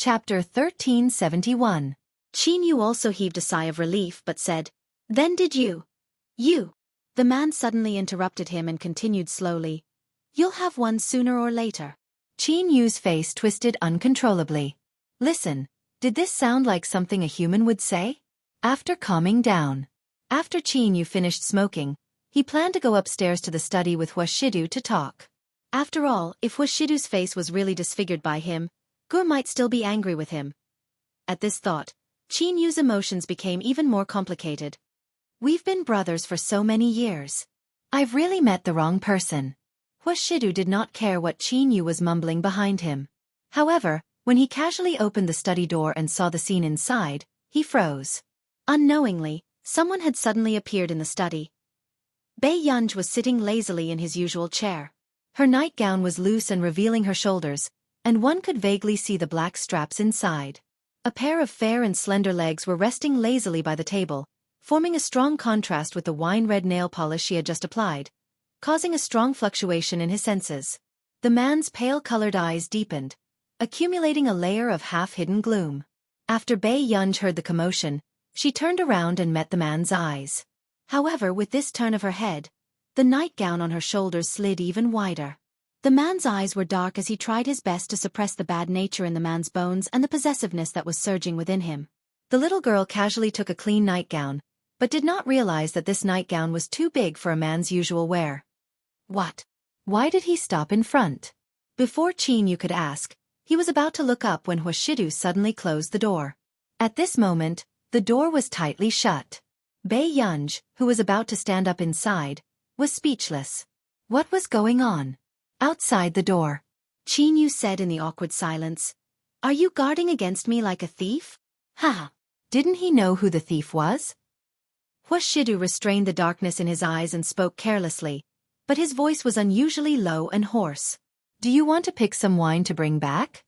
Chapter 1371. Qin Yu also heaved a sigh of relief but said, "Then did you?" "You." The man suddenly interrupted him and continued slowly, "You'll have one sooner or later." Qin Yu's face twisted uncontrollably. Listen, did this sound like something a human would say? After calming down. After Qin Yu finished smoking, he planned to go upstairs to the study with Wuxia to talk. After all, if Wuxia's face was really disfigured by him, Gu might still be angry with him. At this thought, Qin Yu's emotions became even more complicated. We've been brothers for so many years. I've really met the wrong person. Wuxia did not care what Qin Yu was mumbling behind him. However, when he casually opened the study door and saw the scene inside, he froze. Unknowingly, someone had suddenly appeared in the study. Bei Yunj was sitting lazily in his usual chair. Her nightgown was loose and revealing her shoulders, and one could vaguely see the black straps inside. A pair of fair and slender legs were resting lazily by the table, forming a strong contrast with the wine-red nail polish she had just applied, causing a strong fluctuation in his senses. The man's pale-colored eyes deepened, accumulating a layer of half-hidden gloom. After Bei Yunj heard the commotion, she turned around and met the man's eyes. However, with this turn of her head, the nightgown on her shoulders slid even wider. The man's eyes were dark as he tried his best to suppress the bad nature in the man's bones and the possessiveness that was surging within him. The little girl casually took a clean nightgown, but did not realize that this nightgown was too big for a man's usual wear. What? Why did he stop in front? Before Qin Yu could ask, he was about to look up when Wuxia suddenly closed the door. At this moment, the door was tightly shut. Bei Yunj, who was about to stand up inside, was speechless. What was going on? Outside the door, Qin Yu said in the awkward silence, "Are you guarding against me like a thief?" Ha! Didn't he know who the thief was? Wuxia restrained the darkness in his eyes and spoke carelessly, but his voice was unusually low and hoarse. "Do you want to pick some wine to bring back?"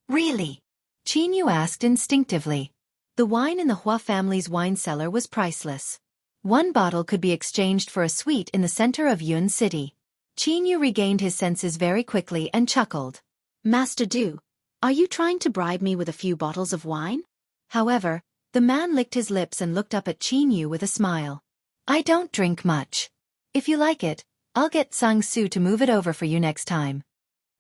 "Really?" Qin Yu asked instinctively. The wine in the Hua family's wine cellar was priceless. One bottle could be exchanged for a suite in the center of Yun City. Qin Yu regained his senses very quickly and chuckled. "Master Du, are you trying to bribe me with a few bottles of wine?" However, the man licked his lips and looked up at Qin Yu with a smile. "I don't drink much. If you like it, I'll get Sang Su to move it over for you next time."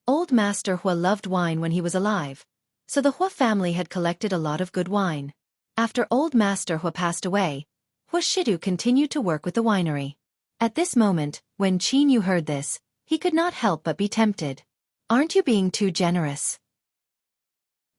Old Master Hua loved wine when he was alive, so the Hua family had collected a lot of good wine. After Old Master Hua passed away, Wuxia continued to work with the winery. At this moment, when Qin Yu heard this, he could not help but be tempted. "Aren't you being too generous?"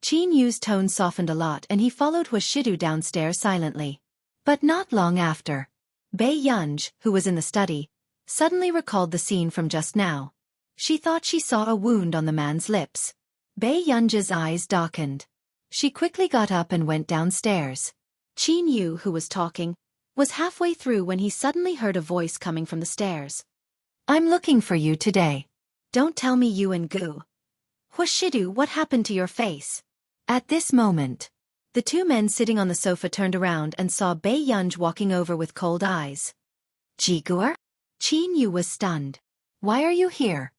Qin Yu's tone softened a lot and he followed Wuxia downstairs silently. But not long after, Bei Yunj, who was in the study, suddenly recalled the scene from just now. She thought she saw a wound on the man's lips. Bei Yunj's eyes darkened. She quickly got up and went downstairs. Qin Yu, who was talking, was halfway through when he suddenly heard a voice coming from the stairs. "I'm looking for you today." "Don't tell me you and Gu." "Wuxia, what happened to your face?" At this moment, the two men sitting on the sofa turned around and saw Bei Yunj walking over with cold eyes. "Jiguer?" Qin Yu was stunned. "Why are you here?"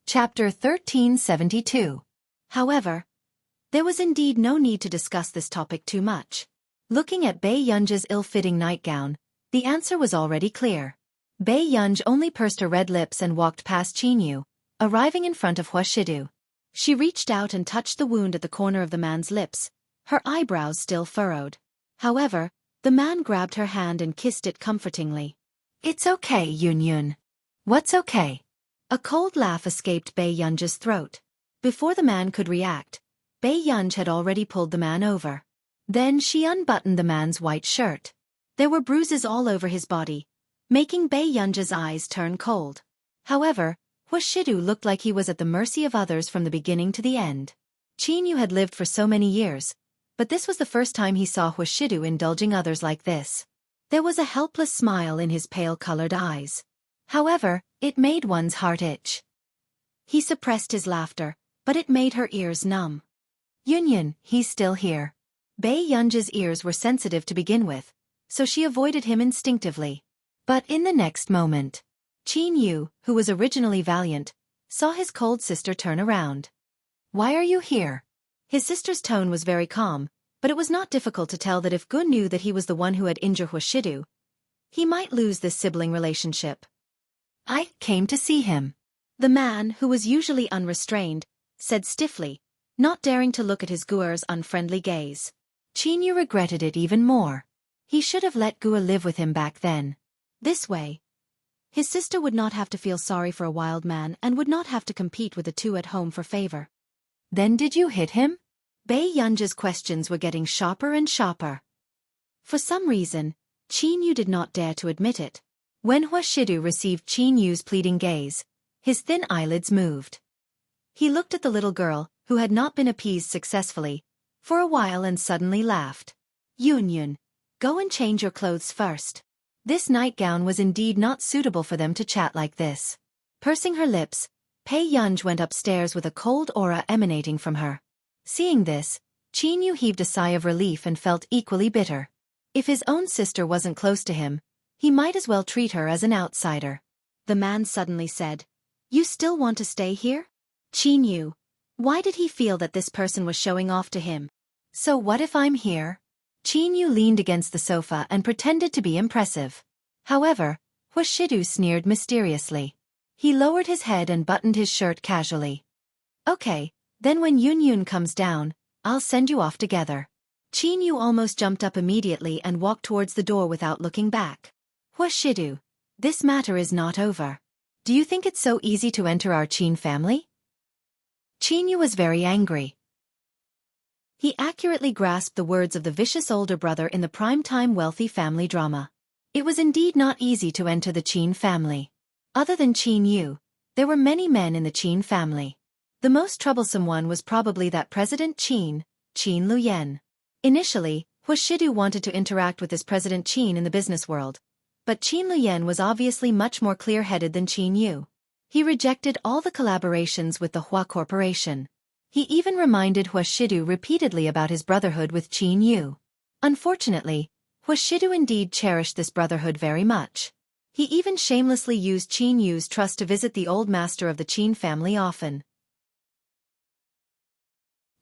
Chapter 1372. However, there was indeed no need to discuss this topic too much. Looking at Bei Yunj's ill-fitting nightgown, the answer was already clear. Bei Yunj only pursed her red lips and walked past Qin Yu, arriving in front of Wuxia. She reached out and touched the wound at the corner of the man's lips, her eyebrows still furrowed. However, the man grabbed her hand and kissed it comfortingly. "It's okay, Yun Yun." "What's okay?" A cold laugh escaped Bei Yunj's throat. Before the man could react, Bei Yunj had already pulled the man over. Then she unbuttoned the man's white shirt. There were bruises all over his body, making Bei Yunj's eyes turn cold. However, Wuxia looked like he was at the mercy of others from the beginning to the end. Qin Yu had lived for so many years, but this was the first time he saw Wuxia indulging others like this. There was a helpless smile in his pale-colored eyes. However, it made one's heart itch. He suppressed his laughter, but it made her ears numb. "Yun Yun, he's still here." Bei Yunj's ears were sensitive to begin with, so she avoided him instinctively. But in the next moment, Qin Yu, who was originally valiant, saw his cold sister turn around. Why are you here? His sister's tone was very calm, but it was not difficult to tell that if Gu knew that he was the one who had injured Huashidu, he might lose this sibling relationship. I came to see him. The man, who was usually unrestrained, said stiffly, not daring to look at his Guer's unfriendly gaze. Qinyu regretted it even more. He should have let Gua live with him back then. This way, his sister would not have to feel sorry for a wild man and would not have to compete with the two at home for favor. Then did you hit him? Bei Yunji's questions were getting sharper and sharper. For some reason, Qinyu did not dare to admit it. When Huashidu received Qinyu's pleading gaze, his thin eyelids moved. He looked at the little girl, who had not been appeased successfully, for a while and suddenly laughed. Yun, go and change your clothes first. This nightgown was indeed not suitable for them to chat like this. Pursing her lips, Bei Yunji went upstairs with a cold aura emanating from her. Seeing this, Qinyu heaved a sigh of relief and felt equally bitter. If his own sister wasn't close to him, he might as well treat her as an outsider. The man suddenly said, "You still want to stay here?" Qinyu. Why did he feel that this person was showing off to him? So what if I'm here? Qinyu leaned against the sofa and pretended to be impressive. However, Huashidu sneered mysteriously. He lowered his head and buttoned his shirt casually. Okay, then when Yun comes down, I'll send you off together. Qinyu almost jumped up immediately and walked towards the door without looking back. Huashidu, this matter is not over. Do you think it's so easy to enter our Qin family? Qinyu was very angry. He accurately grasped the words of the vicious older brother in the prime-time wealthy family drama. It was indeed not easy to enter the Qin family. Other than Qinyu, there were many men in the Qin family. The most troublesome one was probably that President Qin Luyan. Initially, Huashidu wanted to interact with this President Qin in the business world, but Qin Luyan was obviously much more clear-headed than Qinyu. He rejected all the collaborations with the Hua Corporation. He even reminded Huashidu repeatedly about his brotherhood with Qinyu. Unfortunately, Huashidu indeed cherished this brotherhood very much. He even shamelessly used Qinyu's trust to visit the old master of the Qin family often.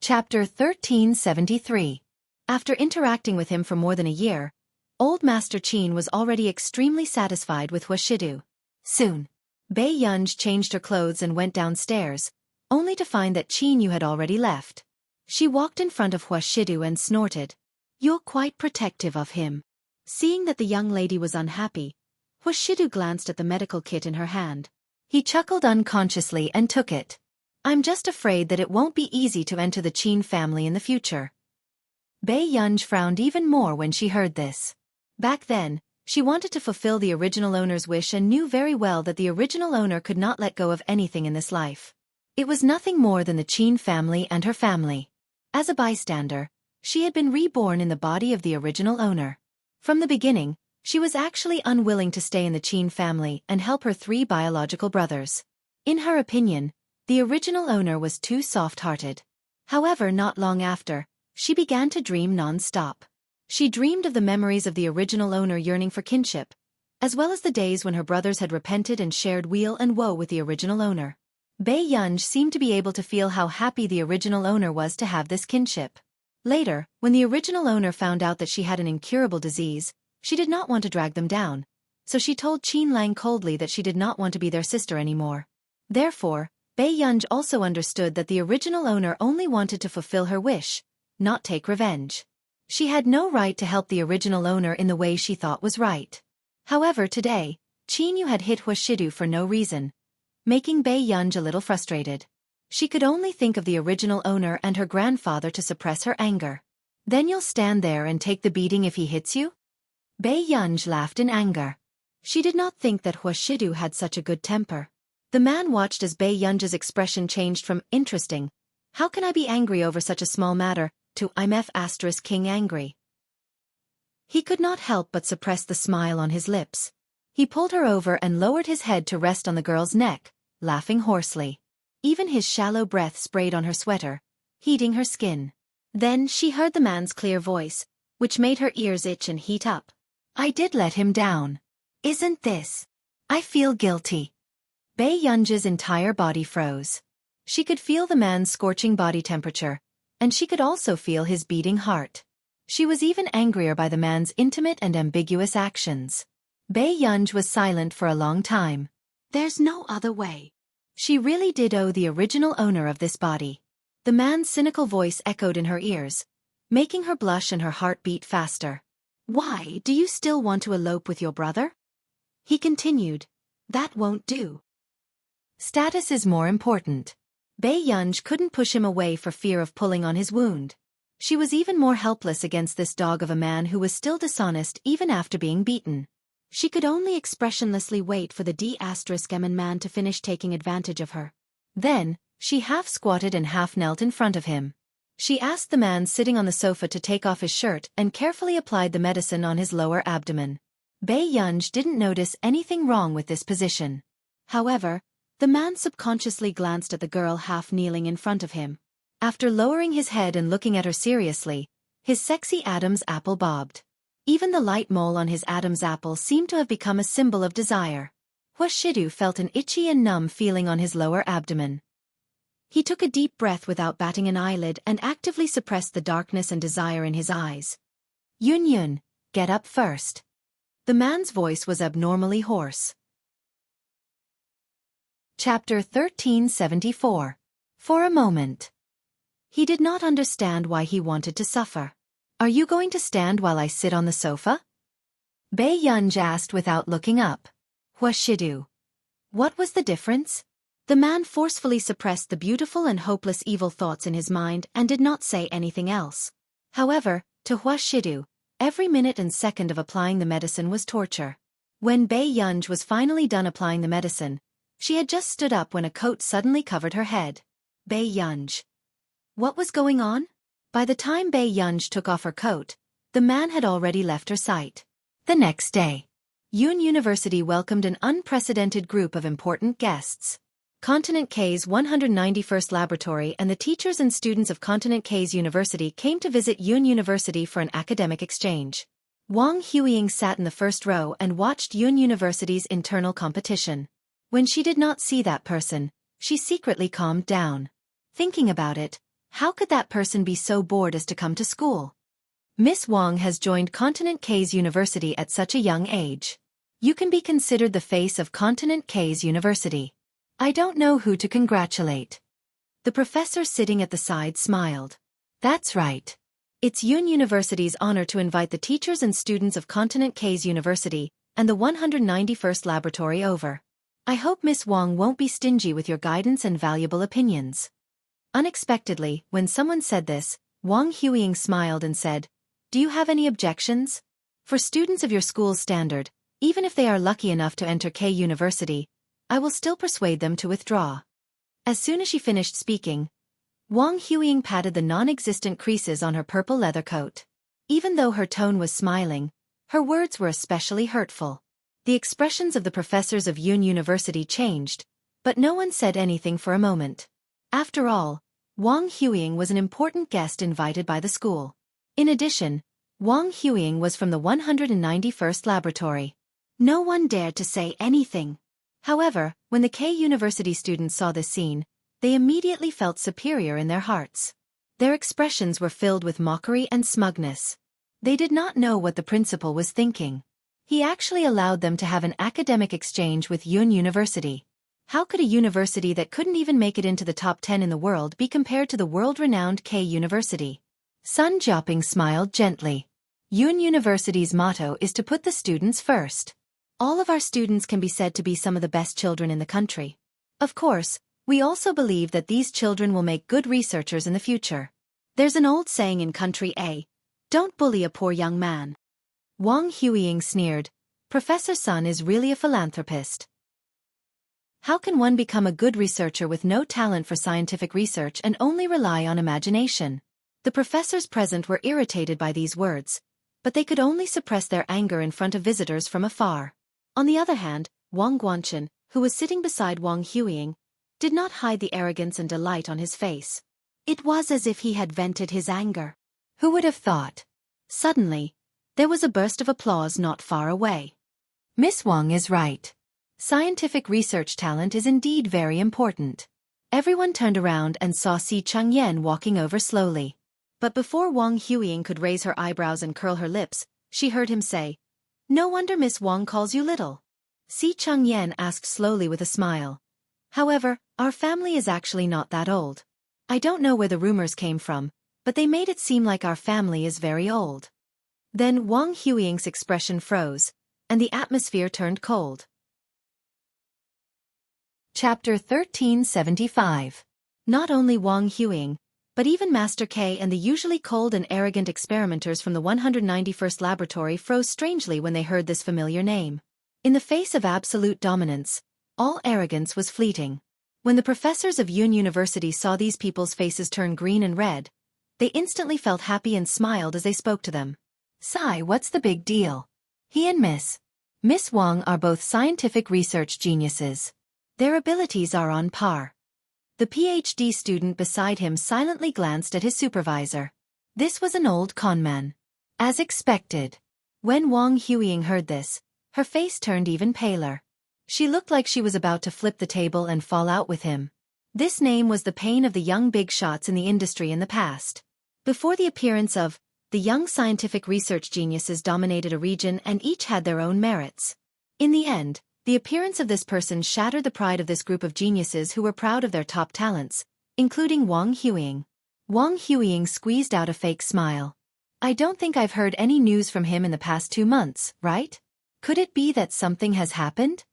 Chapter 1373. After interacting with him for more than a year, Old Master Qin was already extremely satisfied with Huashidu. Soon, Bei Yunji changed her clothes and went downstairs, only to find that Qinyu had already left. She walked in front of Huashidu and snorted. "You're quite protective of him." Seeing that the young lady was unhappy, Huashidu glanced at the medical kit in her hand. He chuckled unconsciously and took it. "I'm just afraid that it won't be easy to enter the Qin family in the future." Bei Yunji frowned even more when she heard this. Back then, she wanted to fulfill the original owner's wish and knew very well that the original owner could not let go of anything in this life. It was nothing more than the Qin family and her family. As a bystander, she had been reborn in the body of the original owner. From the beginning, she was actually unwilling to stay in the Qin family and help her 3 biological brothers. In her opinion, the original owner was too soft-hearted. However, not long after, she began to dream non-stop. She dreamed of the memories of the original owner yearning for kinship, as well as the days when her brothers had repented and shared weal and woe with the original owner. Bei Yunji seemed to be able to feel how happy the original owner was to have this kinship. Later, when the original owner found out that she had an incurable disease, she did not want to drag them down, so she told Qin Lang coldly that she did not want to be their sister anymore. Therefore, Bei Yunji also understood that the original owner only wanted to fulfill her wish, not take revenge. She had no right to help the original owner in the way she thought was right. However, today, Qinyu had hit Huashidu for no reason, making Bei Yunji a little frustrated. She could only think of the original owner and her grandfather to suppress her anger. "Then you'll stand there and take the beating if he hits you?" Bei Yunji laughed in anger. She did not think that Huashidu had such a good temper. The man watched as Bei Yunji's expression changed from "interesting, how can I be angry over such a small matter," to "I'm King angry." He could not help but suppress the smile on his lips. He pulled her over and lowered his head to rest on the girl's neck, laughing hoarsely. Even his shallow breath sprayed on her sweater, heating her skin. Then she heard the man's clear voice, which made her ears itch and heat up. "I did let him down. Isn't this? I feel guilty." Bei Yunji's entire body froze. She could feel the man's scorching body temperature, and she could also feel his beating heart. She was even angrier by the man's intimate and ambiguous actions. Bei Yunj was silent for a long time. There's no other way. She really did owe the original owner of this body. The man's cynical voice echoed in her ears, making her blush and her heart beat faster. Why do you still want to elope with your brother? He continued. That won't do. Status is more important. Bei Yunj couldn't push him away for fear of pulling on his wound. She was even more helpless against this dog of a man who was still dishonest even after being beaten. She could only expressionlessly wait for the D*M man to finish taking advantage of her. Then, she half squatted and half knelt in front of him. She asked the man sitting on the sofa to take off his shirt and carefully applied the medicine on his lower abdomen. Bei Yunj didn't notice anything wrong with this position. However, the man subconsciously glanced at the girl half kneeling in front of him. After lowering his head and looking at her seriously, his sexy Adam's apple bobbed. Even the light mole on his Adam's apple seemed to have become a symbol of desire. Huashidu felt an itchy and numb feeling on his lower abdomen. He took a deep breath without batting an eyelid and actively suppressed the darkness and desire in his eyes. Yun Yun, get up first. The man's voice was abnormally hoarse. Chapter 1374. For a moment. He did not understand why he wanted to suffer. Are you going to stand while I sit on the sofa? Bei Yunj asked without looking up. Huashidu. What was the difference? The man forcefully suppressed the beautiful and hopeless evil thoughts in his mind and did not say anything else. However, to Huashidu, every minute and second of applying the medicine was torture. When Bei Yunj was finally done applying the medicine, she had just stood up when a coat suddenly covered her head. Bei Yunj. What was going on? By the time Bei Yunj took off her coat, the man had already left her sight. The next day, Yun University welcomed an unprecedented group of important guests. Continent K's 191st Laboratory and the teachers and students of Continent K's University came to visit Yun University for an academic exchange. Wang Huiying sat in the first row and watched Yun University's internal competition. When she did not see that person, she secretly calmed down. Thinking about it, how could that person be so bored as to come to school? Miss Wang has joined Continent K's University at such a young age. You can be considered the face of Continent K's University. I don't know who to congratulate. The professor sitting at the side smiled. That's right. It's Yun University's honor to invite the teachers and students of Continent K's University and the 191st Laboratory over. I hope Miss Wang won't be stingy with your guidance and valuable opinions. Unexpectedly, when someone said this, Wang Huiying smiled and said, Do you have any objections? For students of your school's standard, even if they are lucky enough to enter K University, I will still persuade them to withdraw. As soon as she finished speaking, Wang Huiying patted the non-existent creases on her purple leather coat. Even though her tone was smiling, her words were especially hurtful. The expressions of the professors of Yun University changed, but no one said anything for a moment. After all, Wang Huiying was an important guest invited by the school. In addition, Wang Huiying was from the 191st Laboratory. No one dared to say anything. However, when the K University students saw this scene, they immediately felt superior in their hearts. Their expressions were filled with mockery and smugness. They did not know what the principal was thinking. He actually allowed them to have an academic exchange with Yun University. How could a university that couldn't even make it into the top 10 in the world be compared to the world-renowned K University? Sun Jiaping smiled gently. Yun University's motto is to put the students first. All of our students can be said to be some of the best children in the country. Of course, we also believe that these children will make good researchers in the future. There's an old saying in Country A, don't bully a poor young man. Wang Huiying sneered, Professor Sun is really a philanthropist. How can one become a good researcher with no talent for scientific research and only rely on imagination? The professors present were irritated by these words, but they could only suppress their anger in front of visitors from afar. On the other hand, Wang Guanchen, who was sitting beside Wang Huiying, did not hide the arrogance and delight on his face. It was as if he had vented his anger. Who would have thought? Suddenly, there was a burst of applause not far away. Miss Wang is right. Scientific research talent is indeed very important. Everyone turned around and saw Si Changyan walking over slowly. But before Wang Huiying could raise her eyebrows and curl her lips, she heard him say, "No wonder Miss Wang calls you little." Si Changyan asked slowly with a smile. "However, our family is actually not that old. I don't know where the rumors came from, but they made it seem like our family is very old." Then Wang Huiying's expression froze, and the atmosphere turned cold. Chapter 1375. Not only Wang Huiying, but even Master K and the usually cold and arrogant experimenters from the 191st laboratory froze strangely when they heard this familiar name. In the face of absolute dominance, all arrogance was fleeting. When the professors of Yun University saw these people's faces turn green and red, they instantly felt happy and smiled as they spoke to them. "Sai, what's the big deal? He and Miss Wang are both scientific research geniuses. Their abilities are on par." The PhD student beside him silently glanced at his supervisor. This was an old conman. As expected. When Wang Huiying heard this, her face turned even paler. She looked like she was about to flip the table and fall out with him. This name was the pain of the young big shots in the industry in the past. Before the appearance of the young scientific research geniuses dominated a region and each had their own merits. In the end, the appearance of this person shattered the pride of this group of geniuses who were proud of their top talents, including Wang Huiying. Wang Huiying squeezed out a fake smile. "I don't think I've heard any news from him in the past 2 months, right? Could it be that something has happened?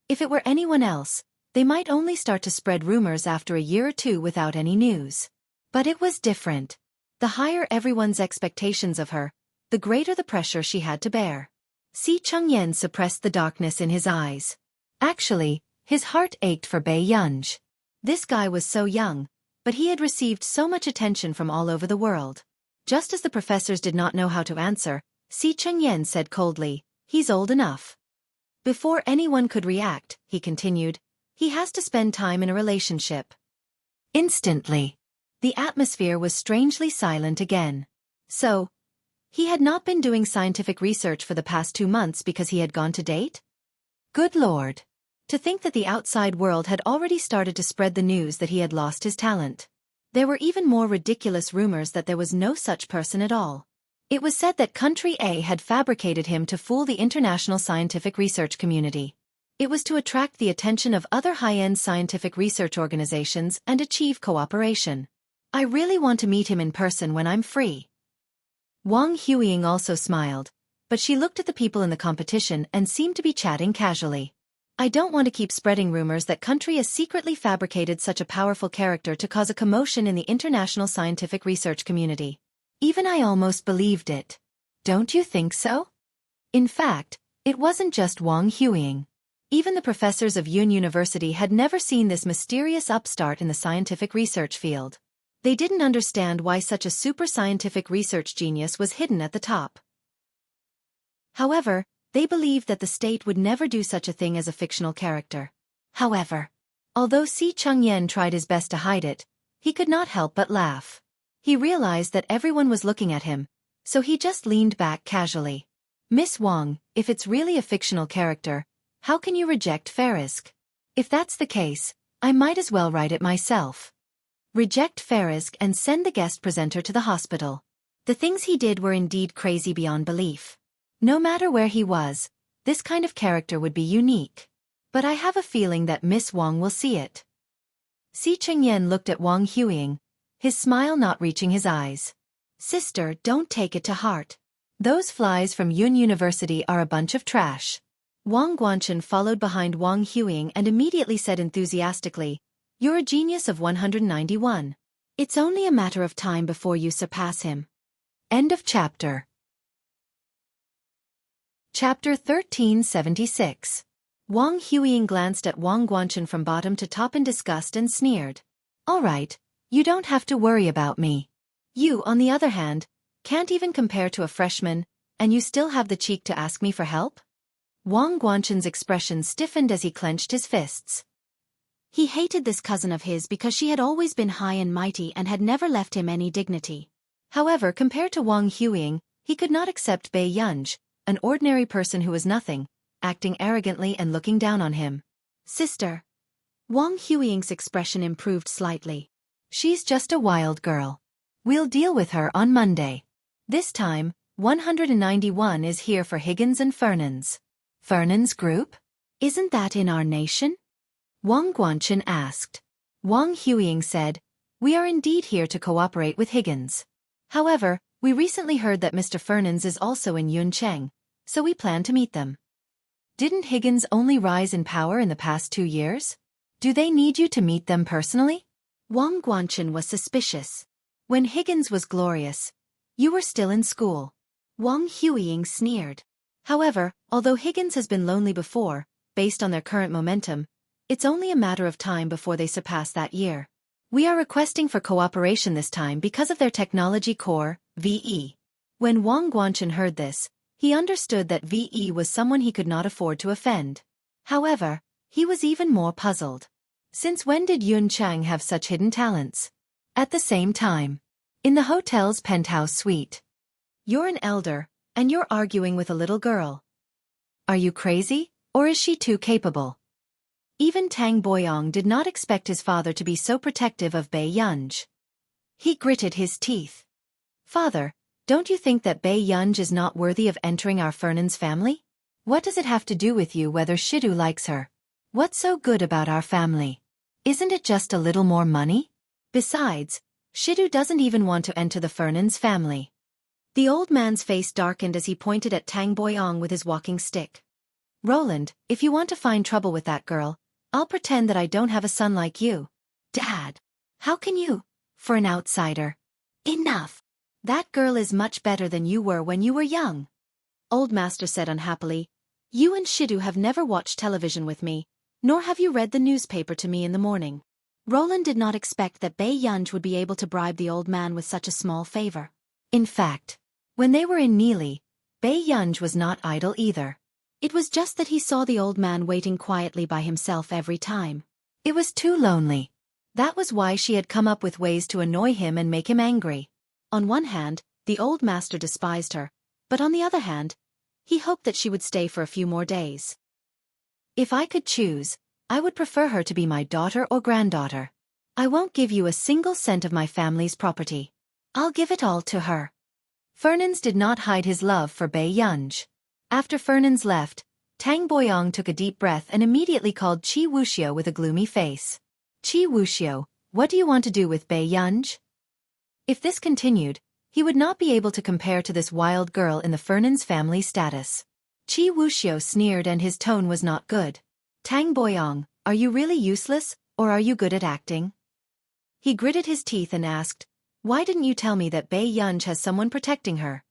If it were anyone else, they might only start to spread rumors after a year or two without any news. But it was different. The higher everyone's expectations of her, the greater the pressure she had to bear." Si Changyan suppressed the darkness in his eyes. Actually, his heart ached for Bai Yunj. This guy was so young, but he had received so much attention from all over the world. Just as the professors did not know how to answer, Si Changyan said coldly, "He's old enough." Before anyone could react, he continued, "He has to spend time in a relationship." Instantly, the atmosphere was strangely silent again. So, he had not been doing scientific research for the past 2 months because he had gone to date? Good Lord. To think that the outside world had already started to spread the news that he had lost his talent. There were even more ridiculous rumors that there was no such person at all. It was said that Country A had fabricated him to fool the international scientific research community. It was to attract the attention of other high-end scientific research organizations and achieve cooperation. I really want to meet him in person when I'm free. Wang Huiying also smiled, but she looked at the people in the competition and seemed to be chatting casually. "I don't want to keep spreading rumors that Country has secretly fabricated such a powerful character to cause a commotion in the international scientific research community. Even I almost believed it. Don't you think so?" In fact, it wasn't just Wang Huiying. Even the professors of Yun University had never seen this mysterious upstart in the scientific research field. They didn't understand why such a super scientific research genius was hidden at the top. However, they believed that the state would never do such a thing as a fictional character. However, although Si Changyan tried his best to hide it, he could not help but laugh. He realized that everyone was looking at him, so he just leaned back casually. "Miss Wang, if it's really a fictional character, how can you reject Farisk? If that's the case, I might as well write it myself. Reject Farisk and send the guest presenter to the hospital." The things he did were indeed crazy beyond belief. No matter where he was, this kind of character would be unique. But I have a feeling that Miss Wang will see it. Si Changyan looked at Wang Huiying, his smile not reaching his eyes. "Sister, don't take it to heart. Those flies from Yun University are a bunch of trash." Wang Guanchen followed behind Wang Huiying and immediately said enthusiastically, "You're a genius of 191. It's only a matter of time before you surpass him." End of chapter. Chapter 1376. Wang Huiying glanced at Wang Guanchen from bottom to top in disgust and sneered. "All right, you don't have to worry about me. You, on the other hand, can't even compare to a freshman, and you still have the cheek to ask me for help?" Wang Guanchen's expression stiffened as he clenched his fists. He hated this cousin of his because she had always been high and mighty and had never left him any dignity. However, compared to Wang Huiying, he could not accept Bai Yunj, an ordinary person who was nothing, acting arrogantly and looking down on him. "Sister, Wang Huiying's expression improved slightly. She's just a wild girl. We'll deal with her on Monday. This time, 191 is here for Higgins and Fernandes. Fernandes Group? Isn't that in our nation? Wang Guanchen asked. Wang Huiying said, we are indeed here to cooperate with Higgins. However, we recently heard that Mr. Fernandes is also in Yuncheng, so we plan to meet them. Didn't Higgins only rise in power in the past 2 years? Do they need you to meet them personally? Wang Guanchen was suspicious. When Higgins was glorious, you were still in school. Wang Huiying sneered. However, although Higgins has been lonely before, based on their current momentum, it's only a matter of time before they surpass that year. We are requesting for cooperation this time because of their technology core, VE. When Wang Guanchen heard this, he understood that VE was someone he could not afford to offend. However, he was even more puzzled. Since when did Yun Chang have such hidden talents? At the same time, in the hotel's penthouse suite. You're an elder, and you're arguing with a little girl. Are you crazy, or is she too capable? Even Tang Boyong did not expect his father to be so protective of Bei Yunj. He gritted his teeth. Father, don't you think that Bei Yunj is not worthy of entering our Fernandes family? What does it have to do with you whether Shidu likes her? What's so good about our family? Isn't it just a little more money? Besides, Shidu doesn't even want to enter the Fernandes family. The old man's face darkened as he pointed at Tang Boyong with his walking stick. Roland, if you want to find trouble with that girl, I'll pretend that I don't have a son like you. Dad, how can you? For an outsider. Enough. That girl is much better than you were when you were young. Old Master said unhappily, you and Shidu have never watched television with me, nor have you read the newspaper to me in the morning. Roland did not expect that Bei Yunj would be able to bribe the old man with such a small favor. In fact, when they were in Neely, Bei Yunj was not idle either. It was just that he saw the old man waiting quietly by himself every time. It was too lonely. That was why she had come up with ways to annoy him and make him angry. On one hand, the old master despised her, but on the other hand, he hoped that she would stay for a few more days. If I could choose, I would prefer her to be my daughter or granddaughter. I won't give you a single cent of my family's property. I'll give it all to her. Fernandes did not hide his love for Bei Yunj. After Fernandes left, Tang Boyong took a deep breath and immediately called Qi Wuxia with a gloomy face. Qi Wuxia, what do you want to do with Bei Yunj? If this continued, he would not be able to compare to this wild girl in the Fernandes family status. Qi Wuxia sneered and his tone was not good. Tang Boyong, are you really useless, or are you good at acting? He gritted his teeth and asked, why didn't you tell me that Bei Yunj has someone protecting her?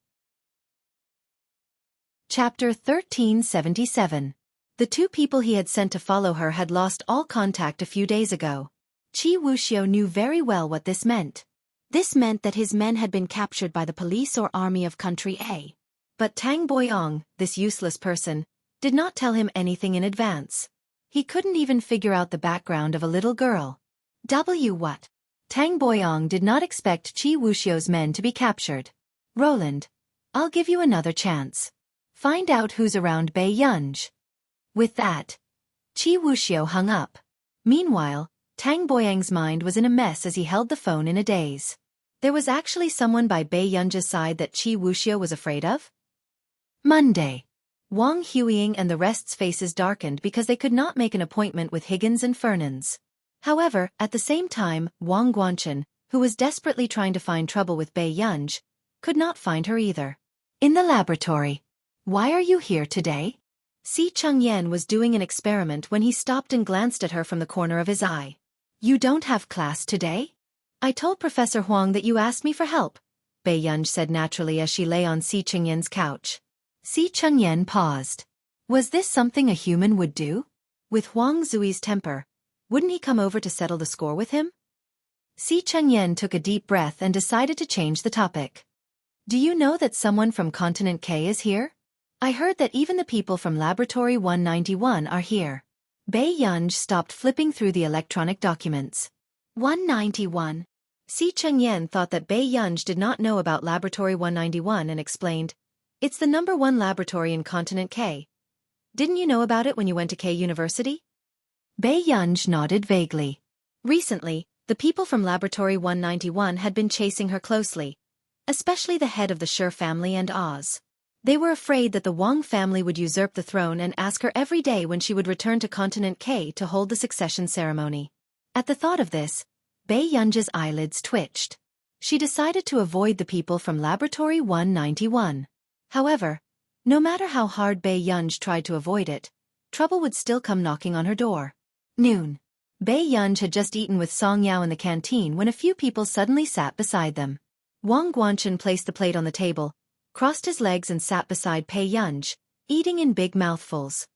Chapter 1377. The 2 people he had sent to follow her had lost all contact a few days ago. Qi Wuxia knew very well what this meant. This meant that his men had been captured by the police or army of country A. But Tang Boyong, this useless person, did not tell him anything in advance. He couldn't even figure out the background of a little girl. What? Tang Boyong did not expect Qi Wuxia's men to be captured. Roland, I'll give you another chance. Find out who's around Bei Yunj. With that, Qi Wuxia hung up. Meanwhile, Tang Boyong's mind was in a mess as he held the phone in a daze. There was actually someone by Bei Yunj's side that Qi Wuxia was afraid of? Monday. Wang Huiying and the rest's faces darkened because they could not make an appointment with Higgins and Fernandes. However, at the same time, Wang Guanchen, who was desperately trying to find trouble with Bei Yunj, could not find her either. In the laboratory. Why are you here today? Si Chengyan was doing an experiment when he stopped and glanced at her from the corner of his eye. You don't have class today? I told Professor Huang that you asked me for help, Bei Yunj said naturally as she lay on Si Chengyan's couch. Si Chengyan paused. Was this something a human would do? With Huang Zui's temper, wouldn't he come over to settle the score with him? Si Chengyan took a deep breath and decided to change the topic. Do you know that someone from Continent K is here? I heard that even the people from Laboratory 191 are here. Bei Yunj stopped flipping through the electronic documents. 191. Si Chengyan thought that Bei Yunj did not know about Laboratory 191 and explained, it's the #1 laboratory in Continent K. Didn't you know about it when you went to K University? Bei Yunj nodded vaguely. Recently, the people from Laboratory 191 had been chasing her closely, especially the head of the Shi family and Oz. They were afraid that the Wang family would usurp the throne and ask her every day when she would return to Continent K to hold the succession ceremony. At the thought of this, Bei Yunj's eyelids twitched. She decided to avoid the people from Laboratory 191. However, no matter how hard Bei Yunj tried to avoid it, trouble would still come knocking on her door. Noon. Bei Yunj had just eaten with Song Yao in the canteen when a few people suddenly sat beside them. Wang Guanchen placed the plate on the table, crossed his legs and sat beside Bei Yunj, eating in big mouthfuls.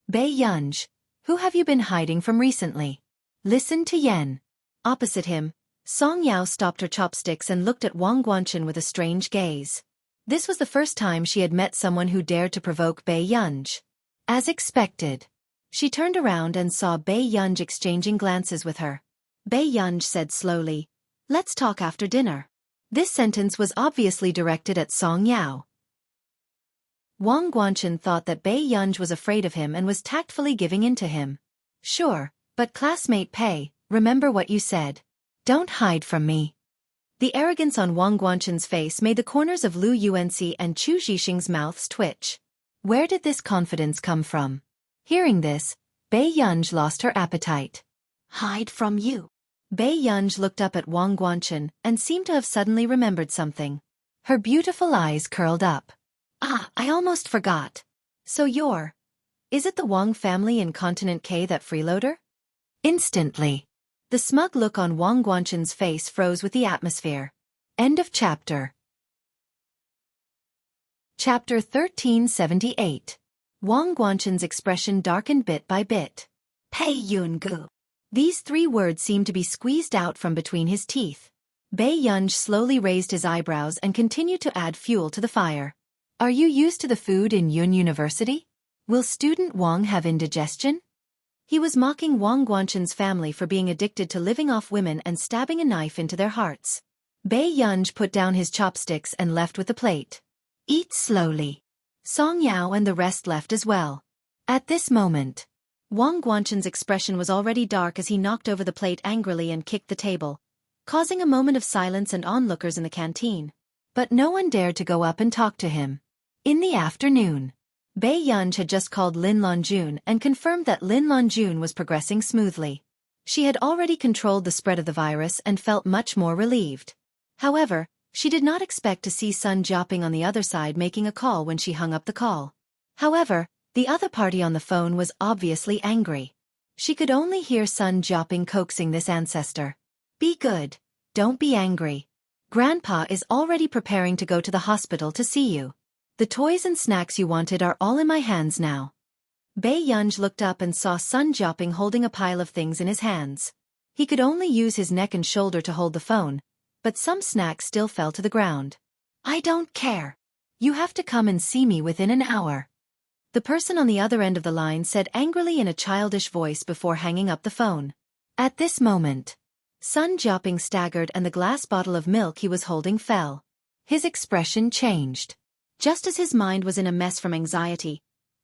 Bei Yunj, who have you been hiding from recently? Listen to Yen. Opposite him, Song Yao stopped her chopsticks and looked at Wang Guanchen with a strange gaze. This was the first time she had met someone who dared to provoke Bei Yunj. As expected, she turned around and saw Bei Yunj exchanging glances with her. Bei Yunj said slowly, "Let's talk after dinner." This sentence was obviously directed at Song Yao. Wang Guanchen thought that Bei Yunj was afraid of him and was tactfully giving in to him. "Sure, but classmate Pei, remember what you said. Don't hide from me." The arrogance on Wang Guanchen's face made the corners of Lu Yuanxi and Chu Zhixing's mouths twitch. Where did this confidence come from? Hearing this, Bei Yunj lost her appetite. "Hide from you." Bei Yunj looked up at Wang Guanchen and seemed to have suddenly remembered something. Her beautiful eyes curled up. "Ah, I almost forgot. So is it the Wang family in Continent K that freeloader?" Instantly, the smug look on Wang Guanchen's face froze with the atmosphere. End of chapter. Chapter 1378. Wang Guanchen's expression darkened bit by bit. Pei Yungu. These 3 words seemed to be squeezed out from between his teeth. Bei Yunj slowly raised his eyebrows and continued to add fuel to the fire. "Are you used to the food in Yun University? Will student Wang have indigestion?" He was mocking Wang Guanchen's family for being addicted to living off women and stabbing a knife into their hearts. Bei Yunj put down his chopsticks and left with the plate. "Eat slowly." Song Yao and the rest left as well. At this moment, Wang Guanchen's expression was already dark as he knocked over the plate angrily and kicked the table, causing a moment of silence and onlookers in the canteen. But no one dared to go up and talk to him. In the afternoon, Bei Yunj had just called Lin Longjun and confirmed that Lin Longjun was progressing smoothly. She had already controlled the spread of the virus and felt much more relieved. However, she did not expect to see Sun Jiaping on the other side making a call when she hung up the call. However, the other party on the phone was obviously angry. She could only hear Sun Jiaping coaxing this ancestor. "Be good. Don't be angry. Grandpa is already preparing to go to the hospital to see you. The toys and snacks you wanted are all in my hands now." Bei Yunj looked up and saw Sun Jiaping holding a pile of things in his hands. He could only use his neck and shoulder to hold the phone, but some snacks still fell to the ground. "I don't care. You have to come and see me within an hour." The person on the other end of the line said angrily in a childish voice before hanging up the phone. At this moment, Sun Jiaping staggered and the glass bottle of milk he was holding fell. His expression changed. Just as his mind was in a mess from anxiety,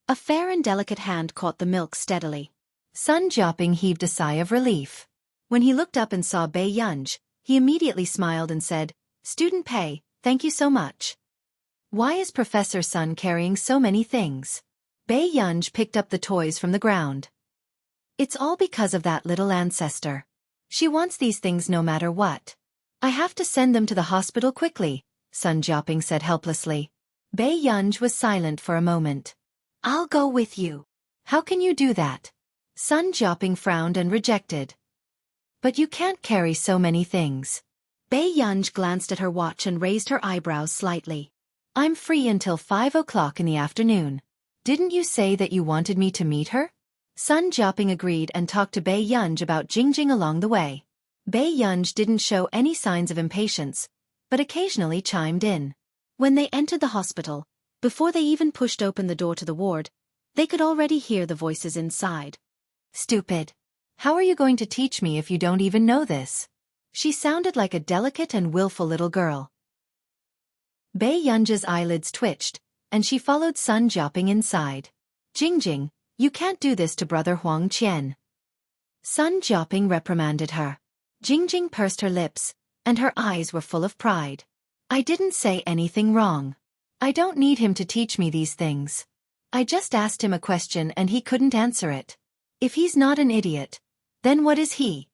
a fair and delicate hand caught the milk steadily. Sun Jiaping heaved a sigh of relief. When he looked up and saw Bei Yunj, he immediately smiled and said, "Student Pei, thank you so much." "Why is Professor Sun carrying so many things?" Bei Yunj picked up the toys from the ground. "It's all because of that little ancestor. She wants these things no matter what. I have to send them to the hospital quickly," Sun Jiaping said helplessly. Bei Yunj was silent for a moment. "I'll go with you." "How can you do that?" Sun Jiaping frowned and rejected. "But you can't carry so many things." Bei Yunj glanced at her watch and raised her eyebrows slightly. "I'm free until 5 o'clock in the afternoon. Didn't you say that you wanted me to meet her?" Sun Jiaping agreed and talked to Bei Yunj about Jingjing along the way. Bei Yunj didn't show any signs of impatience, but occasionally chimed in. When they entered the hospital, before they even pushed open the door to the ward, they could already hear the voices inside. "Stupid. How are you going to teach me if you don't even know this?" She sounded like a delicate and willful little girl. Bei Yunj's eyelids twitched, and she followed Sun Jiaping inside. "Jingjing, you can't do this to Brother Huang Qian." Sun Jiaping reprimanded her. Jingjing pursed her lips, and her eyes were full of pride. I didn't say anything wrong. I don't need him to teach me these things. I just asked him a question and he couldn't answer it. If he's not an idiot, then what is he?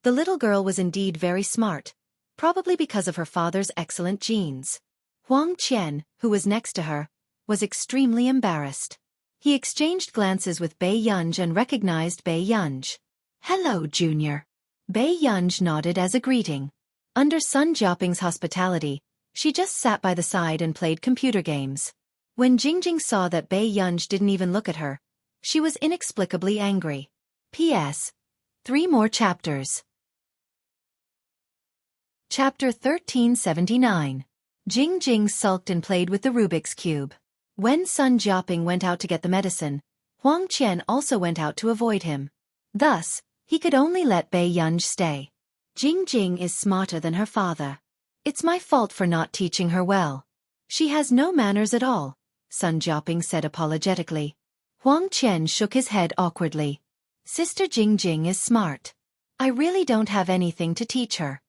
The little girl was indeed very smart, probably because of her father's excellent genes. Huang Qian, who was next to her, was extremely embarrassed. He exchanged glances with Bei Yunj and recognized Bei Yunj. Hello, Junior. Bei Yunj nodded as a greeting. Under Sun Jiaping's hospitality, she just sat by the side and played computer games. When Jingjing saw that Bei Yunj didn't even look at her, she was inexplicably angry. P.S. 3 more chapters. Chapter 1379. Jingjing sulked and played with the Rubik's Cube. When Sun Jiaping went out to get the medicine, Huang Qian also went out to avoid him. Thus, he could only let Bei Yunj stay. Jingjing is smarter than her father. It's my fault for not teaching her well. She has no manners at all, Sun Jiaping said apologetically. Huang Qian shook his head awkwardly. Sister Jingjing is smart. I really don't have anything to teach her.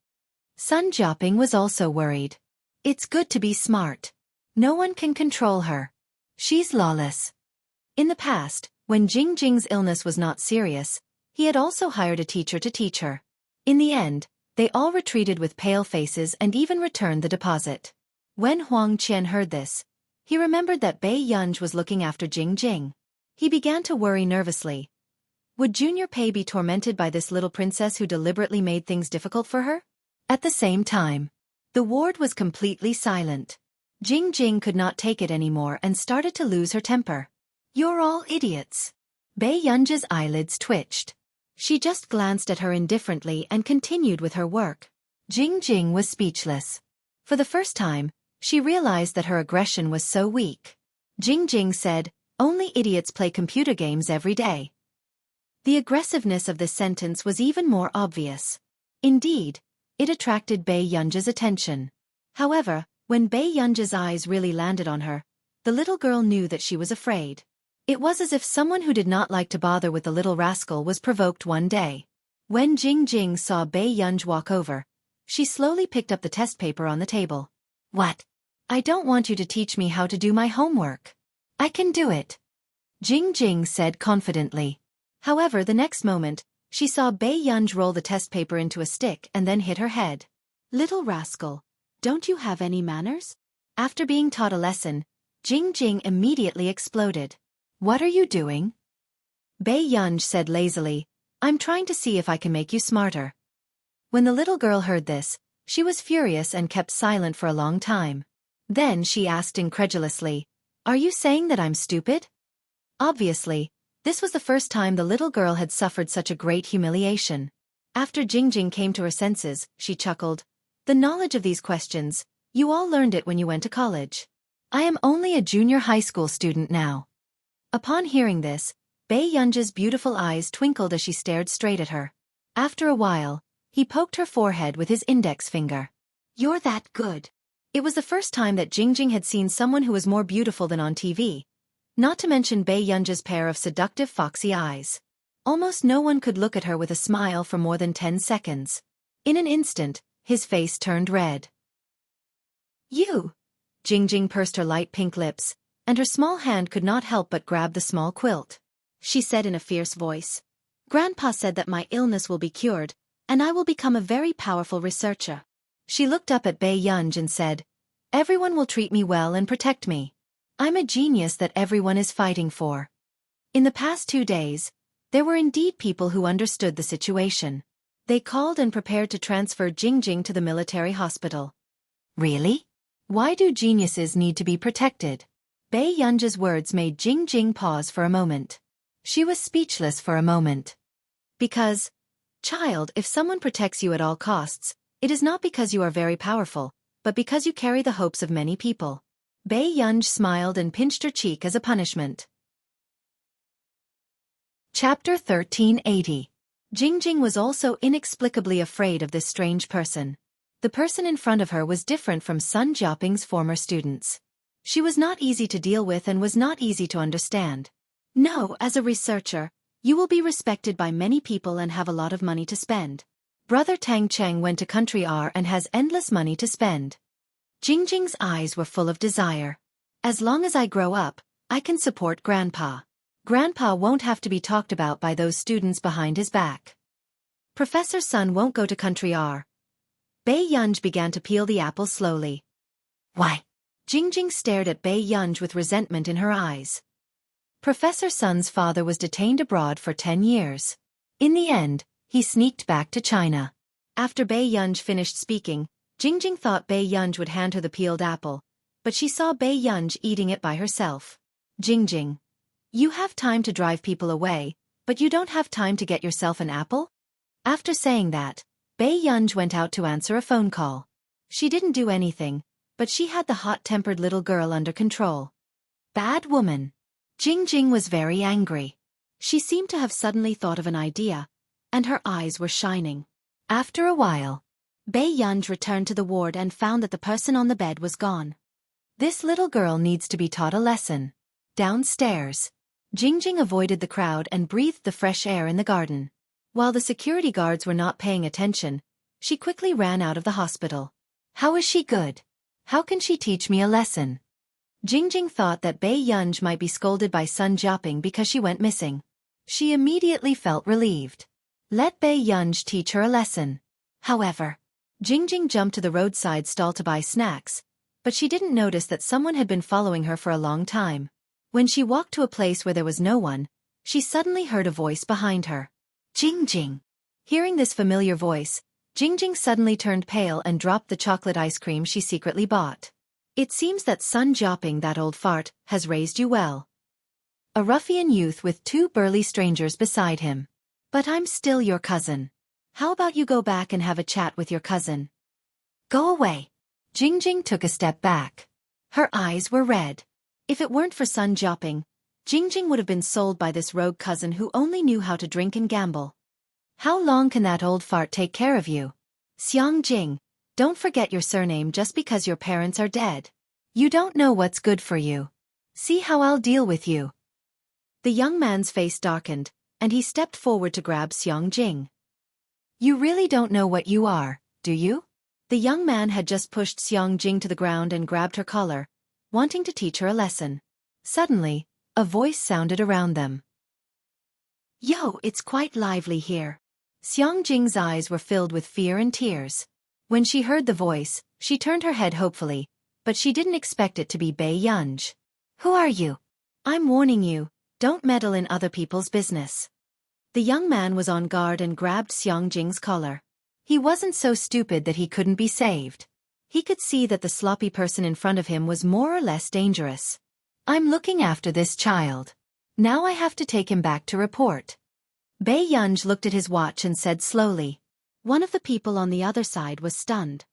Sun Jiaping was also worried. It's good to be smart. No one can control her. She's lawless. In the past, when Jingjing's illness was not serious, he had also hired a teacher to teach her. In the end, they all retreated with pale faces and even returned the deposit. When Huang Qian heard this, he remembered that Bei Yunj was looking after Jingjing. He began to worry nervously. Would Junior Pei be tormented by this little princess who deliberately made things difficult for her? At the same time, the ward was completely silent. Jingjing could not take it anymore and started to lose her temper. You're all idiots. Bei Yunj's eyelids twitched. She just glanced at her indifferently and continued with her work. Jingjing was speechless. For the first time, she realized that her aggression was so weak. Jingjing said, only idiots play computer games every day. The aggressiveness of this sentence was even more obvious. Indeed, it attracted Bei Yunj's attention. However, when Bei Yunj's eyes really landed on her, the little girl knew that she was afraid. It was as if someone who did not like to bother with the little rascal was provoked one day. When Jingjing saw Bei Yunj walk over, she slowly picked up the test paper on the table. What? I don't want you to teach me how to do my homework. I can do it. Jingjing said confidently. However, the next moment, she saw Bei Yunj roll the test paper into a stick and then hit her head. Little rascal, don't you have any manners? After being taught a lesson, Jingjing immediately exploded. What are you doing? Bei Yunj said lazily, I'm trying to see if I can make you smarter. When the little girl heard this, she was furious and kept silent for a long time. Then she asked incredulously, Are you saying that I'm stupid? Obviously, this was the first time the little girl had suffered such a great humiliation. After Jingjing came to her senses, she chuckled. The knowledge of these questions, you all learned it when you went to college. I am only a junior high school student now. Upon hearing this, Bei Yunj's beautiful eyes twinkled as she stared straight at her. After a while, he poked her forehead with his index finger. You're that good. It was the first time that Jingjing had seen someone who was more beautiful than on TV, not to mention Bei Yunj's pair of seductive foxy eyes. Almost no one could look at her with a smile for more than 10 seconds. In an instant, his face turned red. You! Jingjing pursed her light pink lips, and her small hand could not help but grab the small quilt. She said in a fierce voice, Grandpa said that my illness will be cured, and I will become a very powerful researcher. She looked up at Bei Yunj and said, Everyone will treat me well and protect me. I'm a genius that everyone is fighting for. In the past 2 days, there were indeed people who understood the situation. They called and prepared to transfer Jingjing to the military hospital. Really? Why do geniuses need to be protected? Bei Yunj's words made Jingjing pause for a moment. She was speechless for a moment. Because, child, if someone protects you at all costs, it is not because you are very powerful, but because you carry the hopes of many people. Bei Yunj smiled and pinched her cheek as a punishment. Chapter 1380. Jingjing was also inexplicably afraid of this strange person. The person in front of her was different from Sun Jiaping's former students. She was not easy to deal with and was not easy to understand. No, as a researcher, You will be respected by many people and have a lot of money to spend. Brother Tang Cheng went to country R and has endless money to spend. Jingjing's eyes were full of desire. As long as I grow up, I can support Grandpa. Grandpa won't have to be talked about by those students behind his back. Professor Sun won't go to country R. Bei Yunj began to peel the apple slowly. Why? Jingjing stared at Bei Yunj with resentment in her eyes. Professor Sun's father was detained abroad for 10 years. In the end, he sneaked back to China. After Bei Yunj finished speaking, Jingjing thought Bei Yunj would hand her the peeled apple, but she saw Bei Yunj eating it by herself. Jingjing. You have time to drive people away, but you don't have time to get yourself an apple? After saying that, Bei Yunj went out to answer a phone call. She didn't do anything, but she had the hot-tempered little girl under control. Bad woman. Jingjing was very angry. She seemed to have suddenly thought of an idea, and her eyes were shining. After a while, Bei Yunj returned to the ward and found that the person on the bed was gone. This little girl needs to be taught a lesson. Downstairs, Jingjing avoided the crowd and breathed the fresh air in the garden. While the security guards were not paying attention, she quickly ran out of the hospital. How is she good? How can she teach me a lesson? Jingjing thought that Bei Yunj might be scolded by Sun Jiaping because she went missing. She immediately felt relieved. Let Bei Yunj teach her a lesson. However, Jingjing jumped to the roadside stall to buy snacks, but she didn't notice that someone had been following her for a long time. When she walked to a place where there was no one, she suddenly heard a voice behind her. Jingjing. Hearing this familiar voice, Jingjing suddenly turned pale and dropped the chocolate ice cream she secretly bought. It seems that Sun Jiaping, that old fart, has raised you well. A ruffian youth with 2 burly strangers beside him. But I'm still your cousin. How about you go back and have a chat with your cousin? Go away. Jingjing took a step back. Her eyes were red. If it weren't for Sun Jiaping, Jingjing would have been sold by this rogue cousin who only knew how to drink and gamble. How long can that old fart take care of you? Xiang Jing, don't forget your surname just because your parents are dead. You don't know what's good for you. See how I'll deal with you. The young man's face darkened, and he stepped forward to grab Xiang Jing. You really don't know what you are, do you? The young man had just pushed Xiang Jing to the ground and grabbed her collar, wanting to teach her a lesson. Suddenly, a voice sounded around them. Yo, it's quite lively here. Xiang Jing's eyes were filled with fear and tears. When she heard the voice, she turned her head hopefully, but she didn't expect it to be Bei Yunj. Who are you? I'm warning you, don't meddle in other people's business. The young man was on guard and grabbed Xiang Jing's collar. He wasn't so stupid that he couldn't be saved. He could see that the sloppy person in front of him was more or less dangerous. I'm looking after this child. Now I have to take him back to report. Bei Yunj looked at his watch and said slowly. One of the people on the other side was stunned.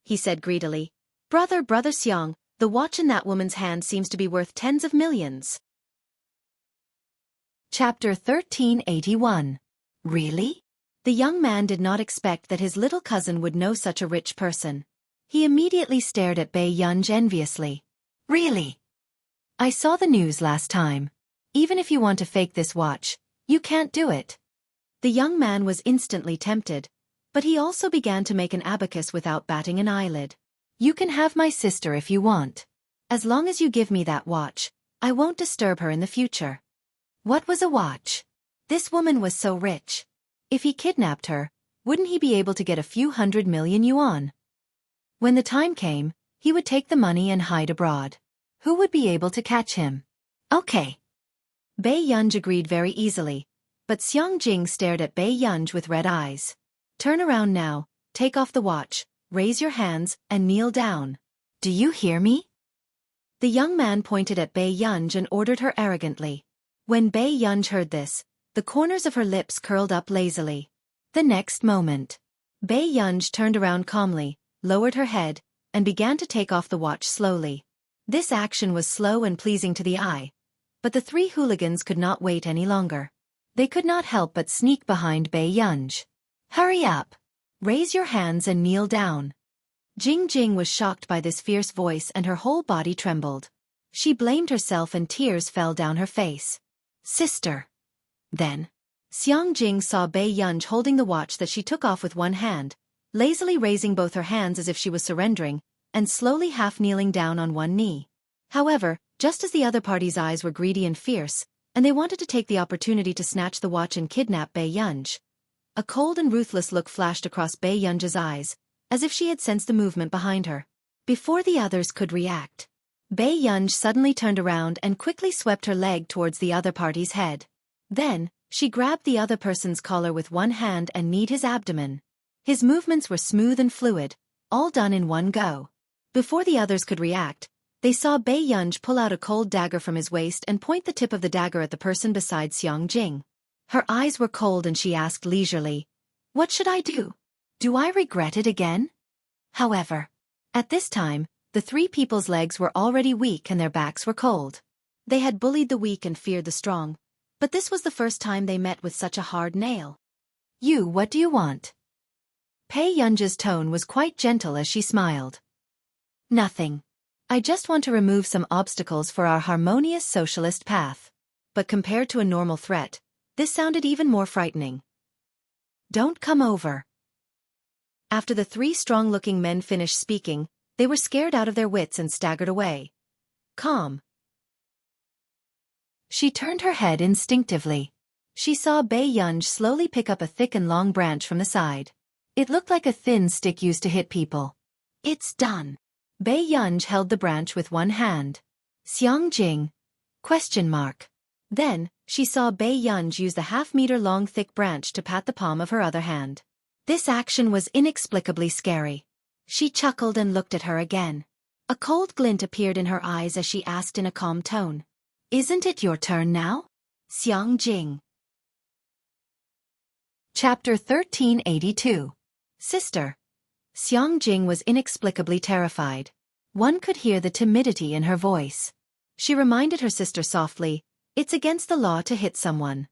He said greedily, Brother Xiang, the watch in that woman's hand seems to be worth tens of millions. Chapter 1381. Really? The young man did not expect that his little cousin would know such a rich person. He immediately stared at Bei Yunj enviously. Really? I saw the news last time. Even if you want to fake this watch, you can't do it. The young man was instantly tempted, but he also began to make an abacus without batting an eyelid. You can have my sister if you want. As long as you give me that watch, I won't disturb her in the future. What was a watch? This woman was so rich. If he kidnapped her, wouldn't he be able to get a few 100 million yuan? When the time came, he would take the money and hide abroad. Who would be able to catch him? Okay. Bei Yunj agreed very easily, but Xiang Jing stared at Bei Yunj with red eyes. Turn around now, take off the watch, raise your hands, and kneel down. Do you hear me? The young man pointed at Bei Yunj and ordered her arrogantly. When Bei Yunj heard this, the corners of her lips curled up lazily. The next moment, Bei Yunj turned around calmly, lowered her head, and began to take off the watch slowly. This action was slow and pleasing to the eye, but the 3 hooligans could not wait any longer. They could not help but sneak behind Bei Yunj. Hurry up! Raise your hands and kneel down. Jing was shocked by this fierce voice and her whole body trembled. She blamed herself and tears fell down her face. Sister! Then, Xiang Jing saw Bei Yunj holding the watch that she took off with one hand, lazily raising both her hands as if she was surrendering, and slowly half-kneeling down on one knee. However, just as the other party's eyes were greedy and fierce, and they wanted to take the opportunity to snatch the watch and kidnap Bei Yunj, a cold and ruthless look flashed across Bei Yunj's eyes, as if she had sensed the movement behind her. Before the others could react, Bei Yunj suddenly turned around and quickly swept her leg towards the other party's head. Then, she grabbed the other person's collar with one hand and kneed his abdomen. His movements were smooth and fluid, all done in one go. Before the others could react, they saw Bei Yunj pull out a cold dagger from his waist and point the tip of the dagger at the person beside Xiang Jing. Her eyes were cold and she asked leisurely, "What should I do? Do I regret it again?" However, at this time, the three people's legs were already weak and their backs were cold. They had bullied the weak and feared the strong, but this was the first time they met with such a hard nail. "You, what do you want?" Bei Yunj's tone was quite gentle as she smiled. "Nothing. I just want to remove some obstacles for our harmonious socialist path." But compared to a normal threat, this sounded even more frightening. "Don't come over." After the three strong-looking men finished speaking, they were scared out of their wits and staggered away. Calm. She turned her head instinctively. She saw Bei Yunj slowly pick up a thick and long branch from the side. It looked like a thin stick used to hit people. "It's done." Bei Yunj held the branch with one hand. "Xiang Jing?" ? Then, she saw Bei Yunj use the half-meter-long thick branch to pat the palm of her other hand. This action was inexplicably scary. She chuckled and looked at her again. A cold glint appeared in her eyes as she asked in a calm tone, "Isn't it your turn now, Xiang Jing?" Chapter 1382. Sister. Xiang Jing was inexplicably terrified. One could hear the timidity in her voice. She reminded her sister softly, "It's against the law to hit someone."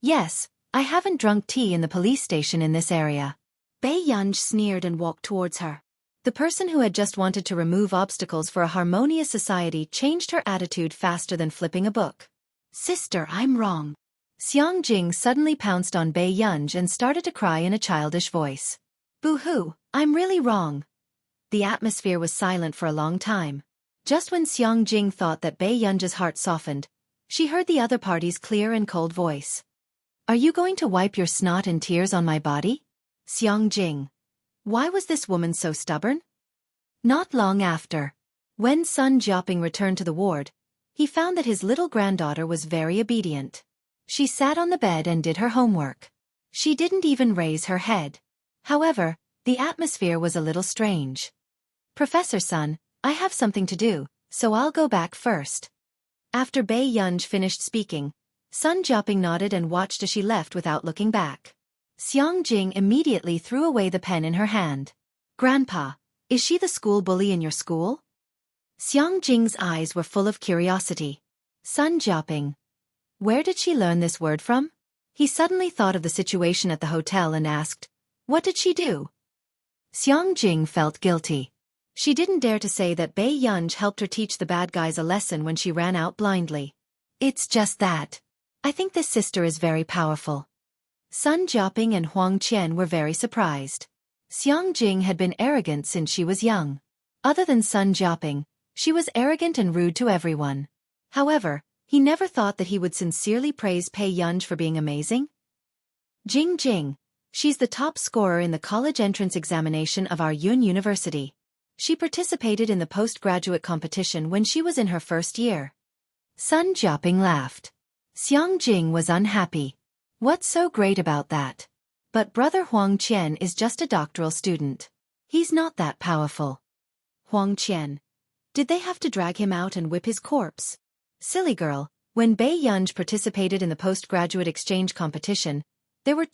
"Yes, I haven't drunk tea in the police station in this area." Bei Yunj sneered and walked towards her. The person who had just wanted to remove obstacles for a harmonious society changed her attitude faster than flipping a book. "Sister, I'm wrong." Xiang Jing suddenly pounced on Bei Yunj and started to cry in a childish voice. "Boo-hoo, I'm really wrong." The atmosphere was silent for a long time. Just when Xiang Jing thought that Bei Yunj's heart softened, she heard the other party's clear and cold voice. "Are you going to wipe your snot and tears on my body?" Xiang Jing. Why was this woman so stubborn? Not long after, when Sun Jiaoping returned to the ward, he found that his little granddaughter was very obedient. She sat on the bed and did her homework. She didn't even raise her head. However, the atmosphere was a little strange. "Professor Sun, I have something to do, so I'll go back first." After Bei Yunj finished speaking, Sun Jiaoping nodded and watched as she left without looking back. Xiang Jing immediately threw away the pen in her hand. "Grandpa, is she the school bully in your school?" Xiang Jing's eyes were full of curiosity. Sun Jiaoping. Where did she learn this word from? He suddenly thought of the situation at the hotel and asked, "What did she do?" Xiang Jing felt guilty. She didn't dare to say that Bei Yunj helped her teach the bad guys a lesson when she ran out blindly. "It's just that. I think this sister is very powerful." Sun Jiaoping and Huang Qian were very surprised. Xiang Jing had been arrogant since she was young. Other than Sun Jiaoping, she was arrogant and rude to everyone. However, he never thought that he would sincerely praise Bei Yunj for being amazing. "Jing Jing, she's the top scorer in the college entrance examination of our Yun University. She participated in the postgraduate competition when she was in her first year." Sun Jiaoping laughed. Xiang Jing was unhappy. What's so great about that? But brother Huang Qian is just a doctoral student. He's not that powerful. Huang Qian. Did they have to drag him out and whip his corpse? Silly girl, when Bei Yunj participated in the postgraduate exchange competition, there were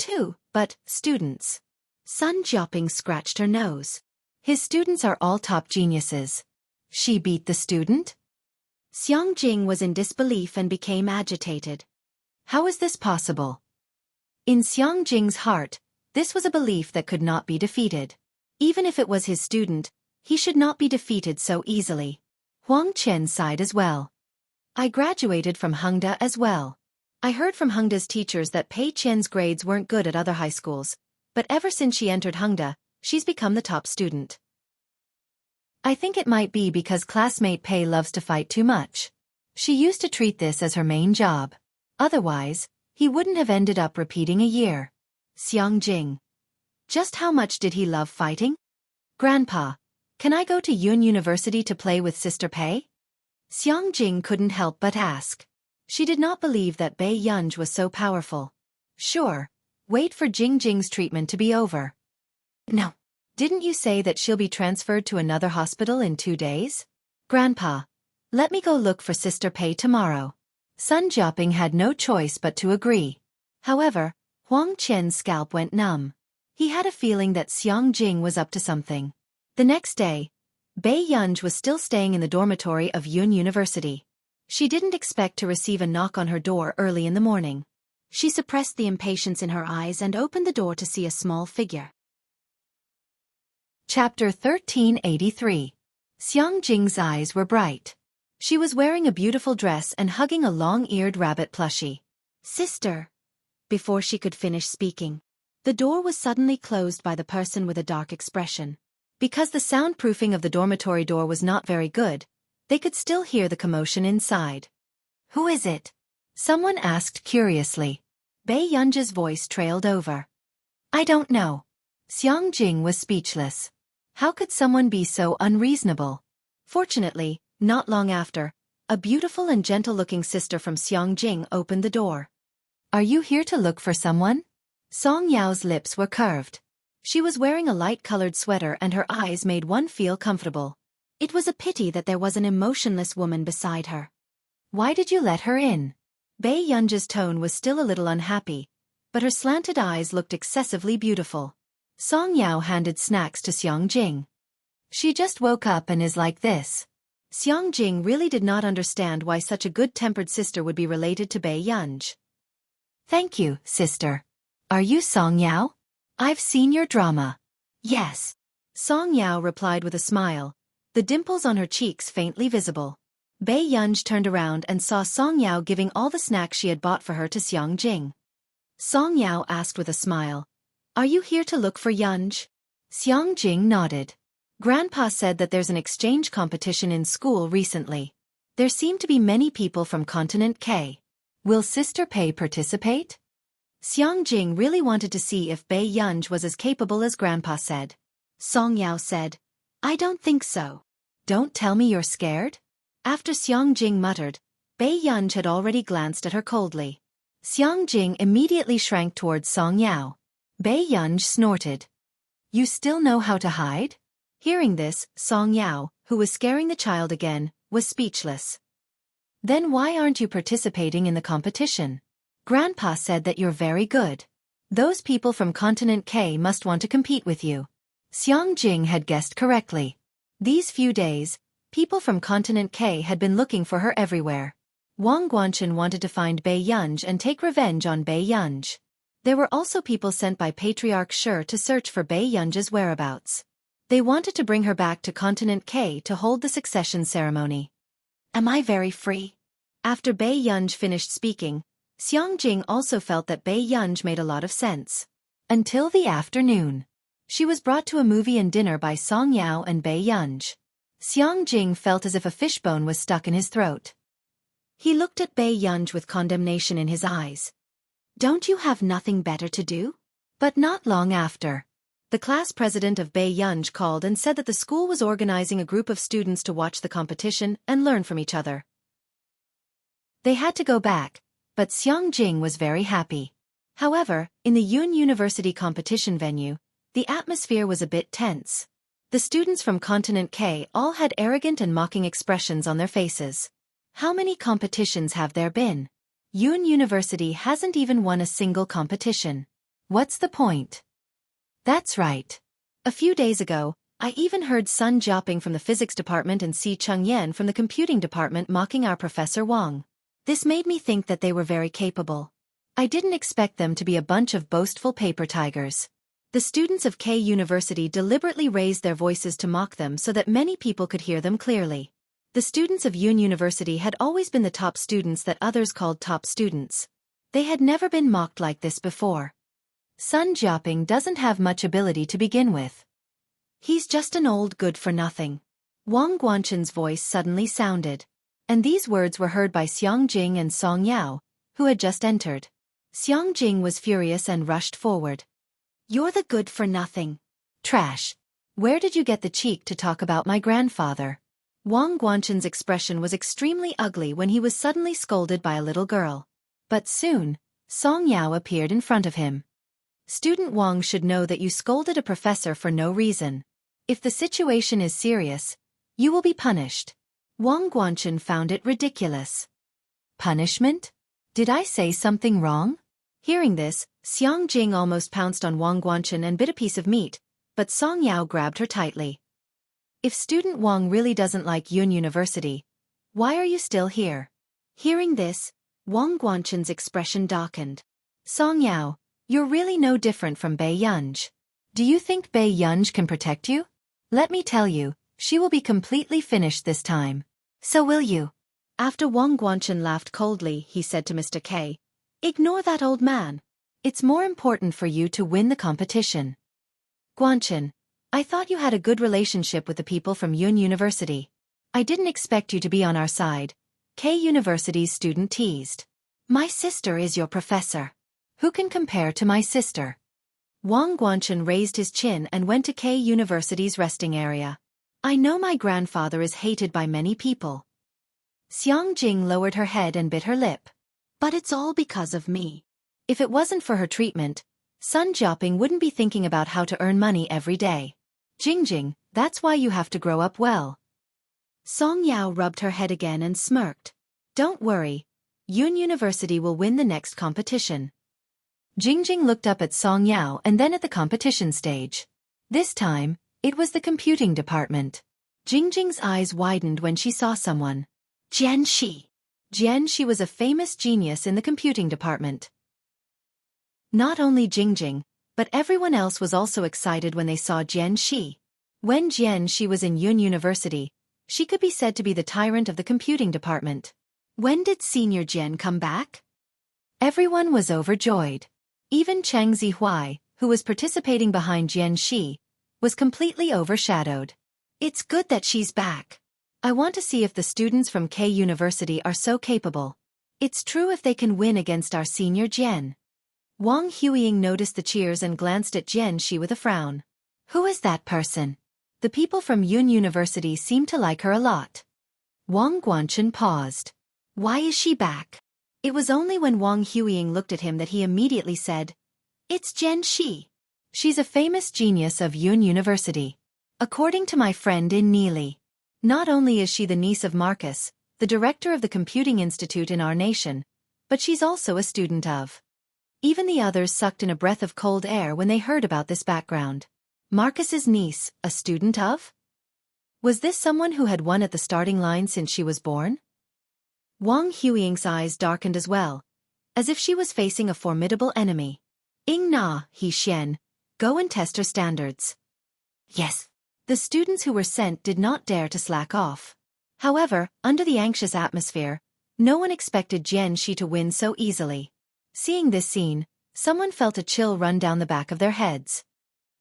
students. Sun Jiaoping scratched her nose. His students are all top geniuses. She beat the student? Xiang Jing was in disbelief and became agitated. How is this possible? In Xiang Jing's heart, this was a belief that could not be defeated. Even if it was his student, he should not be defeated so easily. Huang Qian sighed as well. "I graduated from Hengda as well." I heard from Hengda's teachers that Pei Qian's grades weren't good at other high schools, but ever since she entered Hengda, she's become the top student. I think it might be because classmate Pei loves to fight too much. She used to treat this as her main job. Otherwise, he wouldn't have ended up repeating a year. Xiang Jing. Just how much did he love fighting? Grandpa, can I go to Yun University to play with Sister Pei? Xiang Jing couldn't help but ask. She did not believe that Bei Yunj was so powerful. Sure, wait for Jing Jing's treatment to be over. No. Didn't you say that she'll be transferred to another hospital in 2 days? Grandpa, let me go look for Sister Pei tomorrow. Sun Jiaping had no choice but to agree. However, Huang Qian's scalp went numb. He had a feeling that Xiang Jing was up to something. The next day, Bei Yunj was still staying in the dormitory of Yun University. She didn't expect to receive a knock on her door early in the morning. She suppressed the impatience in her eyes and opened the door to see a small figure. Chapter 1383. Xiang Jing's eyes were bright. She was wearing a beautiful dress and hugging a long-eared rabbit plushie. Sister. Before she could finish speaking, the door was suddenly closed by the person with a dark expression. Because the soundproofing of the dormitory door was not very good, they could still hear the commotion inside. Who is it? Someone asked curiously. Bei Yunj's voice trailed over. I don't know. Xiang Jing was speechless. How could someone be so unreasonable? Fortunately, not long after, a beautiful and gentle-looking sister from Xiang Jing opened the door. Are you here to look for someone? Song Yao's lips were curved. She was wearing a light-colored sweater and her eyes made one feel comfortable. It was a pity that there was an emotionless woman beside her. Why did you let her in? Bei Yunj's tone was still a little unhappy, but her slanted eyes looked excessively beautiful. Song Yao handed snacks to Xiang Jing. She just woke up and is like this. Xiang Jing really did not understand why such a good-tempered sister would be related to Bei Yunj. Thank you, sister. Are you Song Yao? I've seen your drama. Yes. Song Yao replied with a smile, the dimples on her cheeks faintly visible. Bei Yunj turned around and saw Song Yao giving all the snacks she had bought for her to Xiang Jing. Song Yao asked with a smile, Are you here to look for Yunj? Xiang Jing nodded. Grandpa said that there's an exchange competition in school recently. There seem to be many people from Continent K. Will Sister Pei participate? Xiang Jing really wanted to see if Bei Yunj was as capable as Grandpa said. Song Yao said, I don't think so. Don't tell me you're scared? After Xiang Jing muttered, Bei Yunj had already glanced at her coldly. Xiang Jing immediately shrank towards Song Yao. Bei Yunj snorted. You still know how to hide? Hearing this, Song Yao, who was scaring the child again, was speechless. Then why aren't you participating in the competition? Grandpa said that you're very good. Those people from Continent K must want to compete with you. Xiang Jing had guessed correctly. These few days, people from Continent K had been looking for her everywhere. Wang Guanchen wanted to find Bei Yunj and take revenge on Bei Yunj. There were also people sent by Patriarch Shi to search for Bei Yunj's whereabouts. They wanted to bring her back to Continent K to hold the succession ceremony. Am I very free? After Bei Yunj finished speaking, Xiang Jing also felt that Bei Yunj made a lot of sense. Until the afternoon. She was brought to a movie and dinner by Song Yao and Bei Yunj. Xiang Jing felt as if a fishbone was stuck in his throat. He looked at Bei Yunj with condemnation in his eyes. Don't you have nothing better to do? But not long after. The class president of Bei Yunj called and said that the school was organizing a group of students to watch the competition and learn from each other. They had to go back, but Xiang Jing was very happy. However, in the Yun University competition venue, the atmosphere was a bit tense. The students from Continent K all had arrogant and mocking expressions on their faces. How many competitions have there been? Yun University hasn't even won a single competition. What's the point? That's right. A few days ago, I even heard Sun Jiaping from the physics department and Si Chengyan from the computing department mocking our Professor Wang. This made me think that they were very capable. I didn't expect them to be a bunch of boastful paper tigers. The students of K University deliberately raised their voices to mock them so that many people could hear them clearly. The students of Yun University had always been the top students that others called top students. They had never been mocked like this before. Sun Jiaping doesn't have much ability to begin with. He's just an old good-for-nothing. Wang Guanchen's voice suddenly sounded. And these words were heard by Xiang Jing and Song Yao, who had just entered. Xiang Jing was furious and rushed forward. You're the good-for-nothing. Trash. Where did you get the cheek to talk about my grandfather? Wang Guanchen's expression was extremely ugly when he was suddenly scolded by a little girl. But soon, Song Yao appeared in front of him. Student Wang should know that you scolded a professor for no reason. If the situation is serious, you will be punished. Wang Guanchen found it ridiculous. Punishment? Did I say something wrong? Hearing this, Xiang Jing almost pounced on Wang Guanchen and bit a piece of meat, but Song Yao grabbed her tightly. If student Wang really doesn't like Yun University, why are you still here? Hearing this, Wang Guanchen's expression darkened. Song Yao, you're really no different from Bei Yunj. Do you think Bei Yunj can protect you? Let me tell you, she will be completely finished this time. So will you. After Wang Guanchen laughed coldly, he said to Mr. K, ignore that old man. It's more important for you to win the competition. Guanchen, I thought you had a good relationship with the people from Yun University. I didn't expect you to be on our side, K University's student teased. My sister is your professor. Who can compare to my sister? Wang Guanchen raised his chin and went to K University's resting area. I know my grandfather is hated by many people. Xiang Jing lowered her head and bit her lip. But it's all because of me. If it wasn't for her treatment, Sun Jiaping wouldn't be thinking about how to earn money every day. Jingjing, that's why you have to grow up well. Song Yao rubbed her head again and smirked. Don't worry, Yun University will win the next competition. Jingjing looked up at Song Yao and then at the competition stage. This time, it was the computing department. Jingjing's eyes widened when she saw someone. Jian Shi. Jian Shi was a famous genius in the computing department. Not only Jingjing, but everyone else was also excited when they saw Jian Shi. When Jian Shi was in Yun University, she could be said to be the tyrant of the computing department. When did Senior Jian come back? Everyone was overjoyed. Even Cheng Zihuai, who was participating behind Jian Shi, was completely overshadowed. It's good that she's back. I want to see if the students from K University are so capable. It's true if they can win against our senior Jian. Wang Huiying noticed the cheers and glanced at Jian Shi with a frown. Who is that person? The people from Yun University seem to like her a lot. Wang Guanchen paused. Why is she back? It was only when Wang Huiying looked at him that he immediately said, It's Jian Shi. She's a famous genius of Yun University. According to my friend in Neely, not only is she the niece of Marcus, the director of the computing institute in our nation, but she's also a student of. Even the others sucked in a breath of cold air when they heard about this background. Marcus's niece, a student of? Was this someone who had won at the starting line since she was born? Wang Huiying's eyes darkened as well, as if she was facing a formidable enemy. Ing Na, He Xian, go and test her standards. Yes. The students who were sent did not dare to slack off. However, under the anxious atmosphere, no one expected Jian Shi to win so easily. Seeing this scene, someone felt a chill run down the back of their heads.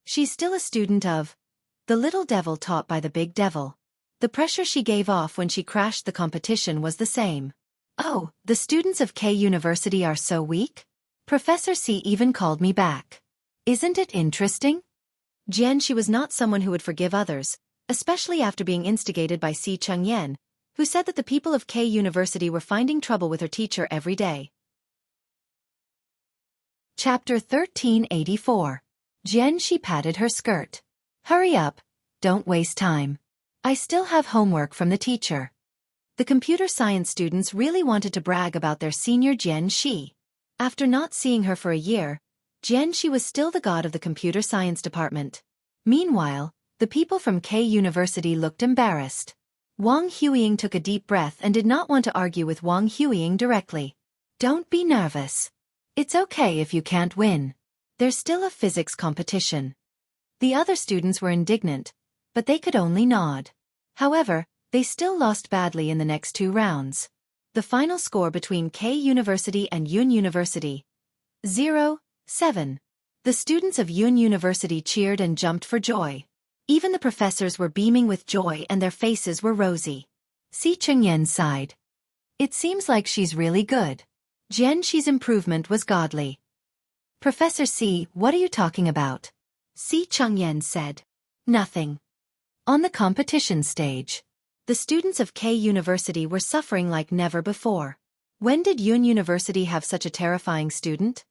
She's still a student of the little devil taught by the big devil. The pressure she gave off when she crashed the competition was the same. Oh, the students of K University are so weak? Professor C even called me back. Isn't it interesting? Jian Shi was not someone who would forgive others, especially after being instigated by Si Chengyan, who said that the people of K University were finding trouble with her teacher every day. Chapter 1384. Jian Shi patted her skirt. Hurry up, don't waste time. I still have homework from the teacher. The computer science students really wanted to brag about their senior Jian Shi. After not seeing her for a year, Jian Shi was still the god of the computer science department. Meanwhile, the people from K University looked embarrassed. Wang Huiying took a deep breath and did not want to argue with Wang Huiying directly. Don't be nervous. It's okay if you can't win. There's still a physics competition. The other students were indignant, but they could only nod. However, they still lost badly in the next 2 rounds. The final score between K University and Yun University. 0-7. The students of Yun University cheered and jumped for joy. Even the professors were beaming with joy and their faces were rosy. Si Chengyan sighed. It seems like she's really good. Jian Shi's improvement was godly. Professor Si, what are you talking about? Si Chengyan said. Nothing. On the competition stage, the students of K University were suffering like never before. When did Yun University have such a terrifying student?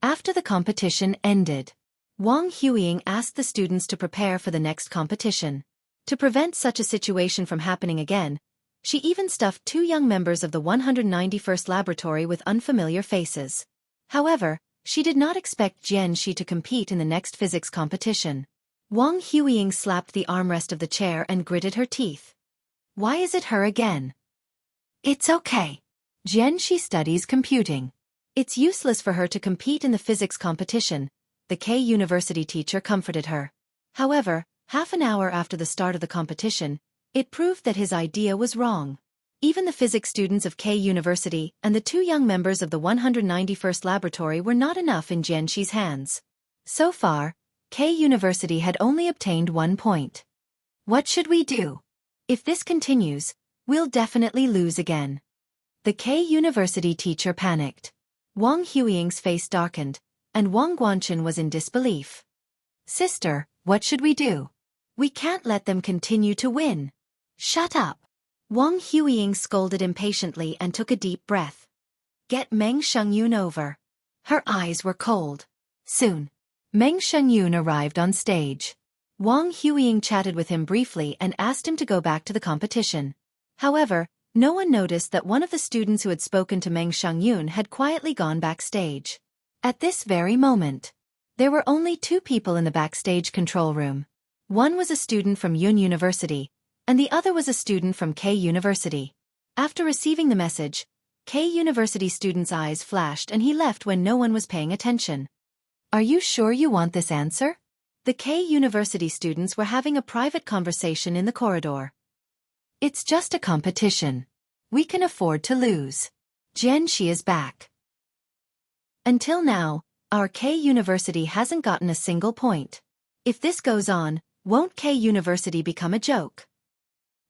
After the competition ended, Wang Huiying asked the students to prepare for the next competition. To prevent such a situation from happening again, she even stuffed 2 young members of the 191st laboratory with unfamiliar faces. However, she did not expect Jian Shi to compete in the next physics competition. Wang Huiying slapped the armrest of the chair and gritted her teeth. Why is it her again? It's okay. Jian Shi studies computing. It's useless for her to compete in the physics competition, the K University teacher comforted her. However, half an hour after the start of the competition, it proved that his idea was wrong. Even the physics students of K University and the 2 young members of the 191st laboratory were not enough in Jian Shi's hands. So far, K University had only obtained 1 point. What should we do? If this continues, we'll definitely lose again. The K University teacher panicked. Wang Huiying's face darkened, and Wang Guanchen was in disbelief. Sister, what should we do? We can't let them continue to win. Shut up. Wang Huiying scolded impatiently and took a deep breath. Get Meng Shengyun over. Her eyes were cold. Soon, Meng Shengyun arrived on stage. Wang Huiying chatted with him briefly and asked him to go back to the competition. However, no one noticed that one of the students who had spoken to Meng Shengyun had quietly gone backstage. At this very moment, there were only 2 people in the backstage control room. One was a student from Yun University, and the other was a student from K University. After receiving the message, K University student's eyes flashed and he left when no one was paying attention. Are you sure you want this answer? The K University students were having a private conversation in the corridor. It's just a competition. We can afford to lose. Jian Shi is back. Until now, our K University hasn't gotten a single point. If this goes on, won't K University become a joke?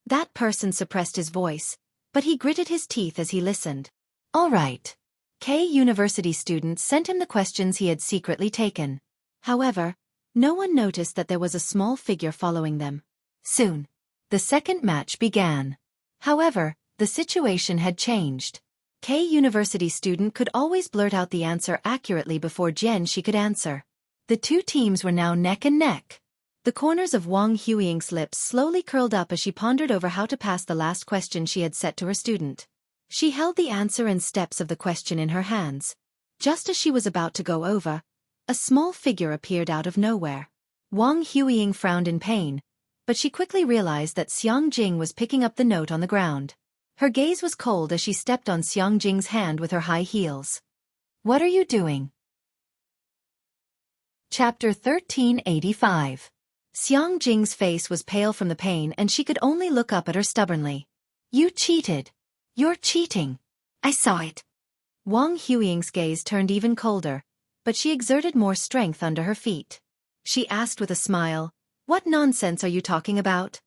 That person suppressed his voice, but he gritted his teeth as he listened. All right. K University students sent him the questions he had secretly taken. However, no one noticed that there was a small figure following them. Soon, the second match began. However, the situation had changed. K University student could always blurt out the answer accurately before Jian Shi could answer. The 2 teams were now neck and neck. The corners of Wang Huiying's lips slowly curled up as she pondered over how to pass the last question she had set to her student. She held the answer and steps of the question in her hands. Just as she was about to go over, a small figure appeared out of nowhere. Wang Huiying frowned in pain, but she quickly realized that Xiang Jing was picking up the note on the ground. Her gaze was cold as she stepped on Xiang Jing's hand with her high heels. What are you doing? Chapter 1385. Xiang Jing's face was pale from the pain and she could only look up at her stubbornly. You cheated. You're cheating. I saw it. Wang Huiying's gaze turned even colder, but she exerted more strength under her feet. She asked with a smile, What nonsense are you talking about?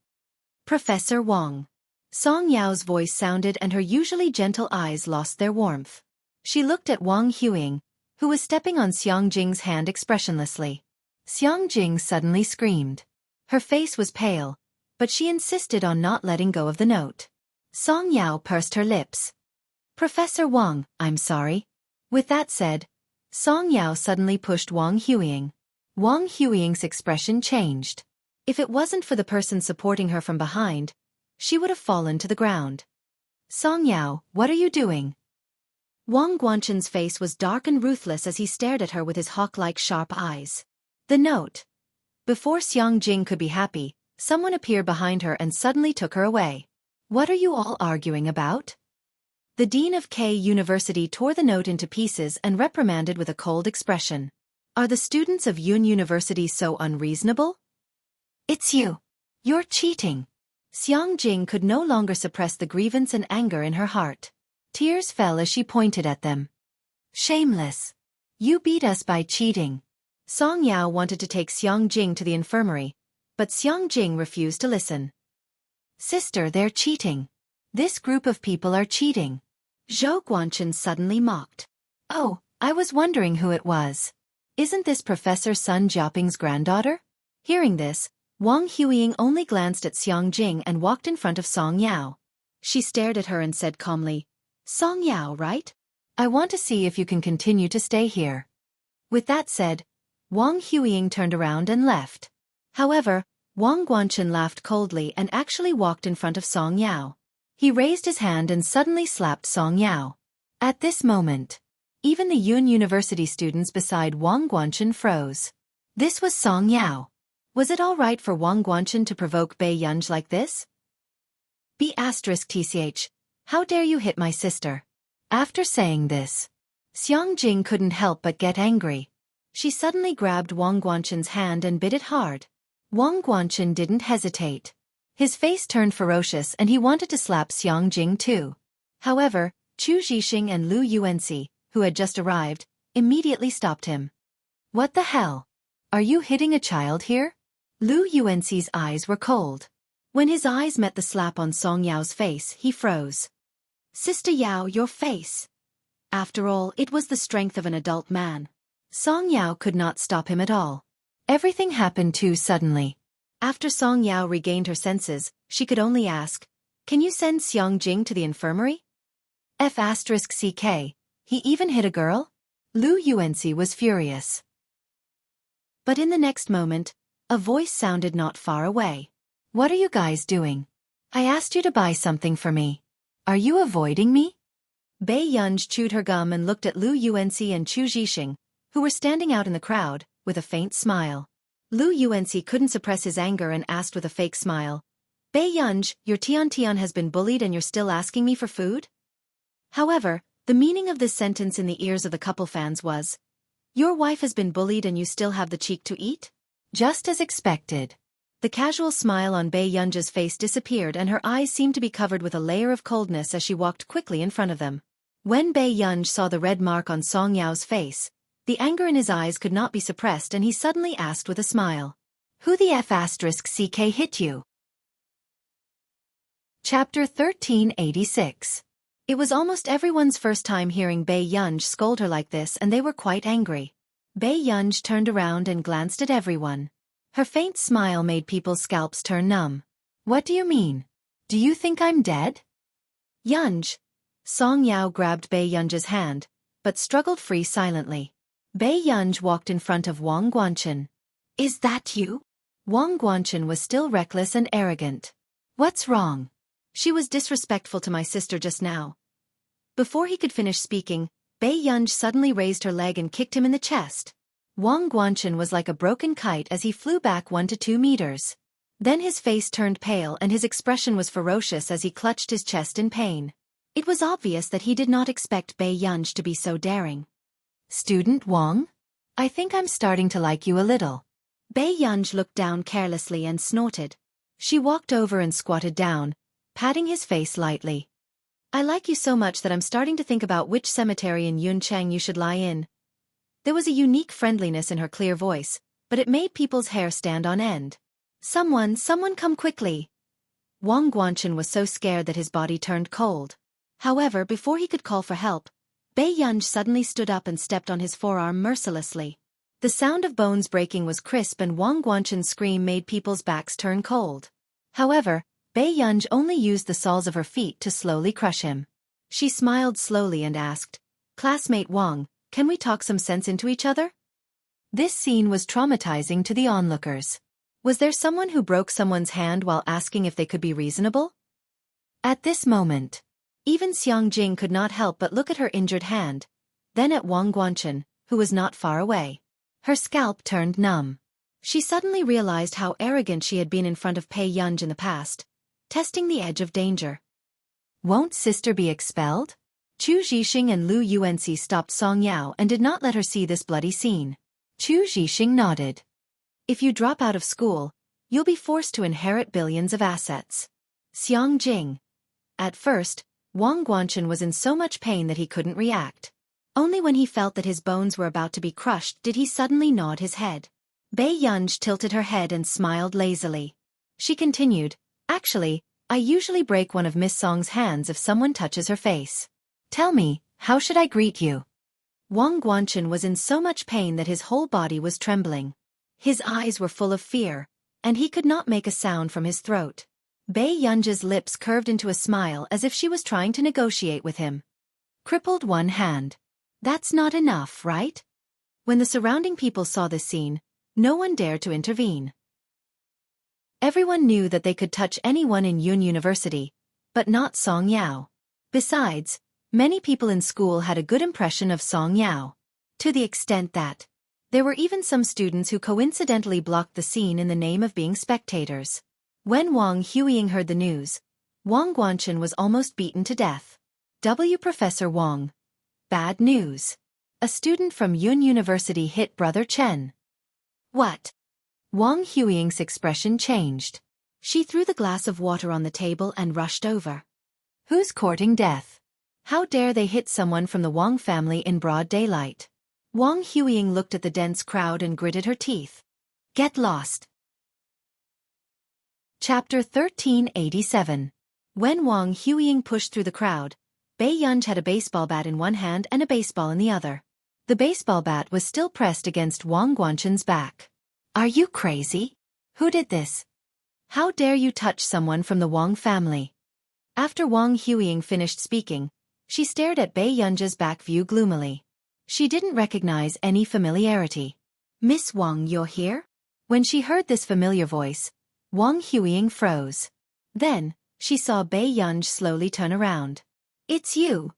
Professor Wang. Song Yao's voice sounded and her usually gentle eyes lost their warmth. She looked at Wang Huiying, who was stepping on Xiang Jing's hand expressionlessly. Xiang Jing suddenly screamed. Her face was pale, but she insisted on not letting go of the note. Song Yao pursed her lips. Professor Wang, I'm sorry. With that said, Song Yao suddenly pushed Wang Huiying. Wang Huiying's expression changed. If it wasn't for the person supporting her from behind, she would have fallen to the ground. Song Yao, what are you doing? Wang Guanchen's face was dark and ruthless as he stared at her with his hawk-like sharp eyes. The note. Before Xiang Jing could be happy, someone appeared behind her and suddenly took her away. What are you all arguing about? The dean of K University tore the note into pieces and reprimanded with a cold expression. Are the students of Yun University so unreasonable? It's you. You're cheating. Xiang Jing could no longer suppress the grievance and anger in her heart. Tears fell as she pointed at them. Shameless! You beat us by cheating. Song Yao wanted to take Xiang Jing to the infirmary, but Xiang Jing refused to listen. Sister, they're cheating. This group of people are cheating. Zhou Guanchen suddenly mocked. Oh, I was wondering who it was. Isn't this Professor Sun Jiaoping's granddaughter? Hearing this, Wang Huiying only glanced at Xiang Jing and walked in front of Song Yao. She stared at her and said calmly, Song Yao, right? I want to see if you can continue to stay here. With that said, Wang Huiying turned around and left. However, Wang Guanchen laughed coldly and actually walked in front of Song Yao. He raised his hand and suddenly slapped Song Yao. At this moment, even the Yun University students beside Wang Guanchen froze. This was Song Yao. Was it all right for Wang Guanchen to provoke Bei Yunj like this? B***tch, how dare you hit my sister? After saying this, Xiang Jing couldn't help but get angry. She suddenly grabbed Wang Guanchen's hand and bit it hard. Wang Guanchen didn't hesitate. His face turned ferocious and he wanted to slap Xiang Jing too. However, Chu Zhixing and Lu Yuanxi, who had just arrived, immediately stopped him. What the hell? Are you hitting a child here? Lu Yuanxi's eyes were cold. When his eyes met the slap on Song Yao's face, he froze. Sister Yao, your face. After all, it was the strength of an adult man. Song Yao could not stop him at all. Everything happened too suddenly. After Song Yao regained her senses, she could only ask, Can you send Xiang Jing to the infirmary? F***ck, he even hit a girl? Lu Yuanxi was furious. But in the next moment, a voice sounded not far away. What are you guys doing? I asked you to buy something for me. Are you avoiding me? Bei Yunj chewed her gum and looked at Lu Yuanxi and Chu Zhixing, who were standing out in the crowd, with a faint smile. Lu Yuanxi couldn't suppress his anger and asked with a fake smile, Bei Yunj, your Tian has been bullied and you're still asking me for food? However, the meaning of this sentence in the ears of the couple fans was, Your wife has been bullied and you still have the cheek to eat? Just as expected. The casual smile on Bei Yunj's face disappeared and her eyes seemed to be covered with a layer of coldness as she walked quickly in front of them. When Bei Yunj saw the red mark on Song Yao's face, the anger in his eyes could not be suppressed and he suddenly asked with a smile, Who the F***ck hit you? Chapter 1386. It was almost everyone's first time hearing Bei Yunj scold her like this and they were quite angry. Bei Yunj turned around and glanced at everyone. Her faint smile made people's scalps turn numb. What do you mean? Do you think I'm dead? Yunj. Song Yao grabbed Bei Yunj's hand, but struggled free silently. Bei Yunj walked in front of Wang Guanchen. Is that you? Wang Guanchen was still reckless and arrogant. What's wrong? She was disrespectful to my sister just now. Before he could finish speaking, Bei Yunj suddenly raised her leg and kicked him in the chest. Wang Guanchen was like a broken kite as he flew back 1 to 2 meters. Then his face turned pale and his expression was ferocious as he clutched his chest in pain. It was obvious that he did not expect Bei Yunj to be so daring. Student Wang? I think I'm starting to like you a little. Bei Yunj looked down carelessly and snorted. She walked over and squatted down, patting his face lightly. I like you so much that I'm starting to think about which cemetery in Yuncheng you should lie in. There was a unique friendliness in her clear voice, but it made people's hair stand on end. Someone come quickly. Wang Guanchen was so scared that his body turned cold. However, before he could call for help, Bei Yunj suddenly stood up and stepped on his forearm mercilessly. The sound of bones breaking was crisp and Wang Guanchen's scream made people's backs turn cold. However, Bei Yunj only used the soles of her feet to slowly crush him. She smiled slowly and asked, Classmate Wang, can we talk some sense into each other? This scene was traumatizing to the onlookers. Was there someone who broke someone's hand while asking if they could be reasonable? At this moment, even Xiang Jing could not help but look at her injured hand, then at Wang Guanchen, who was not far away. Her scalp turned numb. She suddenly realized how arrogant she had been in front of Bei Yunj in the past, testing the edge of danger. Won't sister be expelled? Chu Zhixing and Lu Yuanxi stopped Song Yao and did not let her see this bloody scene. Chu Zhixing nodded. If you drop out of school, you'll be forced to inherit billions of assets. Xiang Jing. At first, Wang Guanchen was in so much pain that he couldn't react. Only when he felt that his bones were about to be crushed did he suddenly nod his head. Bei Yunj tilted her head and smiled lazily. She continued, "Actually, I usually break one of Miss Song's hands if someone touches her face. Tell me, how should I greet you?" Wang Guanchen was in so much pain that his whole body was trembling. His eyes were full of fear, and he could not make a sound from his throat. Bei Yunj's lips curved into a smile as if she was trying to negotiate with him. Crippled one hand. That's not enough, right? When the surrounding people saw this scene, no one dared to intervene. Everyone knew that they could touch anyone in Yun University, but not Song Yao. Besides, many people in school had a good impression of Song Yao, to the extent that there were even some students who coincidentally blocked the scene in the name of being spectators. When Wang Huiying heard the news, Wang Guanchen was almost beaten to death. Professor Wang. Bad news. A student from Yun University hit Brother Chen. What? Wang Huiying's expression changed. She threw the glass of water on the table and rushed over. Who's courting death? How dare they hit someone from the Wang family in broad daylight? Wang Huiying looked at the dense crowd and gritted her teeth. Get lost. Chapter 1387. When Wang Huiying pushed through the crowd, Bei Yunj had a baseball bat in one hand and a baseball in the other. The baseball bat was still pressed against Wang Guanchen's back. Are you crazy? Who did this? How dare you touch someone from the Wang family? After Wang Huiying finished speaking, she stared at Bei Yunj's back view gloomily. She didn't recognize any familiarity. Miss Wang, you're here? When she heard this familiar voice, Wang Huiying froze. Then, she saw Bei Yunj slowly turn around. It's you.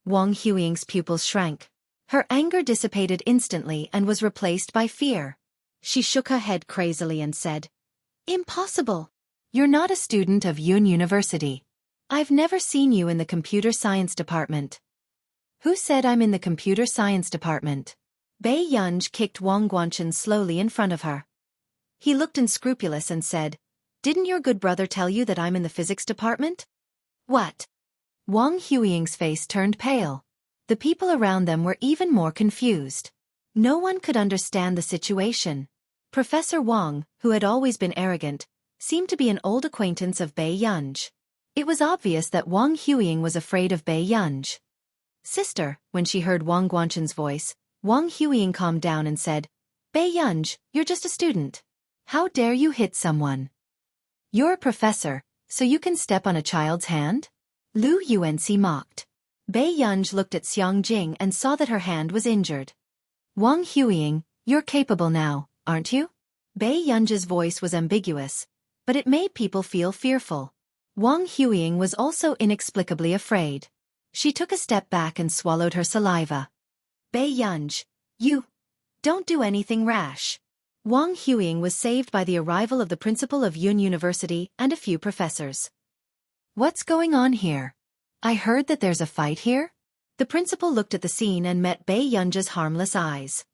Wang Huiying's pupils shrank. Her anger dissipated instantly and was replaced by fear. She shook her head crazily and said, Impossible. You're not a student of Yun University. I've never seen you in the computer science department. Who said I'm in the computer science department? Bei Yunj kicked Wang Guanchen slowly in front of her. He looked unscrupulous and said, Didn't your good brother tell you that I'm in the physics department? What? Wang Huiying's face turned pale. The people around them were even more confused. No one could understand the situation. Professor Wang, who had always been arrogant, seemed to be an old acquaintance of Bei Yunj. It was obvious that Wang Huiying was afraid of Bei Yunj. Sister, when she heard Wang Guanchen's voice, Wang Huiying calmed down and said, Bei Yunj, you're just a student. How dare you hit someone? You're a professor, so you can step on a child's hand? Lu Yuanxi mocked. Bei Yunj looked at Xiang Jing and saw that her hand was injured. Wang Huiying, you're capable now, aren't you? Bei Yunj's voice was ambiguous, but it made people feel fearful. Wang Huiying was also inexplicably afraid. She took a step back and swallowed her saliva. Bei Yunj, you don't do anything rash. Wang Huiying was saved by the arrival of the principal of Yun University and a few professors. What's going on here? I heard that there's a fight here? The principal looked at the scene and met Bei Yunj's harmless eyes.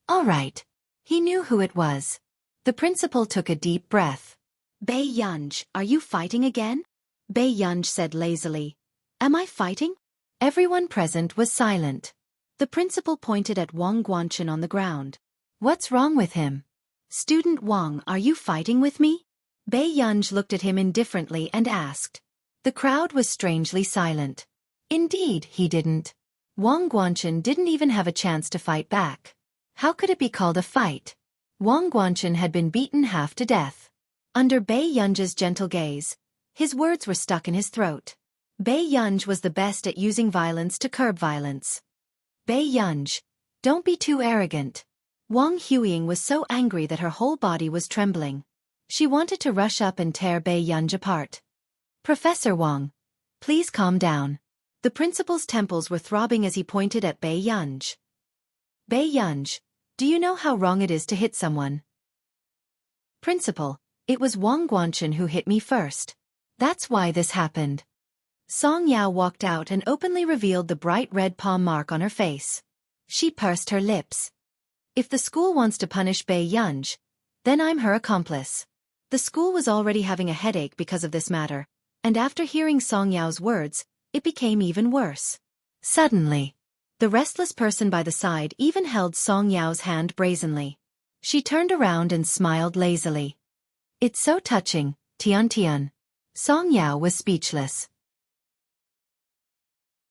All right. He knew who it was. The principal took a deep breath. Bei Yunj, are you fighting again? Bei Yunj said lazily. Am I fighting? Everyone present was silent. The principal pointed at Wang Guanchen on the ground. What's wrong with him? Student Wang, are you fighting with me? Bei Yunj looked at him indifferently and asked. The crowd was strangely silent. Indeed, he didn't. Wang Guanchen didn't even have a chance to fight back. How could it be called a fight? Wang Guanchen had been beaten half to death. Under Bei Yunj's gentle gaze, his words were stuck in his throat. Bei Yunj was the best at using violence to curb violence. Bei Yunj, don't be too arrogant. Wang Huiying was so angry that her whole body was trembling. She wanted to rush up and tear Bei Yunj apart. Professor Wang, please calm down. The principal's temples were throbbing as he pointed at Bei Yunj. Bei Yunj, do you know how wrong it is to hit someone? Principal, it was Wang Guanchen who hit me first. That's why this happened. Song Yao walked out and openly revealed the bright red palm mark on her face. She pursed her lips. If the school wants to punish Bei Yunj, then I'm her accomplice. The school was already having a headache because of this matter, And after hearing Song Yao's words, it became even worse. Suddenly, the restless person by the side even held Song Yao's hand brazenly. She turned around and smiled lazily. "It's so touching, Tian Tian." Song Yao was speechless.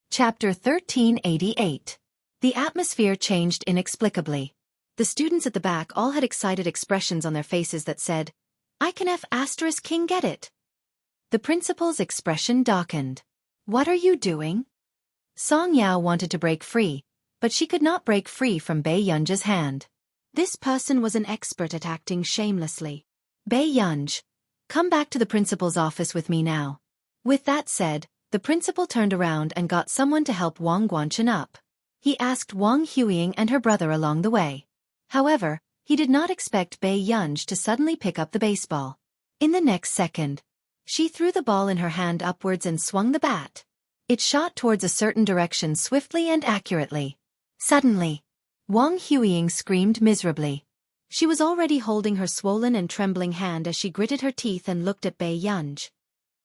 Chapter 1388. The atmosphere changed inexplicably. The students at the back all had excited expressions on their faces that said, "I can King get it." The principal's expression darkened. "What are you doing?" Song Yao wanted to break free, but she could not break free from Bei Yunj's hand. This person was an expert at acting shamelessly. "Bei Yunj, come back to the principal's office with me now." With that said, the principal turned around and got someone to help Wang Guanchen up. He asked Wang Huiying and her brother along the way. However, he did not expect Bei Yunj to suddenly pick up the baseball. In the next second, she threw the ball in her hand upwards and swung the bat. It shot towards a certain direction swiftly and accurately. Suddenly, Wang Huiying screamed miserably. She was already holding her swollen and trembling hand as she gritted her teeth and looked at Bei Yunj.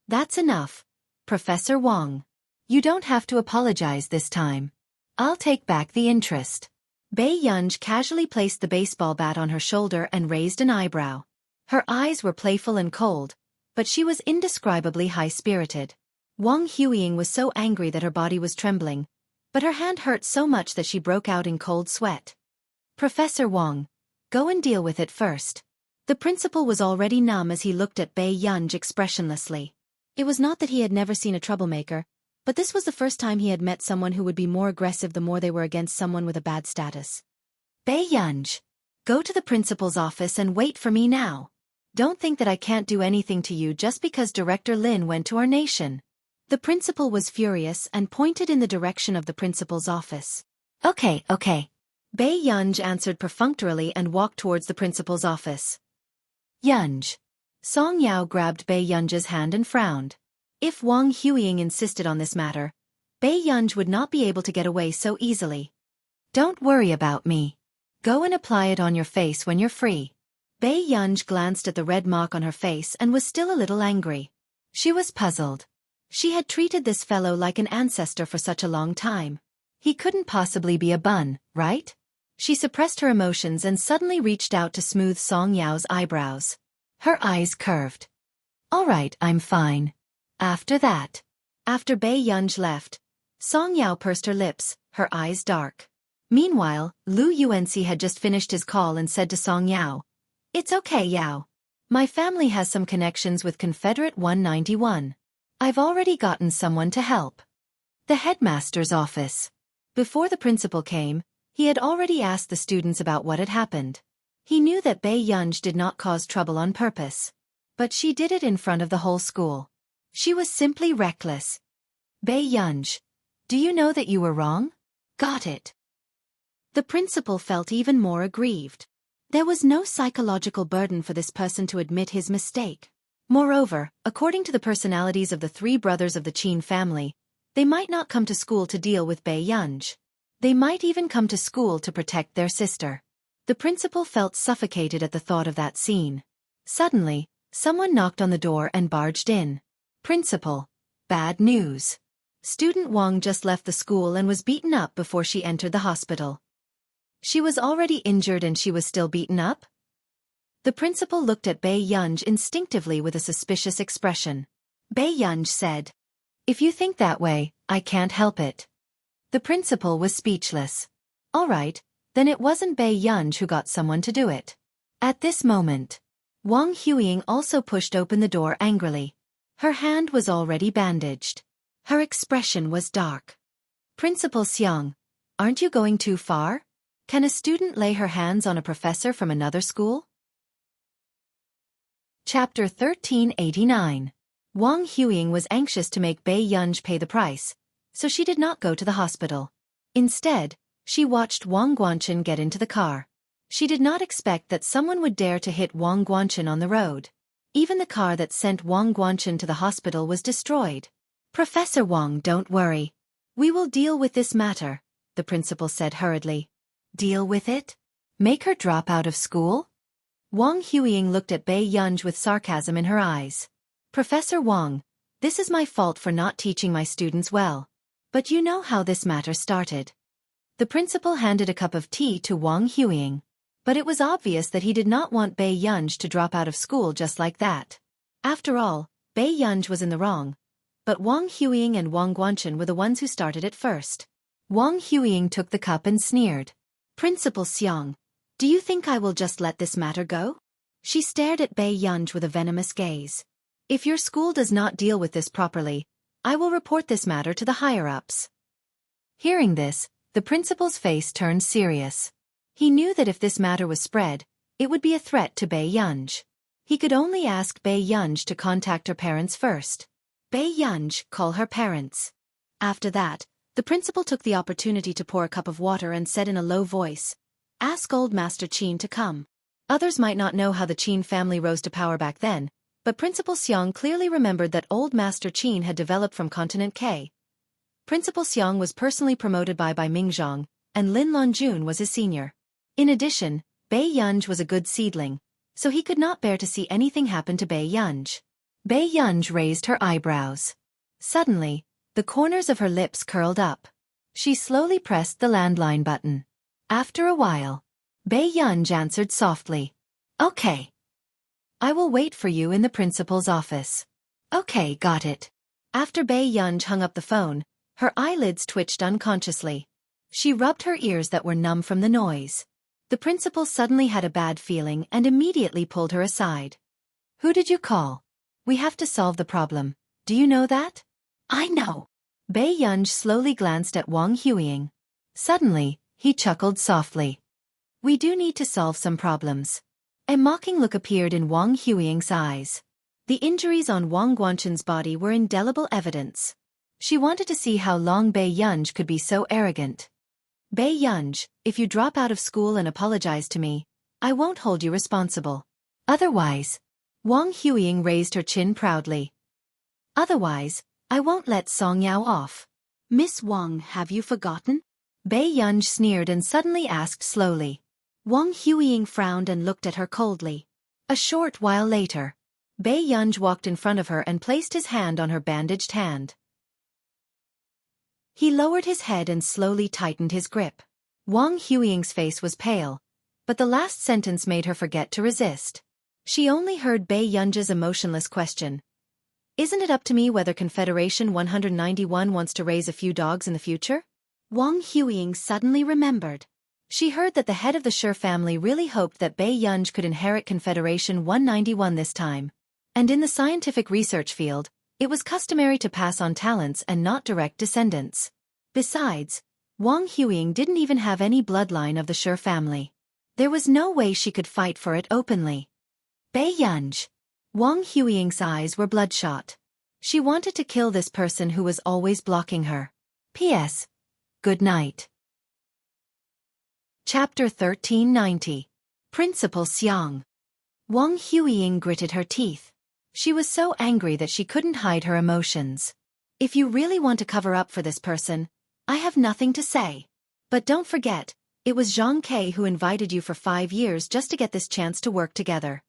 "That's enough, Professor Wang. You don't have to apologize this time. I'll take back the interest." Bei Yunj casually placed the baseball bat on her shoulder and raised an eyebrow. Her eyes were playful and cold, but she was indescribably high-spirited. Wang Huiying was so angry that her body was trembling, but her hand hurt so much that she broke out in cold sweat. "Professor Wang, go and deal with it first." The principal was already numb as he looked at Bei Yunj expressionlessly. It was not that he had never seen a troublemaker, but this was the first time he had met someone who would be more aggressive the more they were against someone with a bad status. "Bei Yunj, go to the principal's office and wait for me now. Don't think that I can't do anything to you just because Director Lin went to our nation." The principal was furious and pointed in the direction of the principal's office. Okay. Bei Yunj answered perfunctorily and walked towards the principal's office. "Yunj." Song Yao grabbed Bei Yunj's hand and frowned. If Wang Huiying insisted on this matter, Bei Yunj would not be able to get away so easily. "Don't worry about me. Go and apply it on your face when you're free." Bei Yunj glanced at the red mark on her face and was still a little angry. She was puzzled. She had treated this fellow like an ancestor for such a long time. He couldn't possibly be a bun, right? She suppressed her emotions and suddenly reached out to smooth Song Yao's eyebrows. Her eyes curved. "All right, I'm fine." After Bei Yunj left, Song Yao pursed her lips, her eyes dark. Meanwhile, Lu Yuanxi had just finished his call and said to Song Yao, "It's okay, Yao. My family has some connections with Confederate 191. I've already gotten someone to help." The headmaster's office. Before the principal came, he had already asked the students about what had happened. He knew that Bei Yunj did not cause trouble on purpose. But she did it in front of the whole school. She was simply reckless. "Bei Yunj, do you know that you were wrong?" "Got it." The principal felt even more aggrieved. There was no psychological burden for this person to admit his mistake. Moreover, according to the personalities of the three brothers of the Qin family, they might not come to school to deal with Bei Yunj. They might even come to school to protect their sister. The principal felt suffocated at the thought of that scene. Suddenly, someone knocked on the door and barged in. "Principal, bad news. Student Wang just left the school and was beaten up before she entered the hospital." She was already injured and she was still beaten up? The principal looked at Bei Yunj instinctively with a suspicious expression. Bei Yunj said, "If you think that way, I can't help it." The principal was speechless. All right, then it wasn't Bei Yunj who got someone to do it. At this moment, Wang Huiying also pushed open the door angrily. Her hand was already bandaged. Her expression was dark. "Principal Xiang, aren't you going too far? Can a student lay her hands on a professor from another school?" Chapter 1389. Wang Huiying was anxious to make Bei Yunj pay the price, so she did not go to the hospital. Instead, she watched Wang Guanchen get into the car. She did not expect that someone would dare to hit Wang Guanchen on the road. Even the car that sent Wang Guanchen to the hospital was destroyed. "Professor Wang, don't worry. We will deal with this matter," the principal said hurriedly. "Deal with it? Make her drop out of school?" Wang Huiying looked at Bei Yunj with sarcasm in her eyes. "Professor Wang, This is my fault for not teaching my students well. But you know how this matter started. The principal handed a cup of tea to Wang Huiying. But it was obvious that he did not want Bei Yunj to drop out of school just like that. After all, Bei Yunj was in the wrong. But Wang Huiying and Wang Guanchen were the ones who started it first. Wang Huiying took the cup and sneered. Principal Xiang, do you think I will just let this matter go? She stared at Bei Yunj with a venomous gaze. If your school does not deal with this properly, I will report this matter to the higher-ups. Hearing this, the principal's face turned serious. He knew that if this matter was spread, it would be a threat to Bei Yunj. He could only ask Bei Yunj to contact her parents first. Bei Yunj, call her parents. After that, the principal took the opportunity to pour a cup of water and said in a low voice, ask old Master Qin to come. Others might not know how the Qin family rose to power back then, but Principal Xiang clearly remembered that old Master Qin had developed from Continent K. Principal Xiang was personally promoted by Mingzhang, and Lin Longjun was his senior. In addition, Bei Yunj was a good seedling, so he could not bear to see anything happen to Bei Yunj. Bei Yunj raised her eyebrows. Suddenly, the corners of her lips curled up. She slowly pressed the landline button. After a while, Bei Yunj answered softly. Okay. I will wait for you in the principal's office. Okay, got it. After Bei Yunj hung up the phone, her eyelids twitched unconsciously. She rubbed her ears that were numb from the noise. The principal suddenly had a bad feeling and immediately pulled her aside. Who did you call? We have to solve the problem. Do you know that? I know. Bei Yunj slowly glanced at Wang Huiying. Suddenly, he chuckled softly. We do need to solve some problems. A mocking look appeared in Wang Huiying's eyes. The injuries on Wang Guanchen's body were indelible evidence. She wanted to see how long Bei Yunj could be so arrogant. Bei Yunj, if you drop out of school and apologize to me, I won't hold you responsible. Otherwise, Wang Huiying raised her chin proudly. Otherwise, I won't let Song Yao off. Miss Wang, have you forgotten? Bei Yunj sneered and suddenly asked slowly. Wang Huiying frowned and looked at her coldly. A short while later, Bei Yunj walked in front of her and placed his hand on her bandaged hand. He lowered his head and slowly tightened his grip. Wang Huiying's face was pale, but the last sentence made her forget to resist. She only heard Bei Yunj's emotionless question. Isn't it up to me whether Confederation 191 wants to raise a few dogs in the future? Wang Huiying suddenly remembered. She heard that the head of the Shi family really hoped that Bei Yunj could inherit Confederation 191 this time. And in the scientific research field, it was customary to pass on talents and not direct descendants. Besides, Wang Huiying didn't even have any bloodline of the Shi family. There was no way she could fight for it openly. Bei Yunj. Wang Huiying's eyes were bloodshot. She wanted to kill this person who was always blocking her. P.S. Good night. Chapter 1390. Principal Xiang. Wang Huiying gritted her teeth. She was so angry that she couldn't hide her emotions. If you really want to cover up for this person, I have nothing to say. But don't forget, it was Zhang Ke who invited you for 5 years just to get this chance to work together.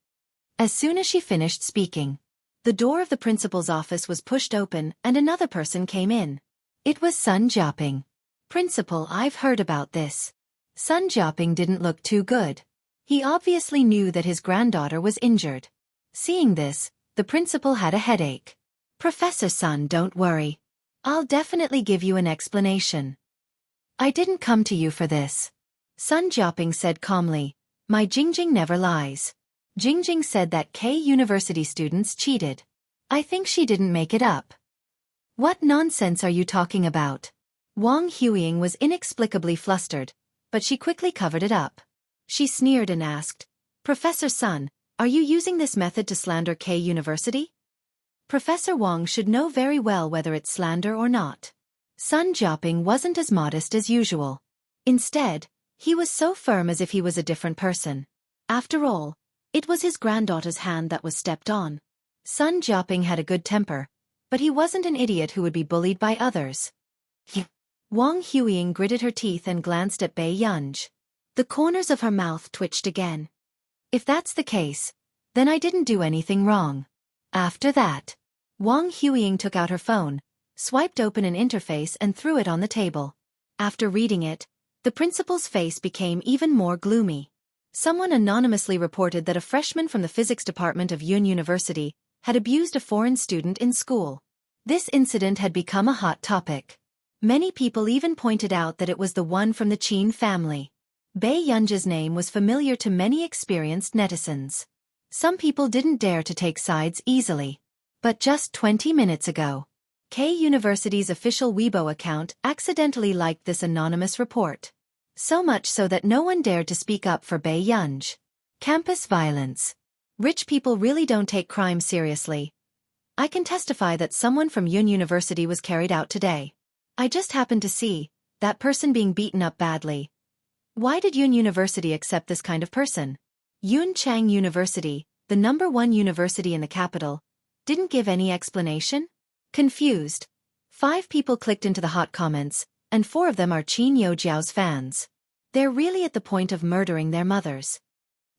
As soon as she finished speaking, the door of the principal's office was pushed open and another person came in. It was Sun Jiaping. Principal, I've heard about this. Sun Jiaping didn't look too good. He obviously knew that his granddaughter was injured. Seeing this, the principal had a headache. Professor Sun, don't worry. I'll definitely give you an explanation. I didn't come to you for this. Sun Jiaping said calmly. My Jingjing never lies. Jingjing said that K University students cheated. I think she didn't make it up. What nonsense are you talking about? Wang Huiying was inexplicably flustered, but she quickly covered it up. She sneered and asked, Professor Sun, are you using this method to slander K University? Professor Wang should know very well whether it's slander or not. Sun Jiaping wasn't as modest as usual. Instead, he was so firm as if he was a different person. After all, it was his granddaughter's hand that was stepped on. Sun Jiaping had a good temper, but he wasn't an idiot who would be bullied by others. Wang Huiying gritted her teeth and glanced at Bei Yunj. The corners of her mouth twitched again. If that's the case, then I didn't do anything wrong. After that, Wang Huiying took out her phone, swiped open an interface and threw it on the table. After reading it, the principal's face became even more gloomy. Someone anonymously reported that a freshman from the physics department of Yun University had abused a foreign student in school. This incident had become a hot topic. Many people even pointed out that it was the one from the Qin family. Bei Yunji's name was familiar to many experienced netizens. Some people didn't dare to take sides easily. But just 20 minutes ago, K University's official Weibo account accidentally liked this anonymous report. So much so that no one dared to speak up for Bei Yunji. Campus violence. Rich people really don't take crime seriously. I can testify that someone from Yun University was carried out today. I just happened to see that person being beaten up badly. Why did Yun University accept this kind of person? Yun Chang University, the #1 university in the capital, didn't give any explanation? Confused. 5 people clicked into the hot comments, and 4 of them are Qin Youjiao's fans. They're really at the point of murdering their mothers.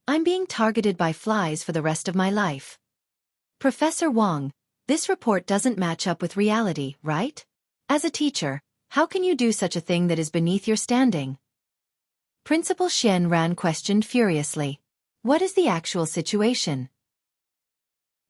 I'm being targeted by flies for the rest of my life. Professor Wang, this report doesn't match up with reality, right? As a teacher, how can you do such a thing that is beneath your standing? Principal Xian Ran questioned furiously. What is the actual situation?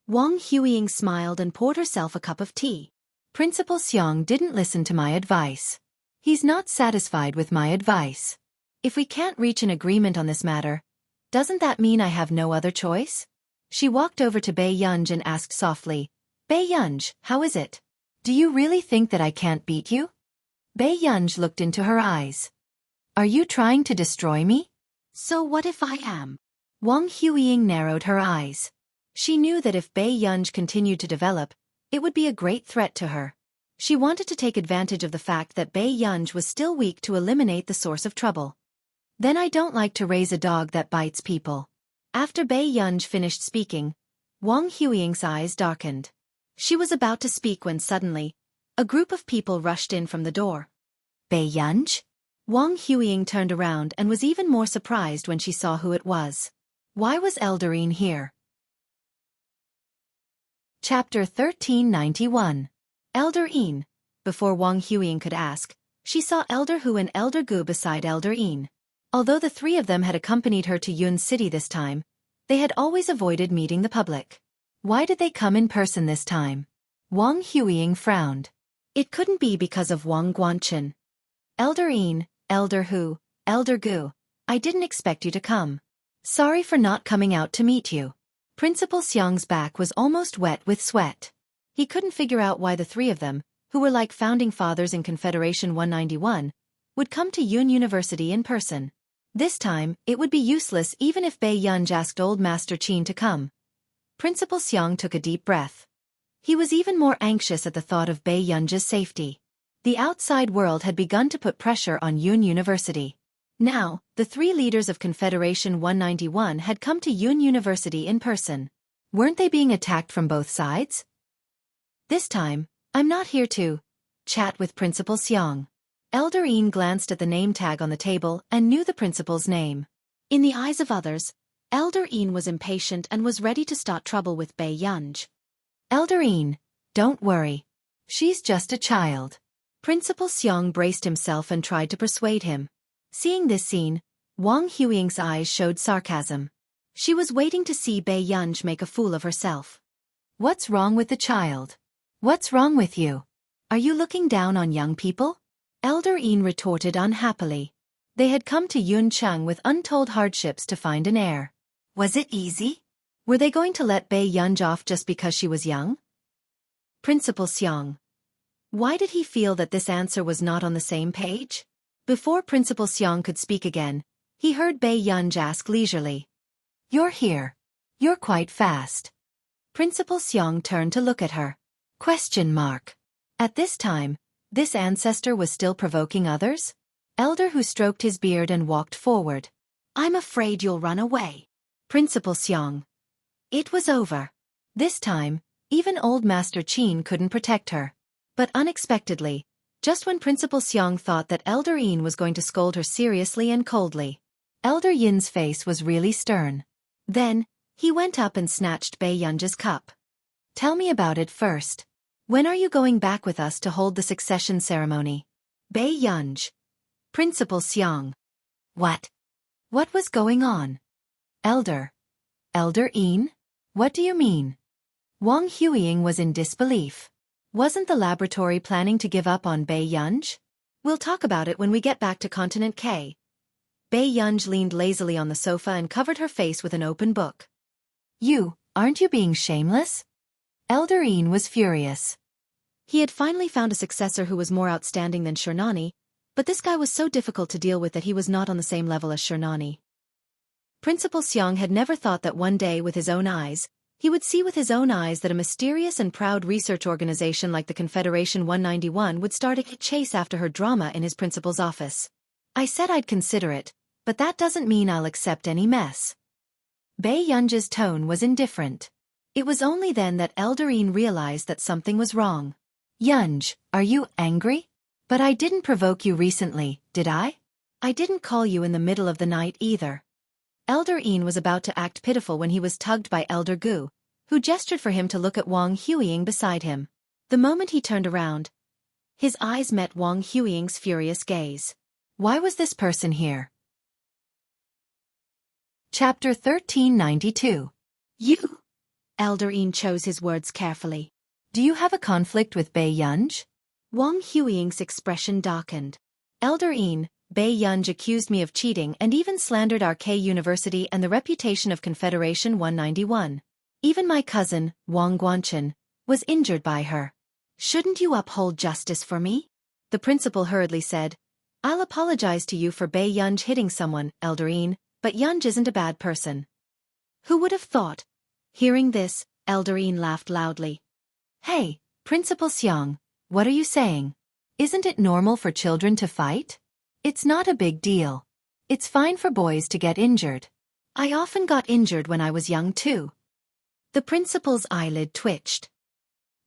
Wang Huiying smiled and poured herself a cup of tea. Principal Xiang didn't listen to my advice. He's not satisfied with my advice. If we can't reach an agreement on this matter, doesn't that mean I have no other choice? She walked over to Bei Yunji and asked softly, Bei Yunji, how is it? Do you really think that I can't beat you? Bei Yunji looked into her eyes. Are you trying to destroy me? So what if I am? Wang Huiying narrowed her eyes. She knew that if Bei Yunji continued to develop, it would be a great threat to her. She wanted to take advantage of the fact that Bei Yunji was still weak to eliminate the source of trouble. Then I don't like to raise a dog that bites people. After Bei Yunji finished speaking, Wang Huiying's eyes darkened. She was about to speak when suddenly, a group of people rushed in from the door. Bei Yunji? Wang Huiying turned around and was even more surprised when she saw who it was. Why was Elderine here? Chapter 1391. Elderine. Before Wang Huiying could ask, she saw Elder Hu and Elder Gu beside Elderine. Although the 3 of them had accompanied her to Yun City this time, they had always avoided meeting the public. Why did they come in person this time? Wang Huiying frowned. It couldn't be because of Wang Guanchen. Elderine, Elder Hu, Elder Gu, I didn't expect you to come. Sorry for not coming out to meet you. Principal Xiang's back was almost wet with sweat. He couldn't figure out why the 3 of them, who were like founding fathers in Confederation 191, would come to Yun University in person. This time, it would be useless even if Bei Yunji asked old Master Qin to come. Principal Xiang took a deep breath. He was even more anxious at the thought of Bei Yunji's safety. The outside world had begun to put pressure on Yun University. Now, the 3 leaders of Confederation 191 had come to Yun University in person. Weren't they being attacked from both sides? This time, I'm not here to chat with Principal Xiang. Elderine glanced at the name tag on the table and knew the principal's name. In the eyes of others, Elderine was impatient and was ready to start trouble with Bei Yunji. Elderine, don't worry. She's just a child. Principal Xiang braced himself and tried to persuade him. Seeing this scene, Wang Huiying's eyes showed sarcasm. She was waiting to see Bei Yunji make a fool of herself. What's wrong with the child? What's wrong with you? Are you looking down on young people? Elderine retorted unhappily. They had come to Yuncheng with untold hardships to find an heir. Was it easy? Were they going to let Bei Yunji off just because she was young? Principal Xiang. Why did he feel that this answer was not on the same page? Before Principal Xiang could speak again, he heard Bei Yunji ask leisurely. You're here. You're quite fast. Principal Xiang turned to look at her. Question mark. At this time, this ancestor was still provoking others? Elder Hu stroked his beard and walked forward. I'm afraid you'll run away. Principal Xiang. It was over. This time, even old Master Qin couldn't protect her. But unexpectedly, just when Principal Xiang thought that Elder Yin was going to scold her seriously and coldly, Elder Yin's face was really stern. Then, he went up and snatched Bei Yunji's cup. Tell me about it first. When are you going back with us to hold the succession ceremony? Bei Yunj. Principal Xiang. What? What was going on? Elder Een? What do you mean? Wang Huiying was in disbelief. Wasn't the laboratory planning to give up on Bei Yunj? We'll talk about it when we get back to Continent K. Bei Yunj leaned lazily on the sofa and covered her face with an open book. Aren't you being shameless? Elder Een was furious. He had finally found a successor who was more outstanding than Shernani, but this guy was so difficult to deal with that he was not on the same level as Shernani. Principal Xiang had never thought that one day with his own eyes, he would see with his own eyes that a mysterious and proud research organization like the Confederation 191 would start a chase after her drama in his principal's office. I said I'd consider it, but that doesn't mean I'll accept any mess. Bei Yunj's tone was indifferent. It was only then that Elder Een realized that something was wrong. Yunj, are you angry? But I didn't provoke you recently, did I? I didn't call you in the middle of the night either. Elder Een was about to act pitiful when he was tugged by Elder Gu, who gestured for him to look at Wang Huiying beside him. The moment he turned around, his eyes met Wang Huiying's furious gaze. Why was this person here? Chapter 1392. You? Elder Een chose his words carefully. Do you have a conflict with Bei Yunj? Wang Huiying's expression darkened. Elder Een, Bei Yunj accused me of cheating and even slandered our K University and the reputation of Confederation 191. Even my cousin, Wang Guanchen, was injured by her. Shouldn't you uphold justice for me? The principal hurriedly said. I'll apologize to you for Bei Yunj hitting someone, Elder Een, but Yunj isn't a bad person. Who would have thought? Hearing this, Elder Een laughed loudly. Hey, Principal Xiang, what are you saying? Isn't it normal for children to fight? It's not a big deal. It's fine for boys to get injured. I often got injured when I was young too. The principal's eyelid twitched.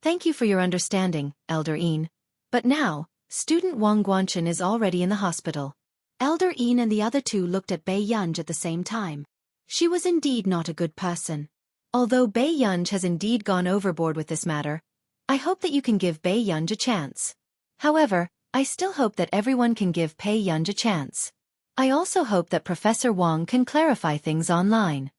Thank you for your understanding, Elder Een. But now, student Wang Guanchen is already in the hospital. Elder Een and the other two looked at Bei Yunj at the same time. She was indeed not a good person. Although Bei Yunj has indeed gone overboard with this matter, I hope that you can give Bei Yunj a chance. However, I still hope that everyone can give Bei Yunj a chance. I also hope that Professor Wang can clarify things online.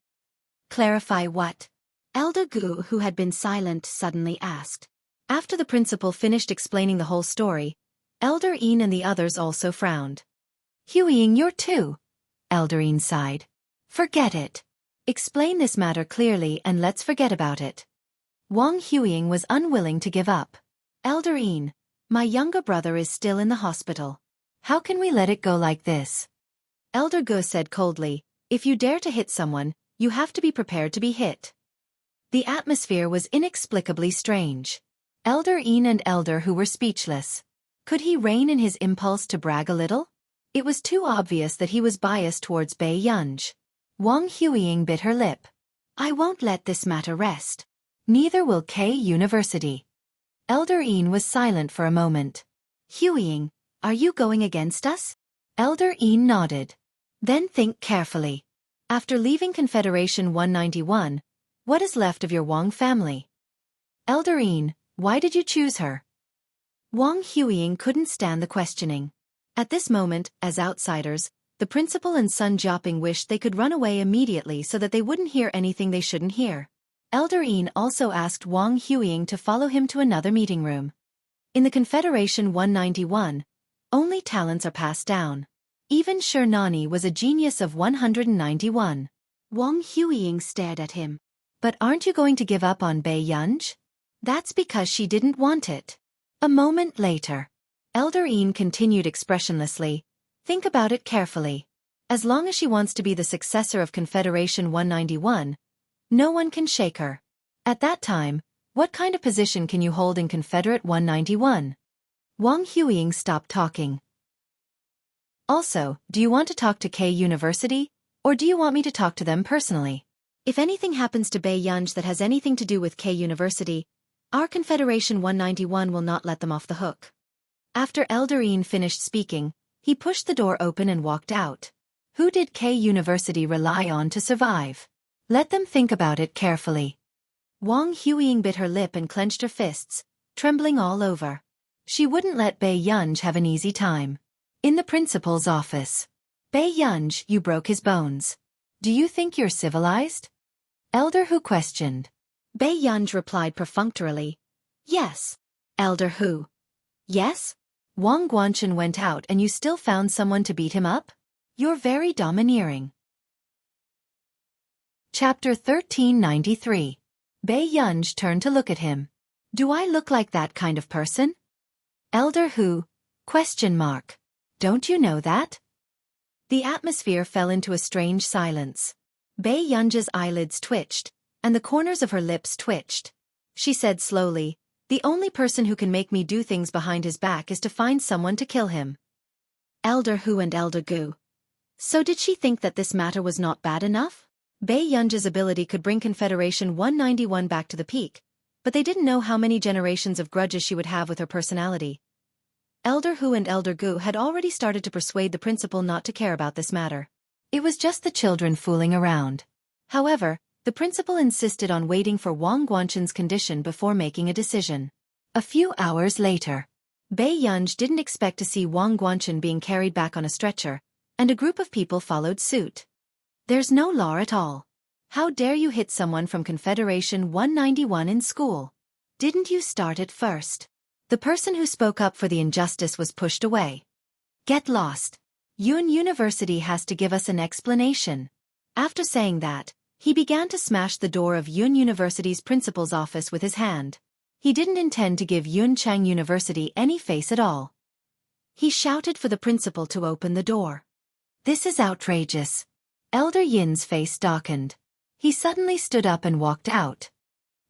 Clarify what? Elder Gu, who had been silent, suddenly asked. After the principal finished explaining the whole story, Elder Een and the others also frowned. Huiying, you're too. Elder Een sighed. Forget it. Explain this matter clearly and let's forget about it. Wang Huiying was unwilling to give up. Elder Een, my younger brother is still in the hospital. How can we let it go like this? Elder Gu said coldly, if you dare to hit someone, you have to be prepared to be hit. The atmosphere was inexplicably strange. Elder Een and Elder Hu were speechless. Could he rein in his impulse to brag a little? It was too obvious that he was biased towards Bei Yunj. Wang Huiying bit her lip. I won't let this matter rest. Neither will K University. Elder Een was silent for a moment. Huiying, are you going against us? Elder Een nodded. Then think carefully. After leaving Confederation 191, what is left of your Wang family? Elder Een, why did you choose her? Wang Huiying couldn't stand the questioning. At this moment, as outsiders, the principal and Sun Jiaping wished they could run away immediately so that they wouldn't hear anything they shouldn't hear. Elder Een also asked Wang Huiying to follow him to another meeting room. In the Confederation 191, only talents are passed down. Even Shernani was a genius of 191. Wang Huiying stared at him. But aren't you going to give up on Bei Yunj? That's because she didn't want it. A moment later, Elder Een continued expressionlessly, think about it carefully. As long as she wants to be the successor of Confederation 191, no one can shake her. At that time, what kind of position can you hold in Confederate 191? Wang Huiying stopped talking. Also, do you want to talk to K University, or do you want me to talk to them personally? If anything happens to Bei Yunj that has anything to do with K University, our Confederation 191 will not let them off the hook. After Elder Een finished speaking, he pushed the door open and walked out. Who did K University rely on to survive? Let them think about it carefully. Wang Huiying bit her lip and clenched her fists, trembling all over. She wouldn't let Bei Yunj have an easy time. In the principal's office. Bei Yunj, you broke his bones. Do you think you're civilized? Elder Hu questioned. Bei Yunj replied perfunctorily. Yes. Elder Hu. Yes? Wang Guanchen went out and you still found someone to beat him up? You're very domineering. Chapter 1393. Bei Yunj turned to look at him. Do I look like that kind of person? Elder Hu? Question mark. Don't you know that? The atmosphere fell into a strange silence. Bei Yunj's eyelids twitched, and the corners of her lips twitched. She said slowly, the only person who can make me do things behind his back is to find someone to kill him. Elder Hu and Elder Gu. So did she think that this matter was not bad enough? Bei Yunj's ability could bring Confederation 191 back to the peak, but they didn't know how many generations of grudges she would have with her personality. Elder Hu and Elder Gu had already started to persuade the principal not to care about this matter. It was just the children fooling around. However, the principal insisted on waiting for Wang Guanchen's condition before making a decision. A few hours later, Bei Yunj didn't expect to see Wang Guanchen being carried back on a stretcher, and a group of people followed suit. There's no law at all. How dare you hit someone from Confederation 191 in school? Didn't you start it first? The person who spoke up for the injustice was pushed away. Get lost. Yun University has to give us an explanation. After saying that, he began to smash the door of Yun University's principal's office with his hand. He didn't intend to give Yun Chang University any face at all. He shouted for the principal to open the door. This is outrageous. Elder Yin's face darkened. He suddenly stood up and walked out.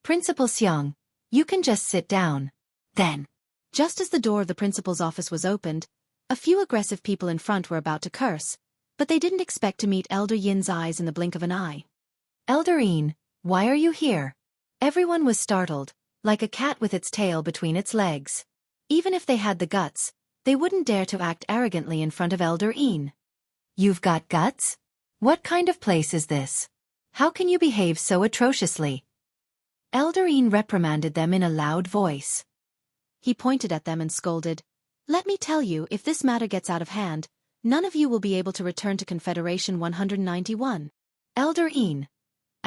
Principal Xiang, you can just sit down. Then, just as the door of the principal's office was opened, a few aggressive people in front were about to curse, but they didn't expect to meet Elder Yin's eyes in the blink of an eye. Elder Yin, why are you here? Everyone was startled, like a cat with its tail between its legs. Even if they had the guts, they wouldn't dare to act arrogantly in front of Elder Yin. You've got guts? What kind of place is this? How can you behave so atrociously? Elder Yin reprimanded them in a loud voice. He pointed at them and scolded, Let me tell you, if this matter gets out of hand, none of you will be able to return to Confederation 191. Elder Yin.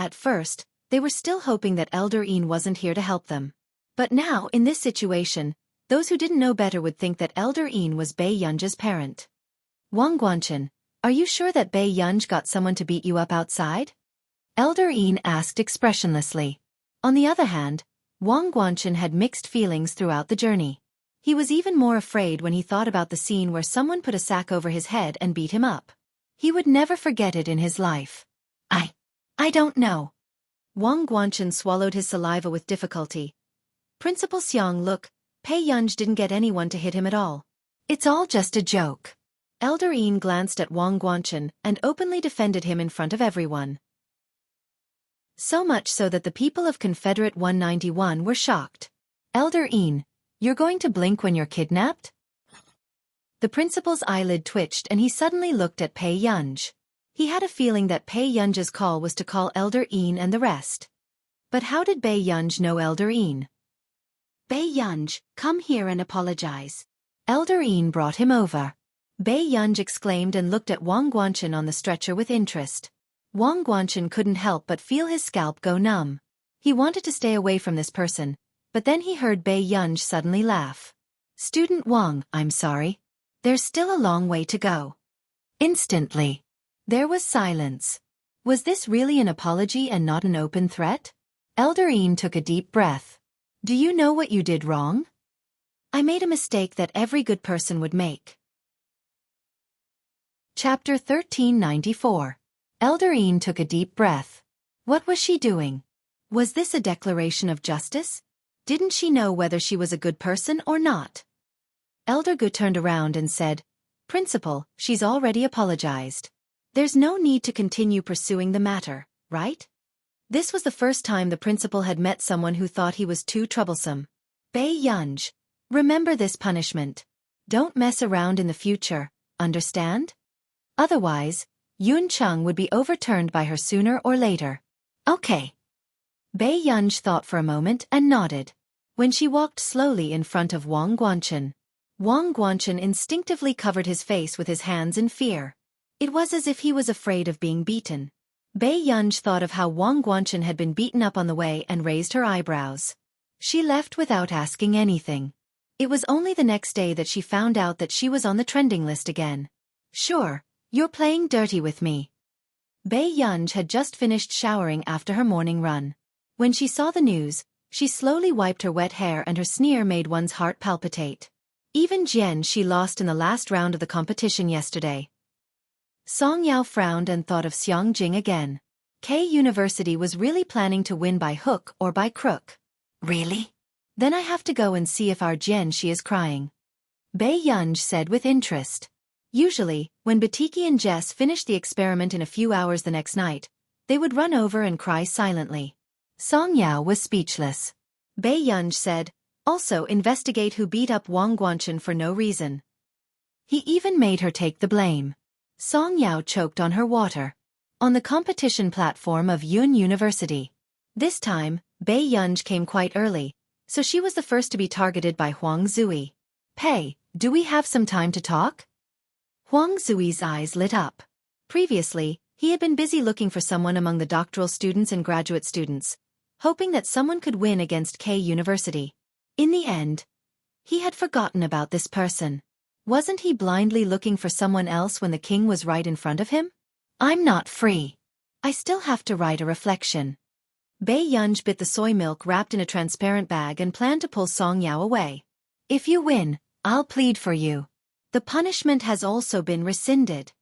At first, they were still hoping that Elder Yin wasn't here to help them. But now, in this situation, those who didn't know better would think that Elder Yin was Bei Yunj's parent. Wang Guanchen, are you sure that Bei Yunj got someone to beat you up outside? Elder Yin asked expressionlessly. On the other hand, Wang Guanchen had mixed feelings throughout the journey. He was even more afraid when he thought about the scene where someone put a sack over his head and beat him up. He would never forget it in his life. I don't know. Wang Guanchen swallowed his saliva with difficulty. Principal Xiang, look, Bei Yunj didn't get anyone to hit him at all. It's all just a joke. Elder Yin glanced at Wang Guanchen and openly defended him in front of everyone. So much so that the people of Confederate 191 were shocked. Elder Yin, you're going to blink when you're kidnapped? The principal's eyelid twitched and he suddenly looked at Bei Yunj. He had a feeling that Bei Yunj's call was to call Elder Yin and the rest. But how did Bei Yunj know Elder Yin? Bei Yunj, come here and apologize. Elder Yin brought him over. Bei Yunj exclaimed and looked at Wang Guanchen on the stretcher with interest. Wang Guanchen couldn't help but feel his scalp go numb. He wanted to stay away from this person, but then he heard Bei Yunj suddenly laugh. Student Wang, I'm sorry. There's still a long way to go. Instantly, there was silence. Was this really an apology and not an open threat? Elder Yin took a deep breath. Do you know what you did wrong? I made a mistake that every good person would make. Chapter 1394. Elder Yin took a deep breath. What was she doing? Was this a declaration of justice? Didn't she know whether she was a good person or not? Elder Gu turned around and said, Principal, she's already apologized. There's no need to continue pursuing the matter, right? This was the first time the principal had met someone who thought he was too troublesome. Bei Yunj, remember this punishment. Don't mess around in the future, understand? Otherwise, Yun Cheng would be overturned by her sooner or later. Okay. Bei Yunj thought for a moment and nodded. When she walked slowly in front of Wang Guanchen instinctively covered his face with his hands in fear. It was as if he was afraid of being beaten. Bei Yunj thought of how Wang Guanchen had been beaten up on the way and raised her eyebrows. She left without asking anything. It was only the next day that she found out that she was on the trending list again. Sure, you're playing dirty with me. Bei Yunj had just finished showering after her morning run. When she saw the news, she slowly wiped her wet hair and her sneer made one's heart palpitate. Even Jian she lost in the last round of the competition yesterday. Song Yao frowned and thought of Xiang Jing again. K University was really planning to win by hook or by crook. Really? Then I have to go and see if our Jian she is crying. Bei Yunj said with interest. Usually, when Batiki and Jess finished the experiment in a few hours the next night, they would run over and cry silently. Song Yao was speechless. Bei Yunj said, also investigate who beat up Wang Guanchen for no reason. He even made her take the blame. Song Yao choked on her water. On the competition platform of Yun University. This time, Bei Yunj came quite early, so she was the first to be targeted by Huang Zui. Hey, do we have some time to talk? Huang Zui's eyes lit up. Previously, he had been busy looking for someone among the doctoral students and graduate students, hoping that someone could win against K University. In the end, he had forgotten about this person. Wasn't he blindly looking for someone else when the king was right in front of him? I'm not free. I still have to write a reflection. Bei Yunj bit the soy milk wrapped in a transparent bag and planned to pull Song Yao away. If you win, I'll plead for you. The punishment has also been rescinded.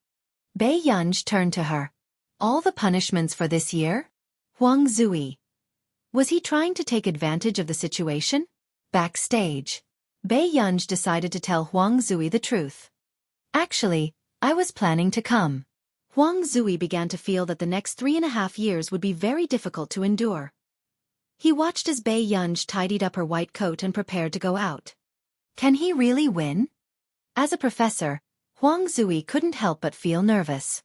Bei Yunj turned to her. All the punishments for this year? Huang Zui. Was he trying to take advantage of the situation? Backstage. Bei Yunj decided to tell Huang Zui the truth. Actually, I was planning to come. Huang Zui began to feel that the next 3.5 years would be very difficult to endure. He watched as Bei Yunj tidied up her white coat and prepared to go out. Can he really win? As a professor, Huang Zui couldn't help but feel nervous.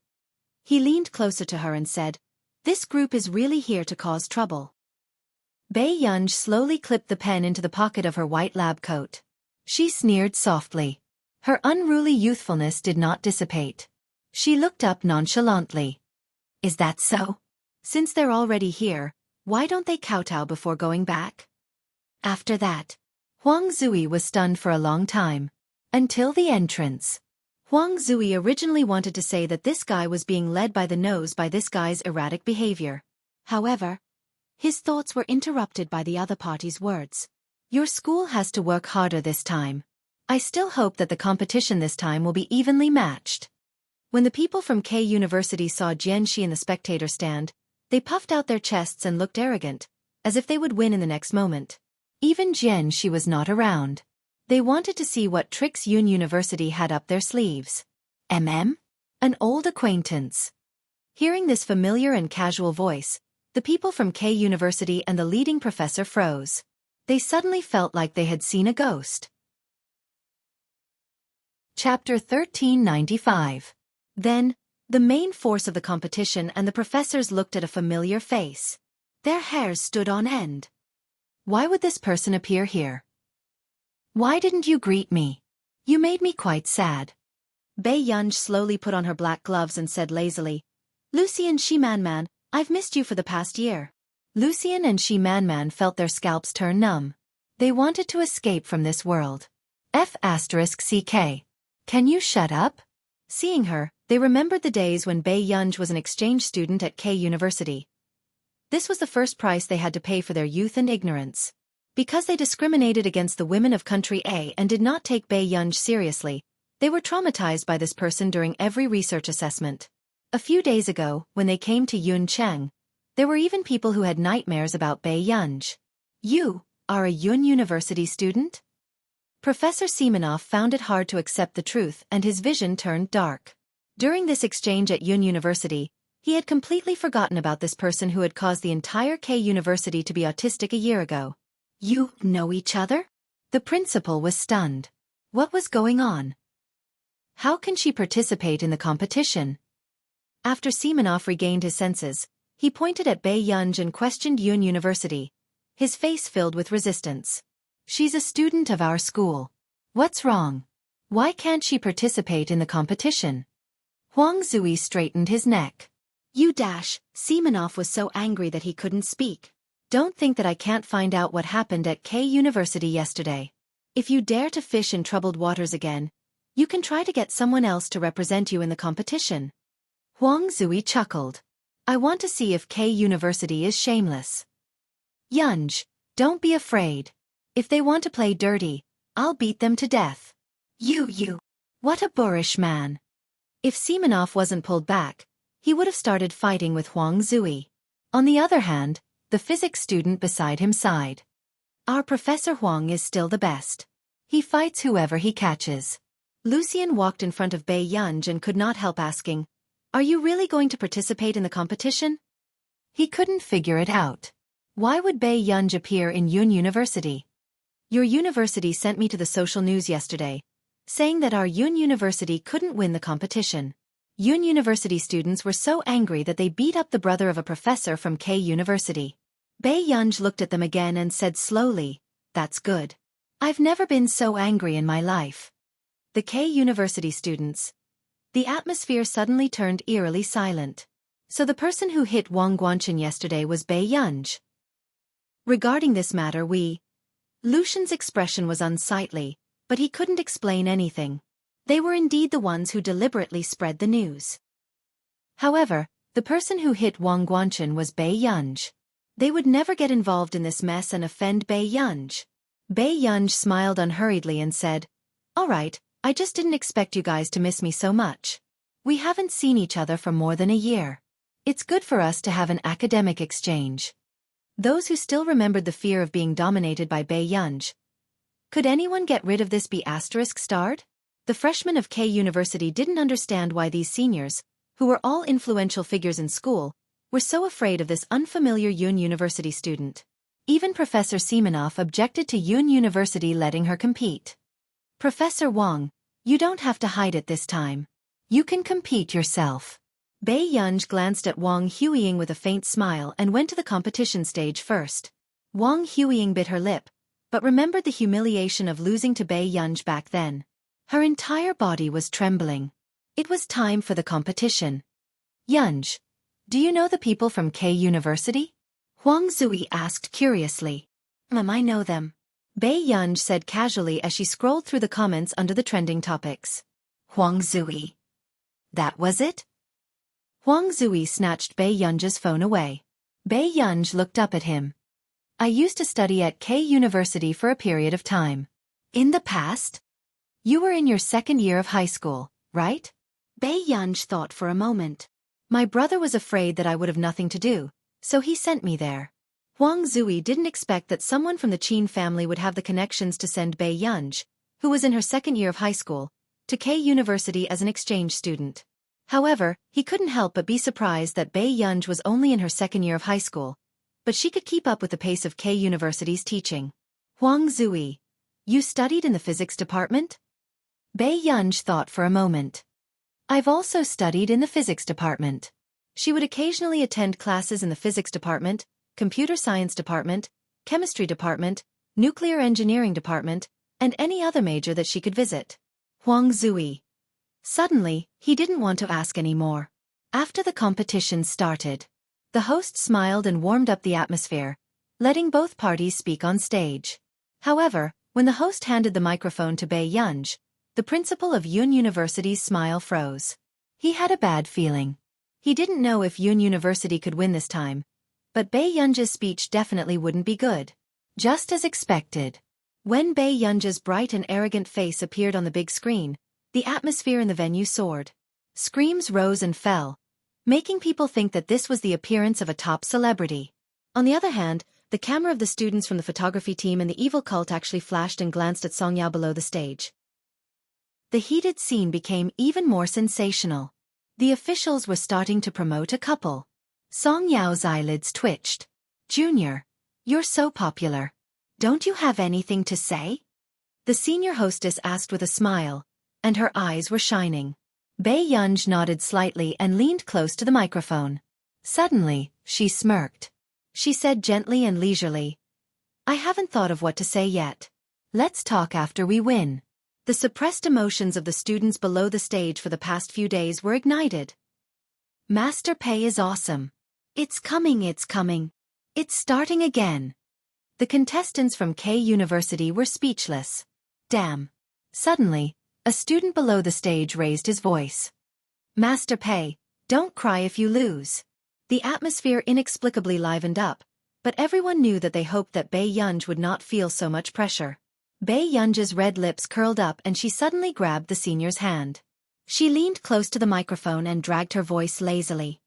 He leaned closer to her and said, "This group is really here to cause trouble." Bei Yunj slowly clipped the pen into the pocket of her white lab coat. She sneered softly. Her unruly youthfulness did not dissipate. She looked up nonchalantly. Is that so? Since they're already here, why don't they kowtow before going back? After that, Huang Zui was stunned for a long time. Until the entrance. Huang Zui originally wanted to say that this guy was being led by the nose by this guy's erratic behavior. However, his thoughts were interrupted by the other party's words. Your school has to work harder this time. I still hope that the competition this time will be evenly matched. When the people from K University saw Jianxi in the spectator stand, they puffed out their chests and looked arrogant, as if they would win in the next moment. Even Jianxi was not around. They wanted to see what tricks Yun University had up their sleeves. An old acquaintance. Hearing this familiar and casual voice, the people from K University and the leading professor froze. They suddenly felt like they had seen a ghost. Chapter 1395. Then, the main force of the competition and the professors looked at a familiar face. Their hairs stood on end. Why would this person appear here? Why didn't you greet me? You made me quite sad. Bei Yunj slowly put on her black gloves and said lazily, Lucy and Shi-Man-Man, I've missed you for the past year. Lucian and Shi-Man-Man felt their scalps turn numb. They wanted to escape from this world. F***CK. Can you shut up? Seeing her, they remembered the days when Bei Yunj was an exchange student at K University. This was the first price they had to pay for their youth and ignorance. Because they discriminated against the women of Country A and did not take Bei Yunj seriously, they were traumatized by this person during every research assessment. A few days ago, when they came to Yun Cheng, there were even people who had nightmares about Bei Yunj. You are a Yun University student? Professor Semenov found it hard to accept the truth and his vision turned dark. During this exchange at Yun University, he had completely forgotten about this person who had caused the entire K University to be autistic a year ago. You know each other? The principal was stunned. What was going on? How can she participate in the competition? After Semenov regained his senses, He pointed at Bei Yunj and questioned Yun University, his face filled with resistance. She's a student of our school. What's wrong? Why can't she participate in the competition? Huang Zui straightened his neck. Semenov was so angry that he couldn't speak. Don't think that I can't find out what happened at K University yesterday. If you dare to fish in troubled waters again, you can try to get someone else to represent you in the competition. Huang Zui chuckled. I want to see if K University is shameless. Yunj, don't be afraid. If they want to play dirty, I'll beat them to death. You. What a boorish man. If Semenov wasn't pulled back, he would have started fighting with Huang Zui. On the other hand, the physics student beside him sighed. Our Professor Huang is still the best. He fights whoever he catches. Lucien walked in front of Bei Yunj and could not help asking, Are you really going to participate in the competition? He couldn't figure it out. Why would Bei Yunj appear in Yun University? Your university sent me to the social news yesterday, saying that our Yun University couldn't win the competition. Yun University students were so angry that they beat up the brother of a professor from K University. Bei Yunj looked at them again and said slowly, That's good. I've never been so angry in my life. The K University students. The atmosphere suddenly turned eerily silent. So the person who hit Wang Guanchen yesterday was Bei Yunj. Regarding this matter Lucian's expression was unsightly, but he couldn't explain anything. They were indeed the ones who deliberately spread the news. However, the person who hit Wang Guanchen was Bei Yunj. They would never get involved in this mess and offend Bei Yunj. Bei Yunj smiled unhurriedly and said, All right, I just didn't expect you guys to miss me so much. We haven't seen each other for more than a year. It's good for us to have an academic exchange. Those who still remembered the fear of being dominated by Bei Yunj. Could anyone get rid of this B******? The freshmen of K University didn't understand why these seniors, who were all influential figures in school, were so afraid of this unfamiliar Yun University student. Even Professor Semenov objected to Yun University letting her compete. Professor Wang, you don't have to hide it this time. You can compete yourself. Bei Yunj glanced at Wang Huiying with a faint smile and went to the competition stage first. Wang Huiying bit her lip, but remembered the humiliation of losing to Bei Yunj back then. Her entire body was trembling. It was time for the competition. Yunj, do you know the people from K University? Huang Zui asked curiously. I know them. Bei Yunj said casually as she scrolled through the comments under the trending topics. Huang Zui. That was it? Huang Zui snatched Bei Yunj's phone away. Bei Yunj looked up at him. I used to study at K University for a period of time. In the past? You were in your second year of high school, right? Bei Yunj thought for a moment. My brother was afraid that I would have nothing to do, so he sent me there. Huang Zui didn't expect that someone from the Qin family would have the connections to send Bei Yunj, who was in her second year of high school, to K University as an exchange student. However, he couldn't help but be surprised that Bei Yunj was only in her second year of high school, but she could keep up with the pace of K University's teaching. Huang Zui, you studied in the physics department? Bei Yunj thought for a moment. I've also studied in the physics department. She would occasionally attend classes in the physics department, computer science department, chemistry department, nuclear engineering department, and any other major that she could visit. Huang Zui. Suddenly, he didn't want to ask any more. After the competition started, the host smiled and warmed up the atmosphere, letting both parties speak on stage. However, when the host handed the microphone to Bei Yunj, the principal of Yun University's smile froze. He had a bad feeling. He didn't know if Yun University could win this time, but Bei Yunj's speech definitely wouldn't be good. Just as expected. When Bei Yunj's bright and arrogant face appeared on the big screen, the atmosphere in the venue soared. Screams rose and fell, making people think that this was the appearance of a top celebrity. On the other hand, the camera of the students from the photography team and the evil cult actually flashed and glanced at Song Yao below the stage. The heated scene became even more sensational. The officials were starting to promote a couple. Song Yao's eyelids twitched. Junior, you're so popular. Don't you have anything to say? The senior hostess asked with a smile, and her eyes were shining. Bei Yunj nodded slightly and leaned close to the microphone. Suddenly, she smirked. She said gently and leisurely, "I haven't thought of what to say yet. Let's talk after we win." The suppressed emotions of the students below the stage for the past few days were ignited. Master Pei is awesome. It's coming, it's coming. It's starting again. The contestants from K University were speechless. Damn. Suddenly, a student below the stage raised his voice. "Master Pei, don't cry if you lose." The atmosphere inexplicably livened up, but everyone knew that they hoped that Bei Yunj would not feel so much pressure. Bei Yunj's red lips curled up and she suddenly grabbed the senior's hand. She leaned close to the microphone and dragged her voice lazily.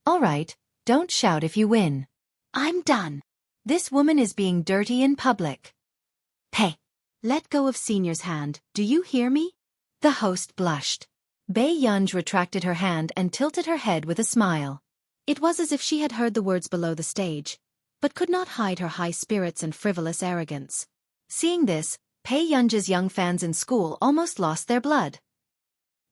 "All right, don't shout if you win. I'm done. This woman is being dirty in public." "Pei, let go of senior's hand, do you hear me?" The host blushed. Bei Yunj retracted her hand and tilted her head with a smile. It was as if she had heard the words below the stage, but could not hide her high spirits and frivolous arrogance. Seeing this, Bei Yunj's young fans in school almost lost their blood.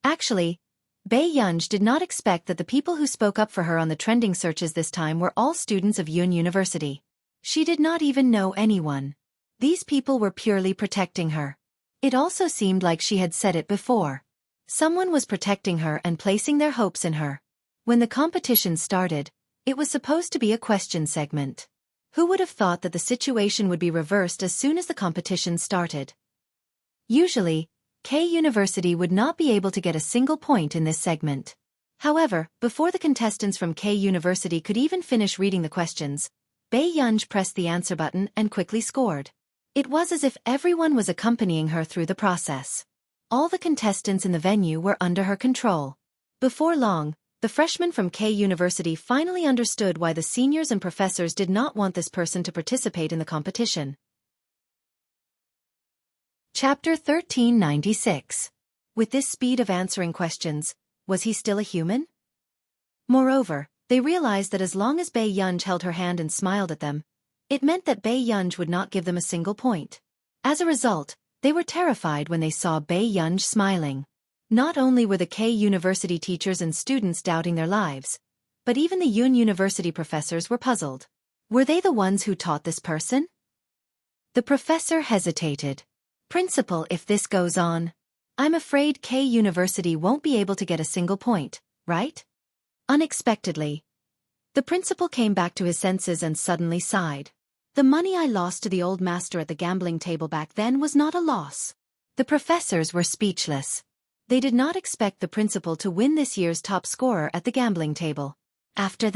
Actually, Bei Yunj did not expect that the people who spoke up for her on the trending searches this time were all students of Yun University. She did not even know anyone. These people were purely protecting her. It also seemed like she had said it before. Someone was protecting her and placing their hopes in her. When the competition started, it was supposed to be a question segment. Who would have thought that the situation would be reversed as soon as the competition started? Usually, K University would not be able to get a single point in this segment. However, before the contestants from K University could even finish reading the questions, Bei Yunj pressed the answer button and quickly scored. It was as if everyone was accompanying her through the process. All the contestants in the venue were under her control. Before long, the freshmen from K University finally understood why the seniors and professors did not want this person to participate in the competition. Chapter 1396. With this speed of answering questions, was he still a human? Moreover, they realized that as long as Bei Yunj held her hand and smiled at them, it meant that Bei Yunj would not give them a single point. As a result, they were terrified when they saw Bei Yunj smiling. Not only were the K University teachers and students doubting their lives, but even the Yun University professors were puzzled. Were they the ones who taught this person? The professor hesitated. "Principal, if this goes on, I'm afraid K University won't be able to get a single point, right?" Unexpectedly, the principal came back to his senses and suddenly sighed. "The money I lost to the old master at the gambling table back then was not a loss." The professors were speechless. They did not expect the principal to win this year's top scorer at the gambling table. After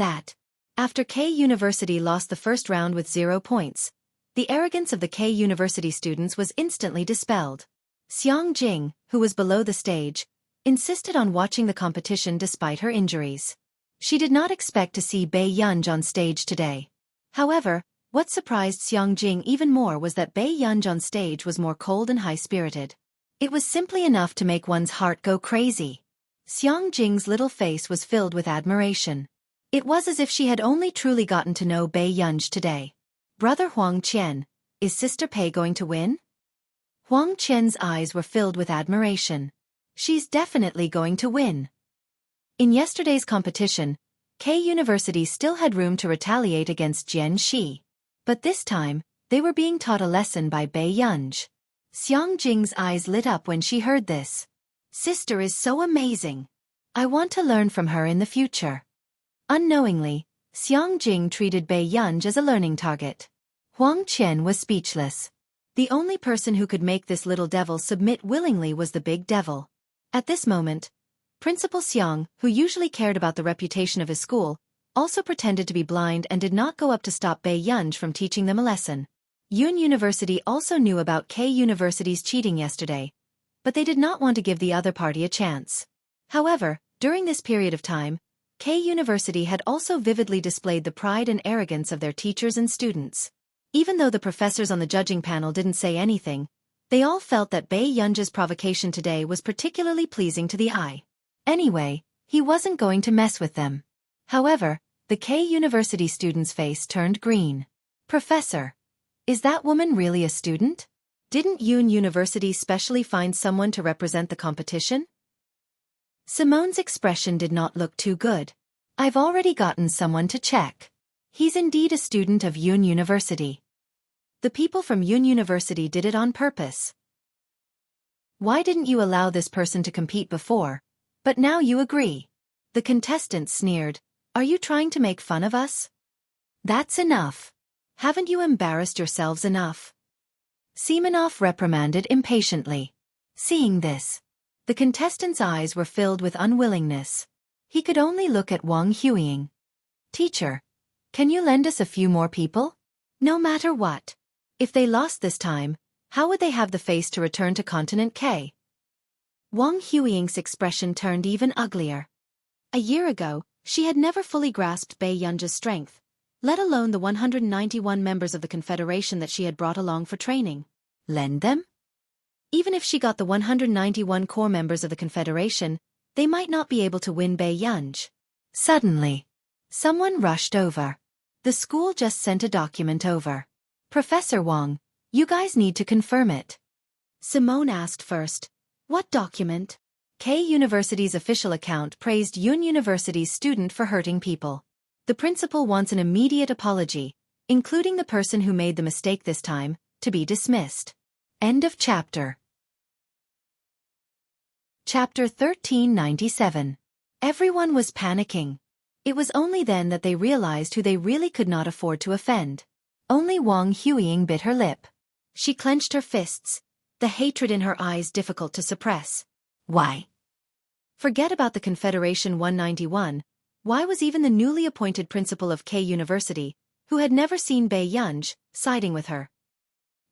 K University lost the first round with 0 points, the arrogance of the K University students was instantly dispelled. Xiang Jing, who was below the stage, insisted on watching the competition despite her injuries. She did not expect to see Bei Yunj on stage today. However, what surprised Xiang Jing even more was that Bei Yunj on stage was more cold and high-spirited. It was simply enough to make one's heart go crazy. Xiang Jing's little face was filled with admiration. It was as if she had only truly gotten to know Bei Yunj today. "Brother Huang Qian, is Sister Pei going to win?" Huang Qian's eyes were filled with admiration. "She's definitely going to win." In yesterday's competition, K University still had room to retaliate against Jian Shi. But this time, they were being taught a lesson by Bei Yunj. Xiang Jing's eyes lit up when she heard this. "Sister is so amazing. I want to learn from her in the future." Unknowingly, Xiang Jing treated Bei Yunj as a learning target. Huang Qian was speechless. The only person who could make this little devil submit willingly was the big devil. At this moment, Principal Xiang, who usually cared about the reputation of his school, also pretended to be blind and did not go up to stop Bei Yunj from teaching them a lesson. Yun University also knew about K University's cheating yesterday, but they did not want to give the other party a chance. However, during this period of time, K University had also vividly displayed the pride and arrogance of their teachers and students. Even though the professors on the judging panel didn't say anything, they all felt that Bei Yunj's provocation today was particularly pleasing to the eye. Anyway, he wasn't going to mess with them. However, the K University student's face turned green. "Professor, is that woman really a student? Didn't Yun University specially find someone to represent the competition?" Simone's expression did not look too good. I've already gotten someone to check. He's indeed a student of Yun University. The people from Yun University did it on purpose. Why didn't you allow this person to compete before? But now you agree. The contestant sneered. Are you trying to make fun of us? That's enough. Haven't you embarrassed yourselves enough? Semenov reprimanded impatiently. Seeing this, the contestant's eyes were filled with unwillingness. He could only look at Wang Huiying. Teacher, can you lend us a few more people? No matter what. If they lost this time, how would they have the face to return to Continent K? Wang Huiying's expression turned even uglier. A year ago, she had never fully grasped Bei Yunji's strength, let alone the 191 members of the Confederation that she had brought along for training. Lend them? Even if she got the 191 core members of the Confederation, they might not be able to win Bei Yunji. Suddenly, someone rushed over. The school just sent a document over. Professor Wang, you guys need to confirm it. Simone asked first. What document? K University's official account praised Yun University's student for hurting people. The principal wants an immediate apology, including the person who made the mistake this time, to be dismissed. End of chapter. Chapter 1397. Everyone was panicking. It was only then that they realized who they really could not afford to offend. Only Wang Huiying bit her lip. She clenched her fists, the hatred in her eyes difficult to suppress. Why? Forget about the Confederation 191. Why was even the newly appointed principal of K University, who had never seen Bei Yunji, siding with her?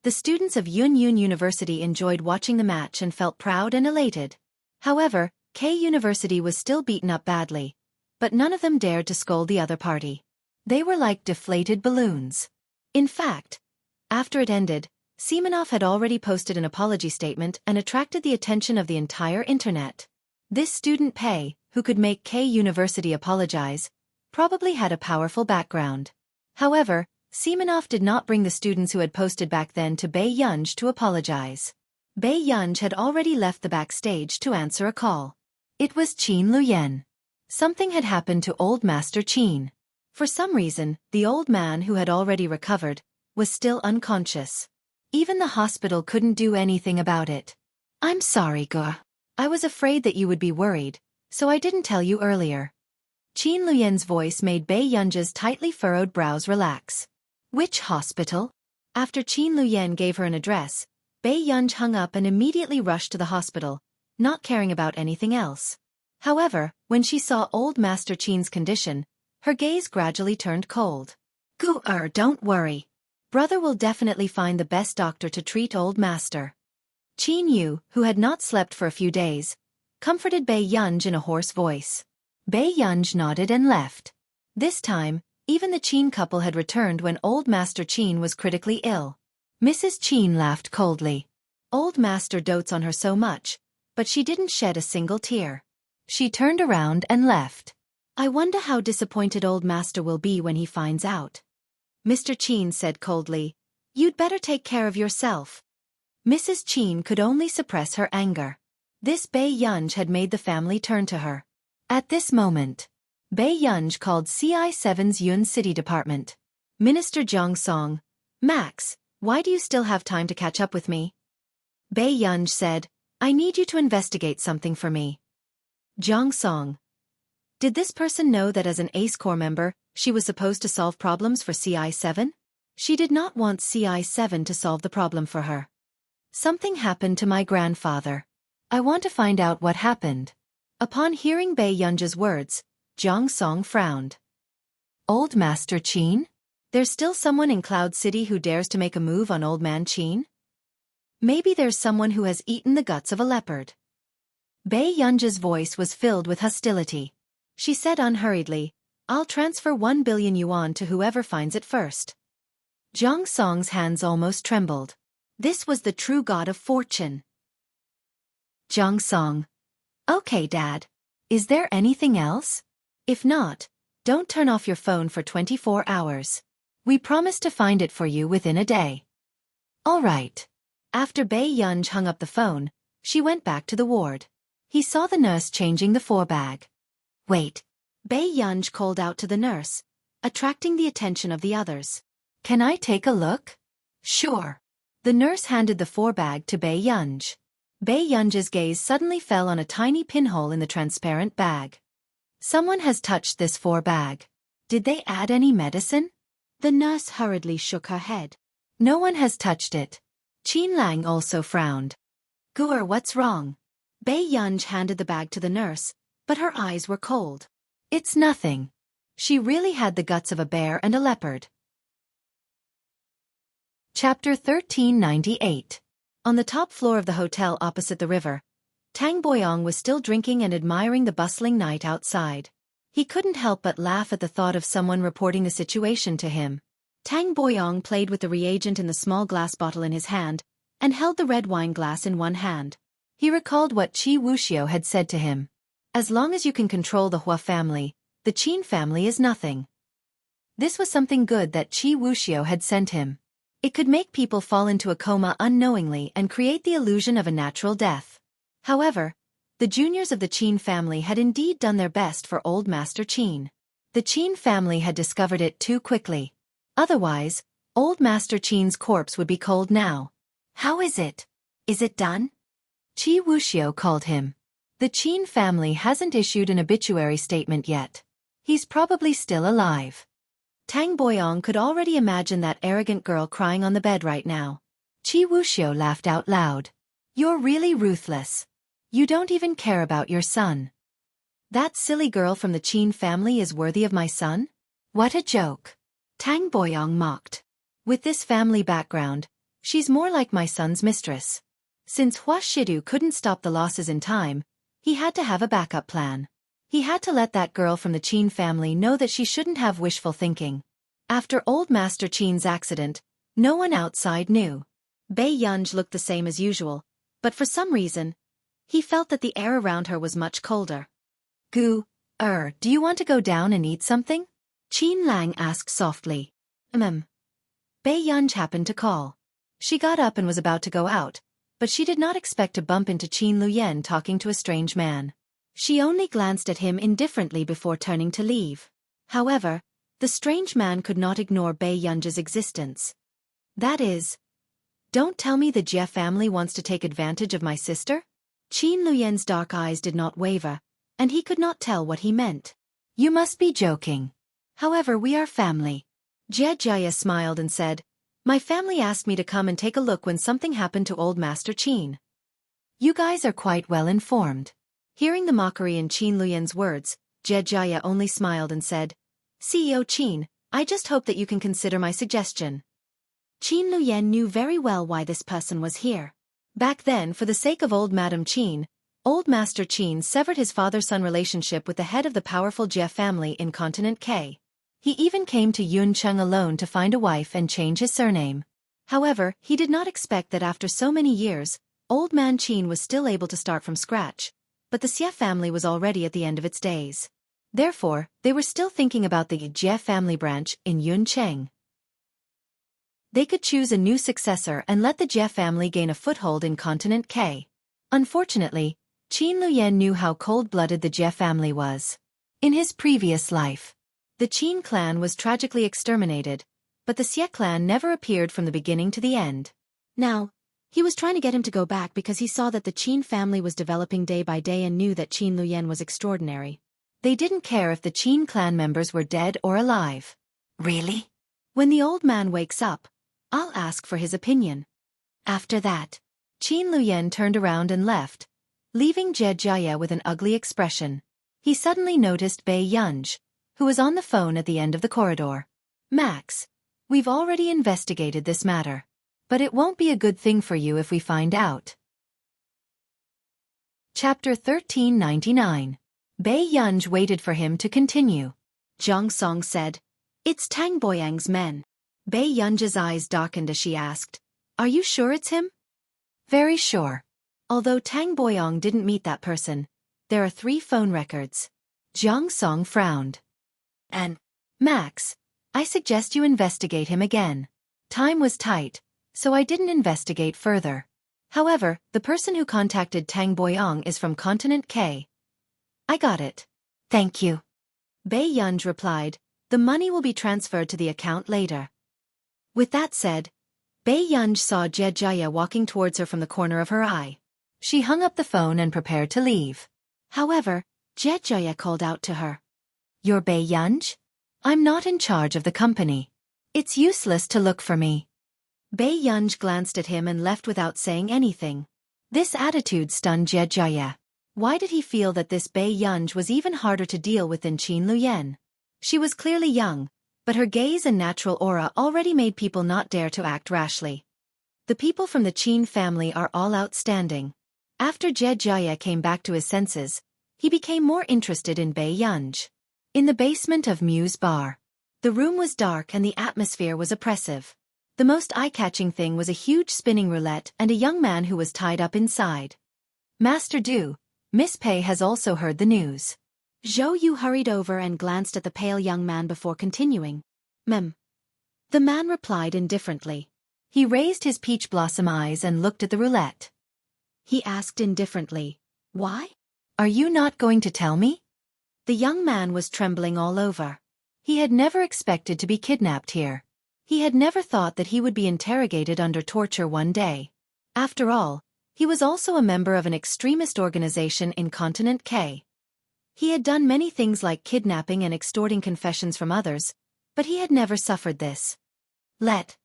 The students of Yun University enjoyed watching the match and felt proud and elated. However, K University was still beaten up badly, but none of them dared to scold the other party. They were like deflated balloons. In fact, after it ended, Semenov had already posted an apology statement and attracted the attention of the entire internet. This student Pei, who could make K University apologize, probably had a powerful background. However, Semenov did not bring the students who had posted back then to Bei Yunji to apologize. Bei Yunji had already left the backstage to answer a call. It was Qin Luyen. Something had happened to old Master Qin. For some reason, the old man who had already recovered was still unconscious. Even the hospital couldn't do anything about it. I'm sorry, Ge. I was afraid that you would be worried, so I didn't tell you earlier. Qin Luyen's voice made Bei Yunji's tightly furrowed brows relax. Which hospital? After Qin Luyen gave her an address, Bei Yunji hung up and immediately rushed to the hospital, not caring about anything else. However, when she saw old Master Qin's condition, her gaze gradually turned cold. Don't worry. Brother will definitely find the best doctor to treat old Master. Qin Yu, who had not slept for a few days, comforted Bei Yunji in a hoarse voice. Bei Yunji nodded and left. This time, even the Qin couple had returned when old Master Qin was critically ill. Mrs. Qin laughed coldly. Old Master dotes on her so much, but she didn't shed a single tear. She turned around and left. I wonder how disappointed old Master will be when he finds out. Mr. Qin said coldly, You'd better take care of yourself. Mrs. Qin could only suppress her anger. This Bei Yunji had made the family turn to her. At this moment, Bei Yunji called CI7's Yun City Department. Minister Jiang Song, Max, why do you still have time to catch up with me? Bei Yunji said, I need you to investigate something for me. Jiang Song, did this person know that as an ACE Corps member, she was supposed to solve problems for CI7? She did not want CI7 to solve the problem for her. Something happened to my grandfather. I want to find out what happened. Upon hearing Bei Yunji's words, Jiang Song frowned. Old Master Qin? There's still someone in Cloud City who dares to make a move on old man Qin? Maybe there's someone who has eaten the guts of a leopard. Bei Yunji's voice was filled with hostility. She said unhurriedly, I'll transfer 1 billion yuan to whoever finds it first. Jiang Song's hands almost trembled. This was the true god of fortune. Jiang Song. Okay, Dad. Is there anything else? If not, don't turn off your phone for 24 hours. We promise to find it for you within a day. All right. After Bei Yunji hung up the phone, she went back to the ward. He saw the nurse changing the forebag. Wait. Bei Yunj called out to the nurse, attracting the attention of the others. Can I take a look? Sure. The nurse handed the 4-bag to Bei Yunj. Bei Yunj's gaze suddenly fell on a tiny pinhole in the transparent bag. Someone has touched this 4-bag. Did they add any medicine? The nurse hurriedly shook her head. No one has touched it. Qin Lang also frowned. Guer, what's wrong? Bei Yunj handed the bag to the nurse, but her eyes were cold. It's nothing. She really had the guts of a bear and a leopard. Chapter 1398. On the top floor of the hotel opposite the river, Tang Boyong was still drinking and admiring the bustling night outside. He couldn't help but laugh at the thought of someone reporting the situation to him. Tang Boyong played with the reagent in the small glass bottle in his hand, and held the red wine glass in one hand. He recalled what Wuxia had said to him. As long as you can control the Hua family, the Qin family is nothing. This was something good that Wuxia had sent him. It could make people fall into a coma unknowingly and create the illusion of a natural death. However, the juniors of the Qin family had indeed done their best for old Master Qin. The Qin family had discovered it too quickly. Otherwise, old Master Qin's corpse would be cold now. How is it? Is it done? Wuxia called him. The Qin family hasn't issued an obituary statement yet. He's probably still alive. Tang Boyong could already imagine that arrogant girl crying on the bed right now. Wuxia laughed out loud. You're really ruthless. You don't even care about your son. That silly girl from the Qin family is worthy of my son? What a joke. Tang Boyong mocked. With this family background, she's more like my son's mistress. Since Hua Shidu couldn't stop the losses in time, he had to have a backup plan. He had to let that girl from the Qin family know that she shouldn't have wishful thinking. After old Master Qin's accident, no one outside knew. Bei Yunj looked the same as usual, but for some reason, he felt that the air around her was much colder. Do you want to go down and eat something? Qin Lang asked softly. Bei Yunj happened to call. She got up and was about to go out, but she did not expect to bump into Qin Luyen talking to a strange man. She only glanced at him indifferently before turning to leave. However, the strange man could not ignore Bei Yunj's existence. That is, don't tell me the Jie family wants to take advantage of my sister? Qin Luyen's dark eyes did not waver, and he could not tell what he meant. You must be joking. However, we are family. Jie Jia smiled and said, my family asked me to come and take a look when something happened to old Master Qin. You guys are quite well informed. Hearing the mockery in Qin Luyen's words, Jie Jia only smiled and said, CEO Qin, I just hope that you can consider my suggestion. Qin Luyen knew very well why this person was here. Back then, for the sake of old Madam Qin, old Master Qin severed his father-son relationship with the head of the powerful Jie family in Continent K. He even came to Yuncheng alone to find a wife and change his surname. However, he did not expect that after so many years, old man Qin was still able to start from scratch, but the Xie family was already at the end of its days. Therefore, they were still thinking about the Jie family branch in Yuncheng. They could choose a new successor and let the Jie family gain a foothold in Continent K. Unfortunately, Qin Luyen knew how cold-blooded the Jie family was. In his previous life, the Qin clan was tragically exterminated, but the Xie clan never appeared from the beginning to the end. Now, he was trying to get him to go back because he saw that the Qin family was developing day by day and knew that Qin Luyen was extraordinary. They didn't care if the Qin clan members were dead or alive. Really? When the old man wakes up, I'll ask for his opinion. After that, Qin Luyen turned around and left, leaving Jie Jia with an ugly expression. He suddenly noticed Bei Yunj, who was on the phone at the end of the corridor. Max, we've already investigated this matter, but it won't be a good thing for you if we find out. Chapter 1399. Bei Yunj waited for him to continue. Zhang Song said, "It's Tang Boyang's men." Bei Yunj's eyes darkened as she asked, "Are you sure it's him?" "Very sure. Although Tang Boyang didn't meet that person, there are 3 phone records." Zhang Song frowned. "And, Max, I suggest you investigate him again. Time was tight, so I didn't investigate further. However, the person who contacted Tang Boyang is from Continent K." "I got it. Thank you." Bei Yunj replied, "The money will be transferred to the account later." With that said, Bei Yunj saw Jie walking towards her from the corner of her eye. She hung up the phone and prepared to leave. However, Jie called out to her. "You're Bei Yunj? I'm not in charge of the company. It's useless to look for me." Bei Yunj glanced at him and left without saying anything. This attitude stunned Jie. Why did he feel that this Bei Yunj was even harder to deal with than Qin Luyen? She was clearly young, but her gaze and natural aura already made people not dare to act rashly. The people from the Qin family are all outstanding. After Jie came back to his senses, he became more interested in Bei Yunj. In the basement of Mu's bar, the room was dark and the atmosphere was oppressive. The most eye-catching thing was a huge spinning roulette and a young man who was tied up inside. "Master Du, Miss Pei has also heard the news." Zhou Yu hurried over and glanced at the pale young man before continuing. "Mem." The man replied indifferently. He raised his peach blossom eyes and looked at the roulette. He asked indifferently, "Why? Are you not going to tell me?" The young man was trembling all over. He had never expected to be kidnapped here. He had never thought that he would be interrogated under torture one day. After all, he was also a member of an extremist organization in Continent K. He had done many things like kidnapping and extorting confessions from others, but he had never suffered this. Let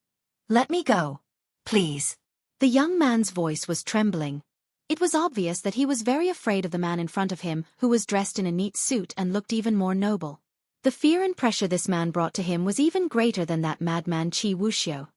me go, please." The young man's voice was trembling. It was obvious that he was very afraid of the man in front of him, who was dressed in a neat suit and looked even more noble. The fear and pressure this man brought to him was even greater than that madman Qi Wuxia.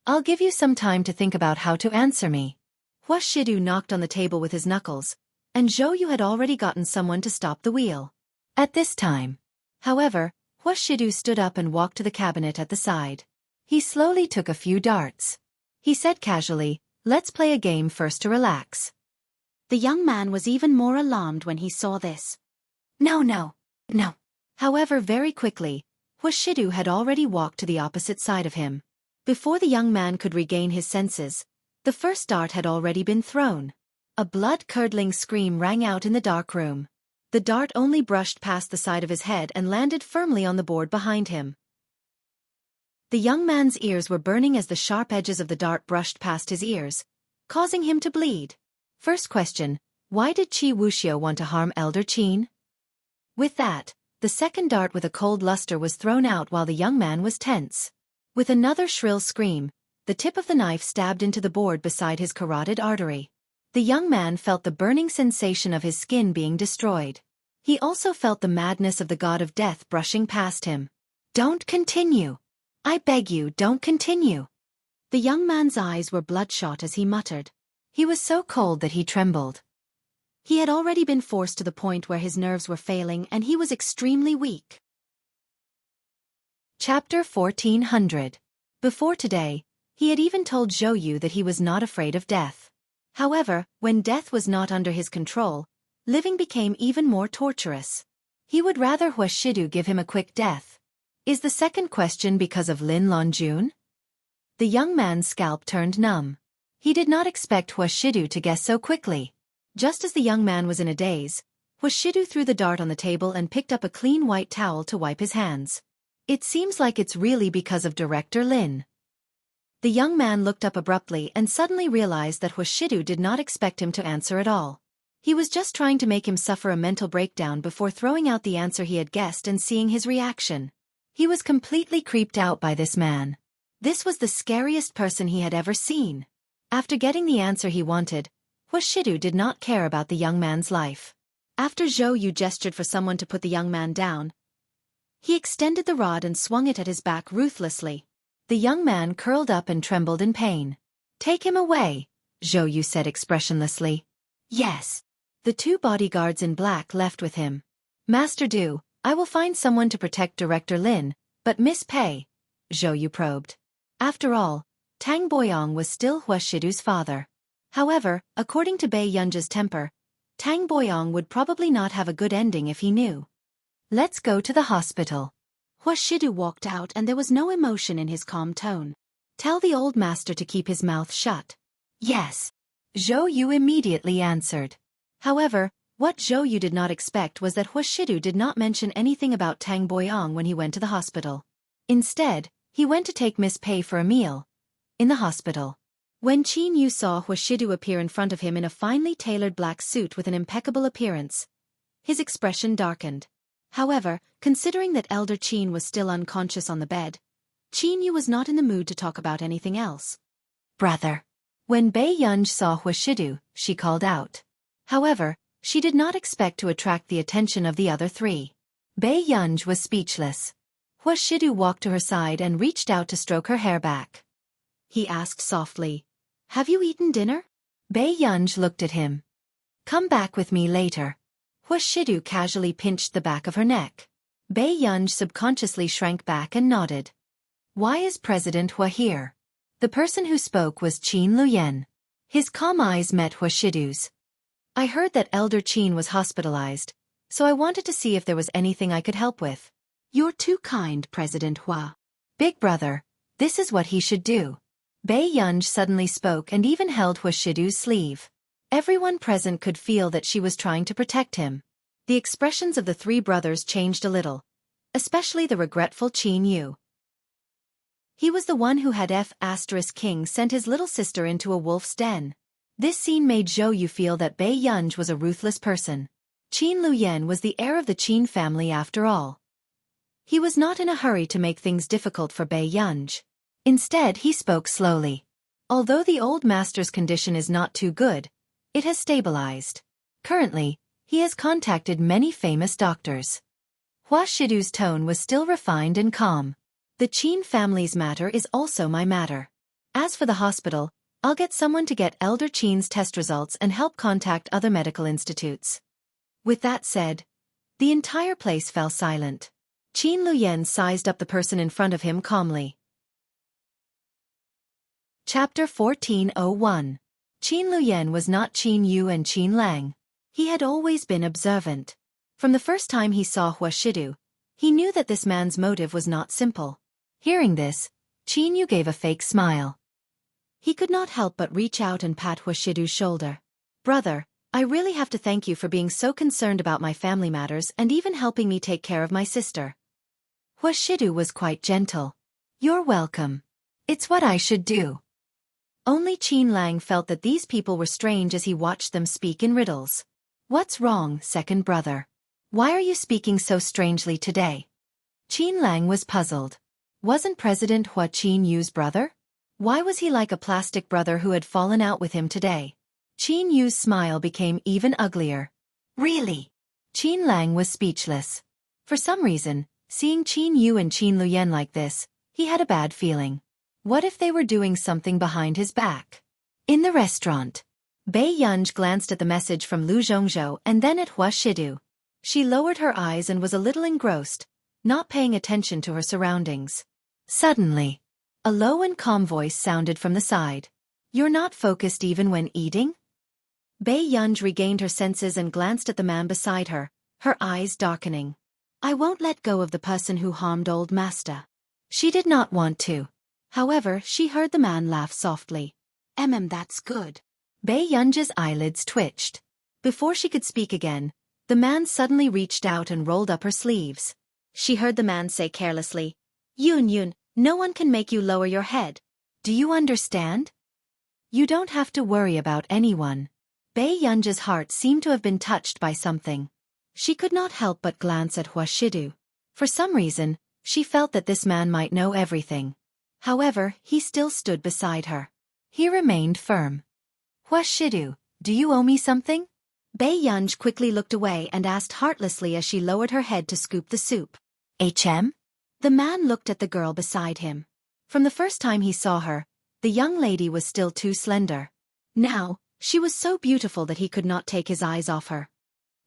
"I'll give you some time to think about how to answer me." Hua Shidu knocked on the table with his knuckles, and Zhou Yu had already gotten someone to stop the wheel. At this time, however, Hua Shidu stood up and walked to the cabinet at the side. He slowly took a few darts. He said casually, "Let's play a game first to relax." The young man was even more alarmed when he saw this. No. However, very quickly, Hua Shidu had already walked to the opposite side of him. Before the young man could regain his senses, the first dart had already been thrown. A blood-curdling scream rang out in the dark room. The dart only brushed past the side of his head and landed firmly on the board behind him. The young man's ears were burning as the sharp edges of the dart brushed past his ears, causing him to bleed. First question, why did Qi Wuxia want to harm Elder Qin? With that, the second dart with a cold luster was thrown out while the young man was tense. With another shrill scream, the tip of the knife stabbed into the board beside his carotid artery. The young man felt the burning sensation of his skin being destroyed. He also felt the madness of the god of death brushing past him. "Don't continue. I beg you, don't continue." The young man's eyes were bloodshot as he muttered. He was so cold that he trembled. He had already been forced to the point where his nerves were failing and he was extremely weak. Chapter 1400. Before today, he had even told Zhou Yu that he was not afraid of death. However, when death was not under his control, living became even more torturous. He would rather Hua Shidu give him a quick death. Is the second question because of Lin Longjun? The young man's scalp turned numb. He did not expect Hua Shidu to guess so quickly. Just as the young man was in a daze, Hua Shidu threw the dart on the table and picked up a clean white towel to wipe his hands. "It seems like it's really because of Director Lin." The young man looked up abruptly and suddenly realized that Hua Shidu did not expect him to answer at all. He was just trying to make him suffer a mental breakdown before throwing out the answer he had guessed and seeing his reaction. He was completely creeped out by this man. This was the scariest person he had ever seen. After getting the answer he wanted, Hua Shidu did not care about the young man's life. After Zhou Yu gestured for someone to put the young man down, he extended the rod and swung it at his back ruthlessly. The young man curled up and trembled in pain. "Take him away," Zhou Yu said expressionlessly. "Yes." The two bodyguards in black left with him. "Master Du, I will find someone to protect Director Lin, but Miss Pei," Zhou Yu probed. After all, Tang Boyong was still Hua Shidu's father. However, according to Bei Yunj's temper, Tang Boyong would probably not have a good ending if he knew. "Let's go to the hospital." Hua Shidu walked out and there was no emotion in his calm tone. "Tell the old master to keep his mouth shut." "Yes," Zhou Yu immediately answered. However, What Zhou Yu did not expect was that Huashidu did not mention anything about Tang Boyang when he went to the hospital. Instead, he went to take Miss Pei for a meal. In the hospital. When Qin Yu saw Huashidu appear in front of him in a finely tailored black suit with an impeccable appearance, his expression darkened. However, considering that Elder Qin was still unconscious on the bed, Qin Yu was not in the mood to talk about anything else. Brother. When Bei Yunj saw Huashidu, she called out. However, she did not expect to attract the attention of the other three. Bei Yunj was speechless. Huashidu walked to her side and reached out to stroke her hair back. He asked softly, "Have you eaten dinner?" Bei Yunj looked at him. "Come back with me later." Huashidu casually pinched the back of her neck. Bei Yunj subconsciously shrank back and nodded. "Why is President Hua here?" The person who spoke was Qin Luyan. His calm eyes met Huashidu's. "I heard that Elder Qin was hospitalized, so I wanted to see if there was anything I could help with." "You're too kind, President Hua." "Big brother, this is what he should do." Bei Yunj suddenly spoke and even held Huashidu's sleeve. Everyone present could feel that she was trying to protect him. The expressions of the three brothers changed a little, especially the regretful Qin Yu. He was the one who had King sent his little sister into a wolf's den. This scene made Zhou Yu feel that Bei Yunj was a ruthless person. Qin Luyan was the heir of the Qin family after all. He was not in a hurry to make things difficult for Bei Yunj. Instead, he spoke slowly. Although the old master's condition is not too good, it has stabilized. Currently, he has contacted many famous doctors. Huashidu's tone was still refined and calm. "The Qin family's matter is also my matter. As for the hospital, I'll get someone to get Elder Qin's test results and help contact other medical institutes." With that said, the entire place fell silent. Qin Luyan sized up the person in front of him calmly. Chapter 1401. Qin Luyan was not Qin Yu and Qin Lang. He had always been observant. From the first time he saw Huashidu, he knew that this man's motive was not simple. Hearing this, Qin Yu gave a fake smile. He could not help but reach out and pat Huashidu's shoulder. "Brother, I really have to thank you for being so concerned about my family matters and even helping me take care of my sister." Huashidu was quite gentle. "You're welcome. It's what I should do." Only Qin Lang felt that these people were strange as he watched them speak in riddles. "What's wrong, second brother? Why are you speaking so strangely today?" Qin Lang was puzzled. Wasn't President Hua Qin Yu's brother? Why was he like a plastic brother who had fallen out with him today? Qin Yu's smile became even uglier. "Really?" Qin Lang was speechless. For some reason, seeing Qin Yu and Qin Luyan like this, he had a bad feeling. What if they were doing something behind his back? In the restaurant, Bei Yunj glanced at the message from Lu Zhongzhou and then at Huashidu. She lowered her eyes and was a little engrossed, not paying attention to her surroundings. Suddenly, a low and calm voice sounded from the side. "You're not focused even when eating?" Bei Yunj regained her senses and glanced at the man beside her, her eyes darkening. "I won't let go of the person who harmed old master." She did not want to. However, she heard the man laugh softly. That's good." Bei Yunj's eyelids twitched. Before she could speak again, the man suddenly reached out and rolled up her sleeves. She heard the man say carelessly, Yun, no one can make you lower your head. Do you understand? You don't have to worry about anyone." Bei Yunj's heart seemed to have been touched by something. She could not help but glance at Huashidu. For some reason, she felt that this man might know everything. However, he still stood beside her. He remained firm. "Huashidu, do you owe me something?" Bei Yunj quickly looked away and asked heartlessly as she lowered her head to scoop the soup. "HM?" The man looked at the girl beside him. From the first time he saw her, the young lady was still too slender. Now, she was so beautiful that he could not take his eyes off her.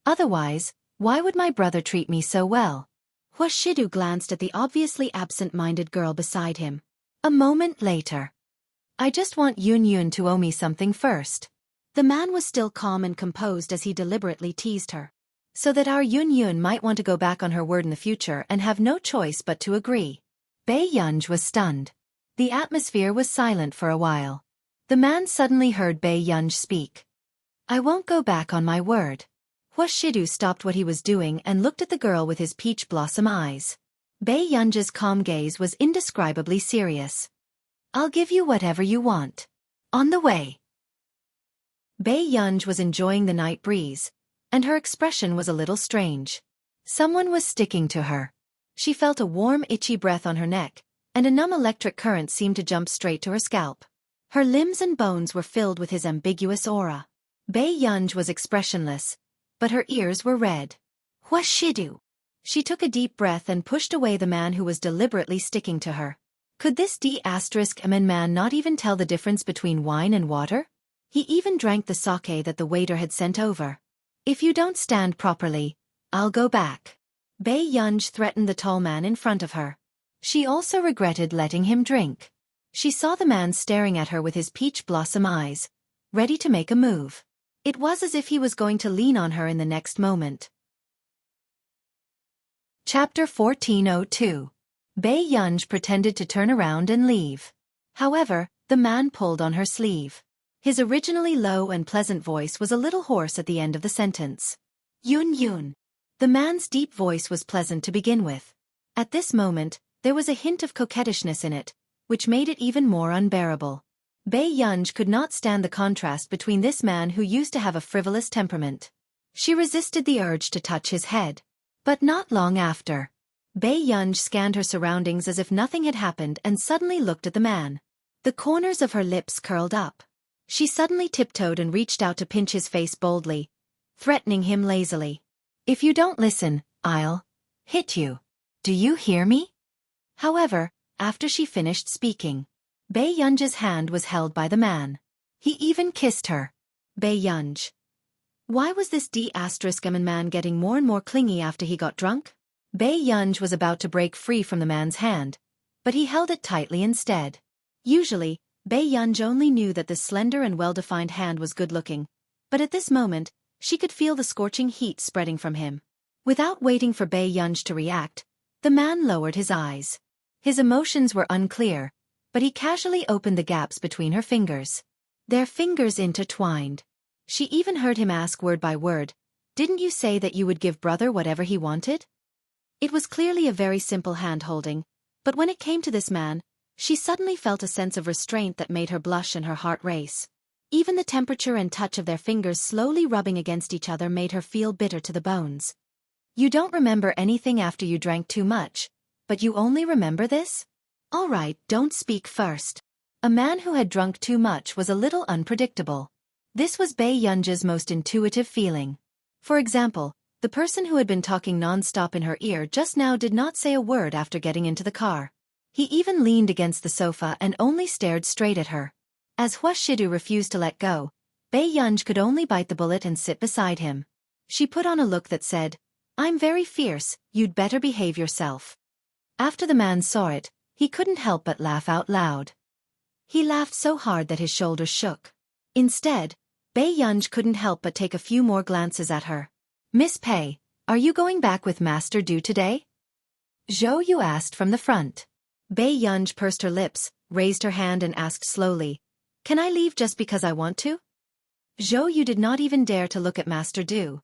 "Otherwise, why would my brother treat me so well?" Huashidu glanced at the obviously absent-minded girl beside him. A moment later. "I just want Yun to owe me something first." The man was still calm and composed as he deliberately teased her. "So that our Yun might want to go back on her word in the future and have no choice but to agree." Bei Yunj was stunned. The atmosphere was silent for a while. The man suddenly heard Bei Yunj speak. "I won't go back on my word." Shidu stopped what he was doing and looked at the girl with his peach blossom eyes. Bei Yunji's calm gaze was indescribably serious. I'll give you whatever you want. On the way. Bei Yunji was enjoying the night breeze, and her expression was a little strange. Someone was sticking to her. She felt a warm, itchy breath on her neck, and a numb electric current seemed to jump straight to her scalp. Her limbs and bones were filled with his ambiguous aura. Bei Yunji was expressionless, but her ears were red. Shidu. She took a deep breath and pushed away the man who was deliberately sticking to her. Could this D***M man not even tell the difference between wine and water? He even drank the sake that the waiter had sent over. If you don't stand properly, I'll go back. Bei Yunji threatened the tall man in front of her. She also regretted letting him drink. She saw the man staring at her with his peach blossom eyes, ready to make a move. It was as if he was going to lean on her in the next moment. Chapter 1402. Bei Yunji pretended to turn around and leave. However, the man pulled on her sleeve. His originally low and pleasant voice was a little hoarse at the end of the sentence. Yun. The man's deep voice was pleasant to begin with. At this moment, there was a hint of coquettishness in it, which made it even more unbearable. Bei Yunji could not stand the contrast between this man who used to have a frivolous temperament. She resisted the urge to touch his head. But not long after. Bei Yunji scanned her surroundings as if nothing had happened and suddenly looked at the man. The corners of her lips curled up. She suddenly tiptoed and reached out to pinch his face boldly, threatening him lazily. If you don't listen, I'll hit you. Do you hear me? However, after she finished speaking, Bei Yunji's hand was held by the man. He even kissed her. Bei Yunji. Why was this D***M man getting more and more clingy after he got drunk? Bei Yunji was about to break free from the man's hand, but he held it tightly instead. Usually, Bei Yunji only knew that this slender and well-defined hand was good-looking, but at this moment, she could feel the scorching heat spreading from him. Without waiting for Bei Yunji to react, the man lowered his eyes. His emotions were unclear, but he casually opened the gaps between her fingers. Their fingers intertwined. She even heard him ask word by word, "Didn't you say that you would give brother whatever he wanted?" It was clearly a very simple hand-holding, but when it came to this man, she suddenly felt a sense of restraint that made her blush and her heart race. Even the temperature and touch of their fingers slowly rubbing against each other made her feel bitter to the bones. You don't remember anything after you drank too much, but you only remember this? All right, don't speak first. A man who had drunk too much was a little unpredictable. This was Bei Yunji's most intuitive feeling. For example, the person who had been talking non-stop in her ear just now did not say a word after getting into the car. He even leaned against the sofa and only stared straight at her. As Shidu refused to let go, Bei Yunji could only bite the bullet and sit beside him. She put on a look that said, "I'm very fierce, you'd better behave yourself." After the man saw it, he couldn't help but laugh out loud. He laughed so hard that his shoulders shook. Instead, Bei Yunji couldn't help but take a few more glances at her. "Miss Pei, are you going back with Master Du today?" Zhou Yu asked from the front. Bei Yunji pursed her lips, raised her hand and asked slowly, "Can I leave just because I want to?" Zhou Yu did not even dare to look at Master Du.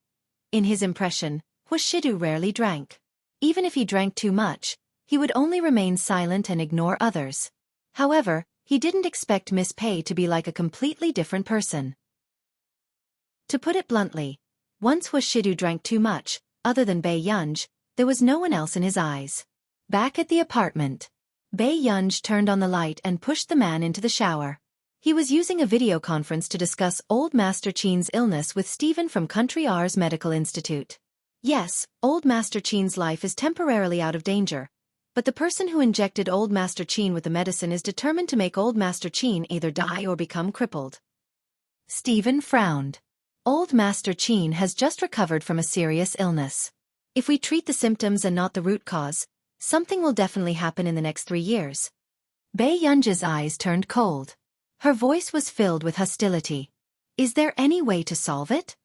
In his impression, Shidu rarely drank. Even if he drank too much, he would only remain silent and ignore others. However, he didn't expect Miss Pei to be like a completely different person. To put it bluntly, once Shidu drank too much, other than Bei Yunji, there was no one else in his eyes. Back at the apartment, Bei Yunji turned on the light and pushed the man into the shower. He was using a video conference to discuss Old Master Qin's illness with Stephen from Country R's Medical Institute. Yes, Old Master Qin's life is temporarily out of danger, but the person who injected Old Master Qin with the medicine is determined to make Old Master Qin either die or become crippled. Stephen frowned. Old Master Qin has just recovered from a serious illness. If we treat the symptoms and not the root cause, something will definitely happen in the next 3 years. Bei Yunji's eyes turned cold. Her voice was filled with hostility. Is there any way to solve it?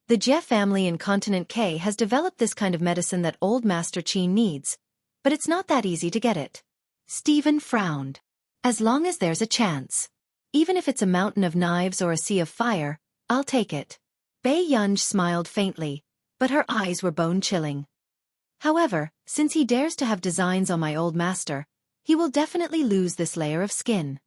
The Jie family in Continent K has developed this kind of medicine that Old Master Qin needs, but it's not that easy to get it. Stephen frowned. As long as there's a chance. Even if it's a mountain of knives or a sea of fire, I'll take it. Bei Yunj smiled faintly, but her eyes were bone-chilling. However, since he dares to have designs on my old master, he will definitely lose this layer of skin.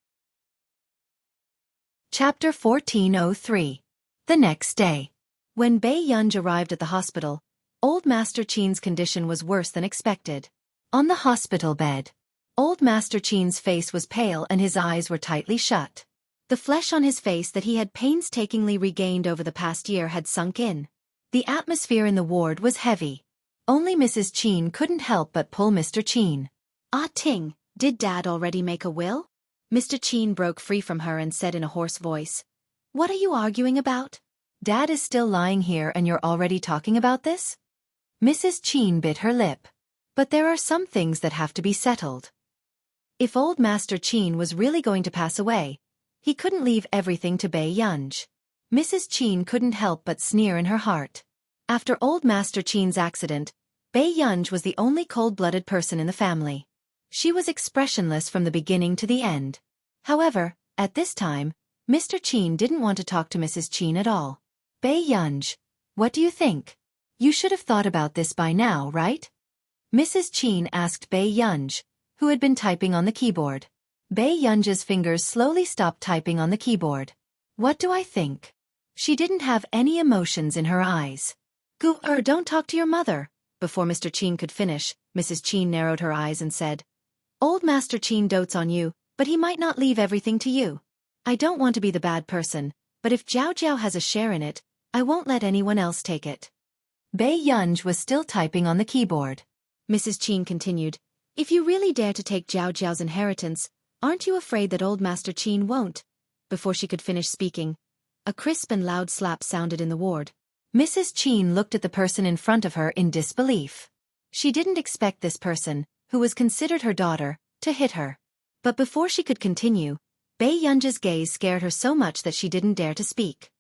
Chapter 1403. The next day. When Bei Yunj arrived at the hospital, Old Master Qin's condition was worse than expected. On the hospital bed, Old Master Qin's face was pale and his eyes were tightly shut. The flesh on his face that he had painstakingly regained over the past year had sunk in. The atmosphere in the ward was heavy. Only Mrs. Qin couldn't help but pull Mr. Qin. "Ah Ting, did Dad already make a will?" Mr. Qin broke free from her and said in a hoarse voice. "What are you arguing about? Dad is still lying here and you're already talking about this?" Mrs. Qin bit her lip. "But there are some things that have to be settled. If Old Master Qin was really going to pass away, he couldn't leave everything to Bei Yunj." Mrs. Qin couldn't help but sneer in her heart. After Old Master Qin's accident, Bei Yunj was the only cold-blooded person in the family. She was expressionless from the beginning to the end. However, at this time, Mr. Qin didn't want to talk to Mrs. Qin at all. "Bei Yunj, what do you think? You should have thought about this by now, right?" Mrs. Qin asked Bei Yunj, who had been typing on the keyboard. Bei Yunj's fingers slowly stopped typing on the keyboard. "What do I think?" She didn't have any emotions in her eyes. Don't talk to your mother." Before Mr. Qin could finish, Mrs. Qin narrowed her eyes and said, "Old Master Qin dotes on you, but he might not leave everything to you. I don't want to be the bad person, but if Jiao Jiao has a share in it, I won't let anyone else take it." Bei Yunj was still typing on the keyboard. Mrs. Qin continued, "If you really dare to take Jiao Jiao's inheritance, aren't you afraid that Old Master Qin won't?" Before she could finish speaking, a crisp and loud slap sounded in the ward. Mrs. Qin looked at the person in front of her in disbelief. She didn't expect this person, who was considered her daughter, to hit her. But before she could continue, Bei Yunj's gaze scared her so much that she didn't dare to speak.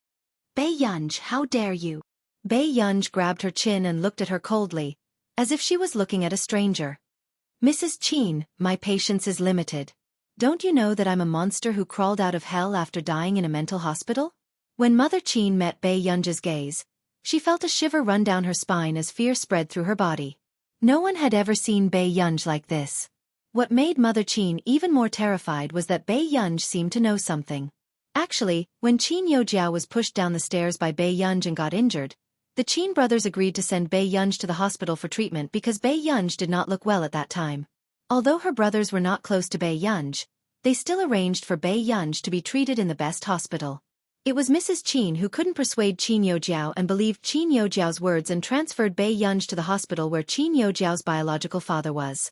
"Bei Yunj, how dare you?" Bei Yunj grabbed her chin and looked at her coldly, as if she was looking at a stranger. "Mrs. Qin, my patience is limited. Don't you know that I'm a monster who crawled out of hell after dying in a mental hospital?" When Mother Qin met Bei Yunj's gaze, she felt a shiver run down her spine as fear spread through her body. No one had ever seen Bei Yunj like this. What made Mother Qin even more terrified was that Bei Yunj seemed to know something. Actually, when Qin Yojiao was pushed down the stairs by Bei Yunj and got injured, the Qin brothers agreed to send Bei Yunj to the hospital for treatment because Bei Yunj did not look well at that time. Although her brothers were not close to Bei Yunj, they still arranged for Bei Yunj to be treated in the best hospital. It was Mrs. Qin who couldn't persuade Qin Yojiao and believed Qin Yojiao's words and transferred Bei Yunj to the hospital where Qin Yojiao's biological father was.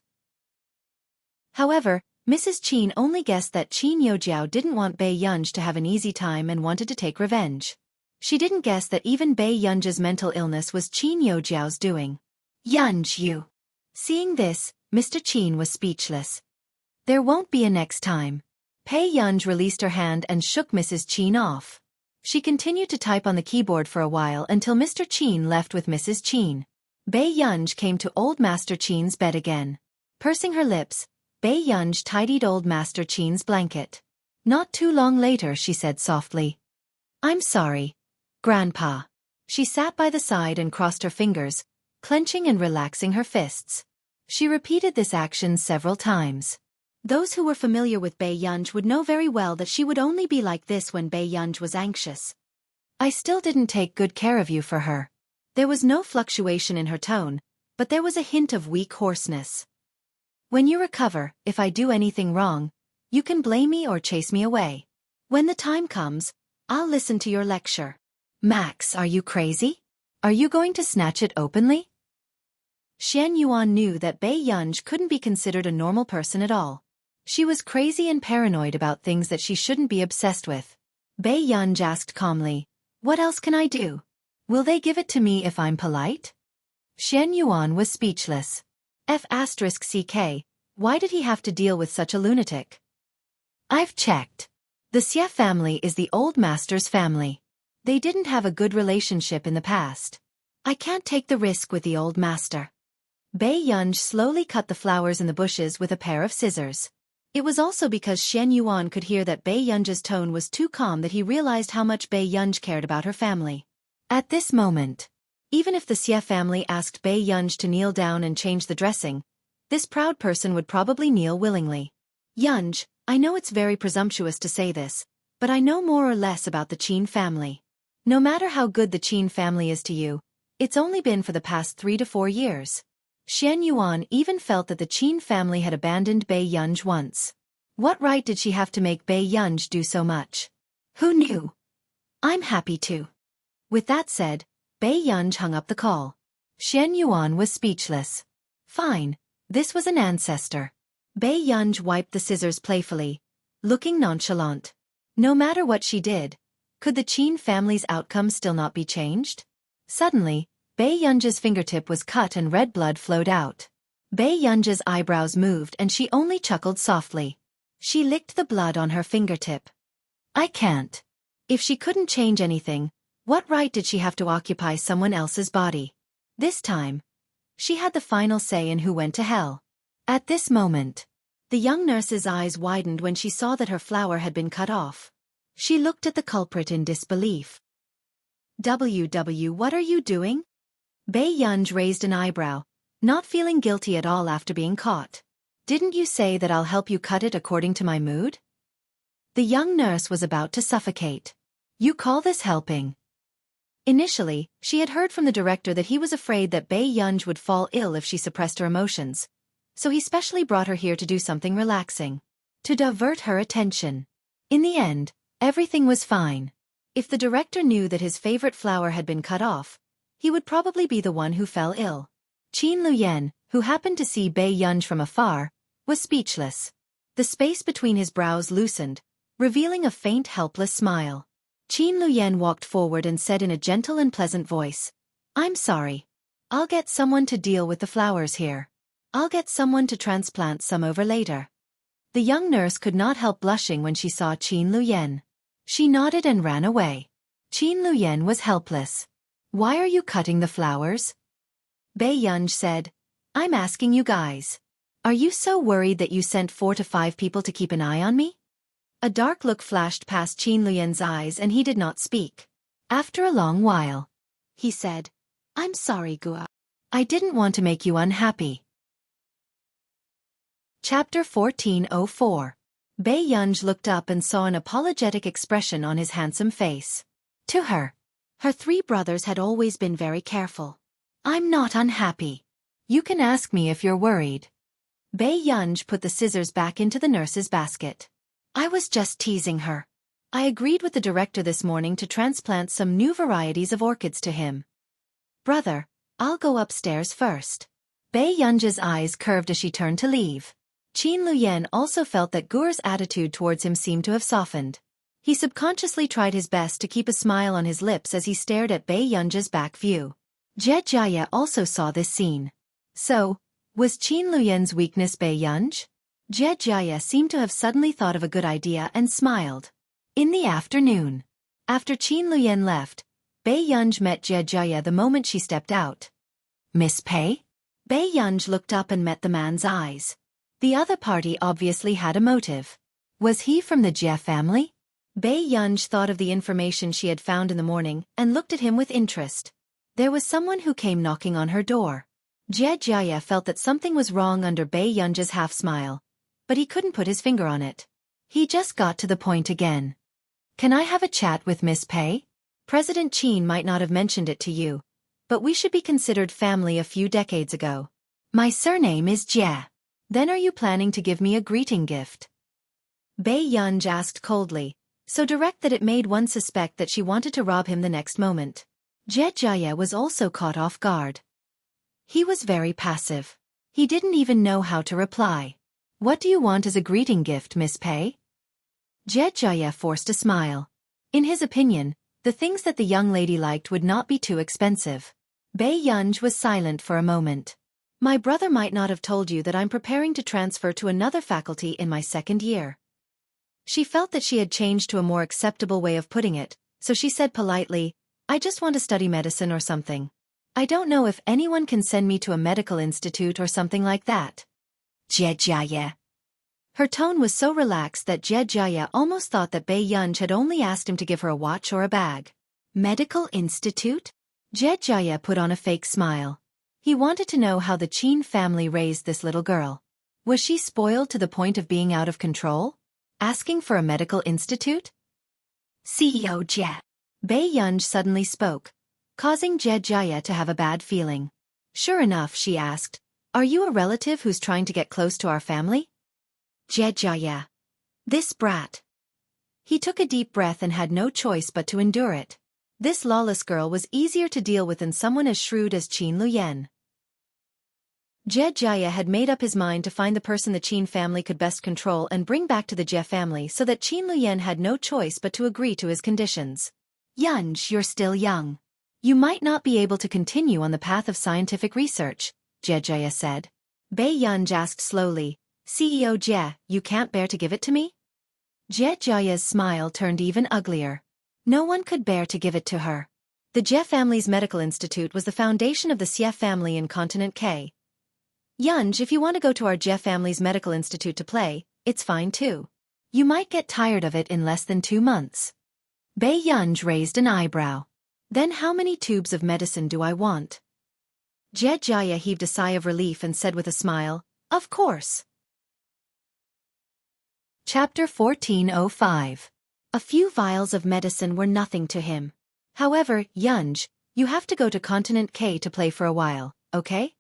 However, Mrs. Qin only guessed that Qin Yojiao didn't want Bei Yunj to have an easy time and wanted to take revenge. She didn't guess that even Bei Yunj's mental illness was Qin Yojiao's doing. "Yunj, you." Seeing this, Mr. Qin was speechless. "There won't be a next time." Bei Yunj released her hand and shook Mrs. Qin off. She continued to type on the keyboard for a while until Mr. Qin left with Mrs. Qin. Bei Yunj came to Old Master Qin's bed again. Pursing her lips, Bei Yunj tidied Old Master Qin's blanket. Not too long later she said softly, "I'm sorry, Grandpa." She sat by the side and crossed her fingers, clenching and relaxing her fists. She repeated this action several times. Those who were familiar with Bei Yunj would know very well that she would only be like this when Bei Yunj was anxious. "I still didn't take good care of you for her." There was no fluctuation in her tone, but there was a hint of weak hoarseness. "When you recover, if I do anything wrong, you can blame me or chase me away. When the time comes, I'll listen to your lecture." "Max, are you crazy? Are you going to snatch it openly?" Xian Yuan knew that Bei Yunj couldn't be considered a normal person at all. She was crazy and paranoid about things that she shouldn't be obsessed with. Bei Yunj asked calmly, "What else can I do? Will they give it to me if I'm polite?" Xian Yuan was speechless. F***ck, why did he have to deal with such a lunatic? "I've checked. The Xia family is the old master's family. They didn't have a good relationship in the past. I can't take the risk with the old master." Bei Yunj slowly cut the flowers in the bushes with a pair of scissors. It was also because Xian Yuan could hear that Bei Yunj's tone was too calm that he realized how much Bei Yunj cared about her family. At this moment, even if the Xie family asked Bei Yunj to kneel down and change the dressing, this proud person would probably kneel willingly. Yunj, I know it's very presumptuous to say this, but I know more or less about the Qin family. No matter how good the Qin family is to you, it's only been for the past 3 to 4 years. Xian Yuan even felt that the Qin family had abandoned Bei Yunj once. What right did she have to make Bei Yunj do so much? Who knew? I'm happy to. With that said, Bei Yunj hung up the call. Xian Yuan was speechless. Fine, this was an ancestor. Bei Yunj wiped the scissors playfully, looking nonchalant. No matter what she did, could the Qin family's outcome still not be changed? Suddenly, Bei Yunj's fingertip was cut and red blood flowed out. Bei Yunj's eyebrows moved and she only chuckled softly. She licked the blood on her fingertip. I can't. If she couldn't change anything, what right did she have to occupy someone else's body? This time, she had the final say in who went to hell. At this moment, the young nurse's eyes widened when she saw that her flower had been cut off. She looked at the culprit in disbelief. WW, what are you doing? Bei Yunj raised an eyebrow, not feeling guilty at all after being caught. Didn't you say that I'll help you cut it according to my mood? The young nurse was about to suffocate. You call this helping? Initially, she had heard from the director that he was afraid that Bei Yunj would fall ill if she suppressed her emotions, so he specially brought her here to do something relaxing, to divert her attention. In the end, everything was fine. If the director knew that his favorite flower had been cut off, he would probably be the one who fell ill. Qin Luyan, who happened to see Bei Yunj from afar, was speechless. The space between his brows loosened, revealing a faint helpless smile. Qin Luyan walked forward and said in a gentle and pleasant voice, I'm sorry. I'll get someone to deal with the flowers here. I'll get someone to transplant some over later. The young nurse could not help blushing when she saw Qin Luyan. She nodded and ran away. Qin Luyan was helpless. Why are you cutting the flowers? Bei Yunj said, I'm asking you guys. Are you so worried that you sent 4 to 5 people to keep an eye on me? A dark look flashed past Qin Luyan's eyes and he did not speak. After a long while, he said, I'm sorry, Gua. I didn't want to make you unhappy. Chapter 1404. Bei Yunj looked up and saw an apologetic expression on his handsome face. To her 3 brothers had always been very careful. I'm not unhappy. You can ask me if you're worried. Bei Yunj put the scissors back into the nurse's basket. I was just teasing her. I agreed with the director this morning to transplant some new varieties of orchids to him. Brother, I'll go upstairs first. Bei Yunj's eyes curved as she turned to leave. Qin Luyan also felt that Guer's attitude towards him seemed to have softened. He subconsciously tried his best to keep a smile on his lips as he stared at Bei Yunj's back view. Jie Jia also saw this scene. So, was Qin Luyan's weakness Bei Yunj? Jie Jia seemed to have suddenly thought of a good idea and smiled. In the afternoon, after Qin Luyan left, Bei Yunj met Jie Jia the moment she stepped out. Miss Pei? Bei Yunj looked up and met the man's eyes. The other party obviously had a motive. Was he from the Jie family? Bei Yunj thought of the information she had found in the morning and looked at him with interest. There was someone who came knocking on her door. Jie Jia felt that something was wrong under Bei Yunj's half-smile, but he couldn't put his finger on it. He just got to the point again. Can I have a chat with Miss Pei? President Qin might not have mentioned it to you, but we should be considered family a few decades ago. My surname is Jie. Then are you planning to give me a greeting gift? Bei Yunj asked coldly, so direct that it made one suspect that she wanted to rob him the next moment. Jie Jia was also caught off guard. He was very passive. He didn't even know how to reply. What do you want as a greeting gift, Miss Pei? Jie Jia forced a smile. In his opinion, the things that the young lady liked would not be too expensive. Bei Yunj was silent for a moment. My brother might not have told you that I'm preparing to transfer to another faculty in my 2nd year. She felt that she had changed to a more acceptable way of putting it, so she said politely, I just want to study medicine or something. I don't know if anyone can send me to a medical institute or something like that. Jie Jia. Her tone was so relaxed that Jie Jia almost thought that Bei Yunj had only asked him to give her a watch or a bag. Medical institute? Jejaya put on a fake smile. He wanted to know how the Qin family raised this little girl. Was she spoiled to the point of being out of control? Asking for a medical institute? CEO Jie. Bei Yunj suddenly spoke, causing Jejaya to have a bad feeling. Sure enough, she asked, "Are you a relative who's trying to get close to our family?" Jejaya. This brat. He took a deep breath and had no choice but to endure it. This lawless girl was easier to deal with than someone as shrewd as Qin Luyen. Jejaya had made up his mind to find the person the Qin family could best control and bring back to the Jie family so that Qin Luyen had no choice but to agree to his conditions. Yunj, you're still young. You might not be able to continue on the path of scientific research, Jejaya said. Bei Yunj asked slowly, CEO Jie, you can't bear to give it to me? Jejaya's smile turned even uglier. No one could bear to give it to her. The Jie family's medical institute was the foundation of the Xie family in continent K. Yunj, if you want to go to our Jie family's medical institute to play, it's fine too. You might get tired of it in less than 2 months. Bei Yunj raised an eyebrow. Then how many tubes of medicine do I want? Jejaya heaved a sigh of relief and said with a smile, of course. Chapter 1405. A few vials of medicine were nothing to him. However, Yunj, you have to go to continent K to play for a while, okay?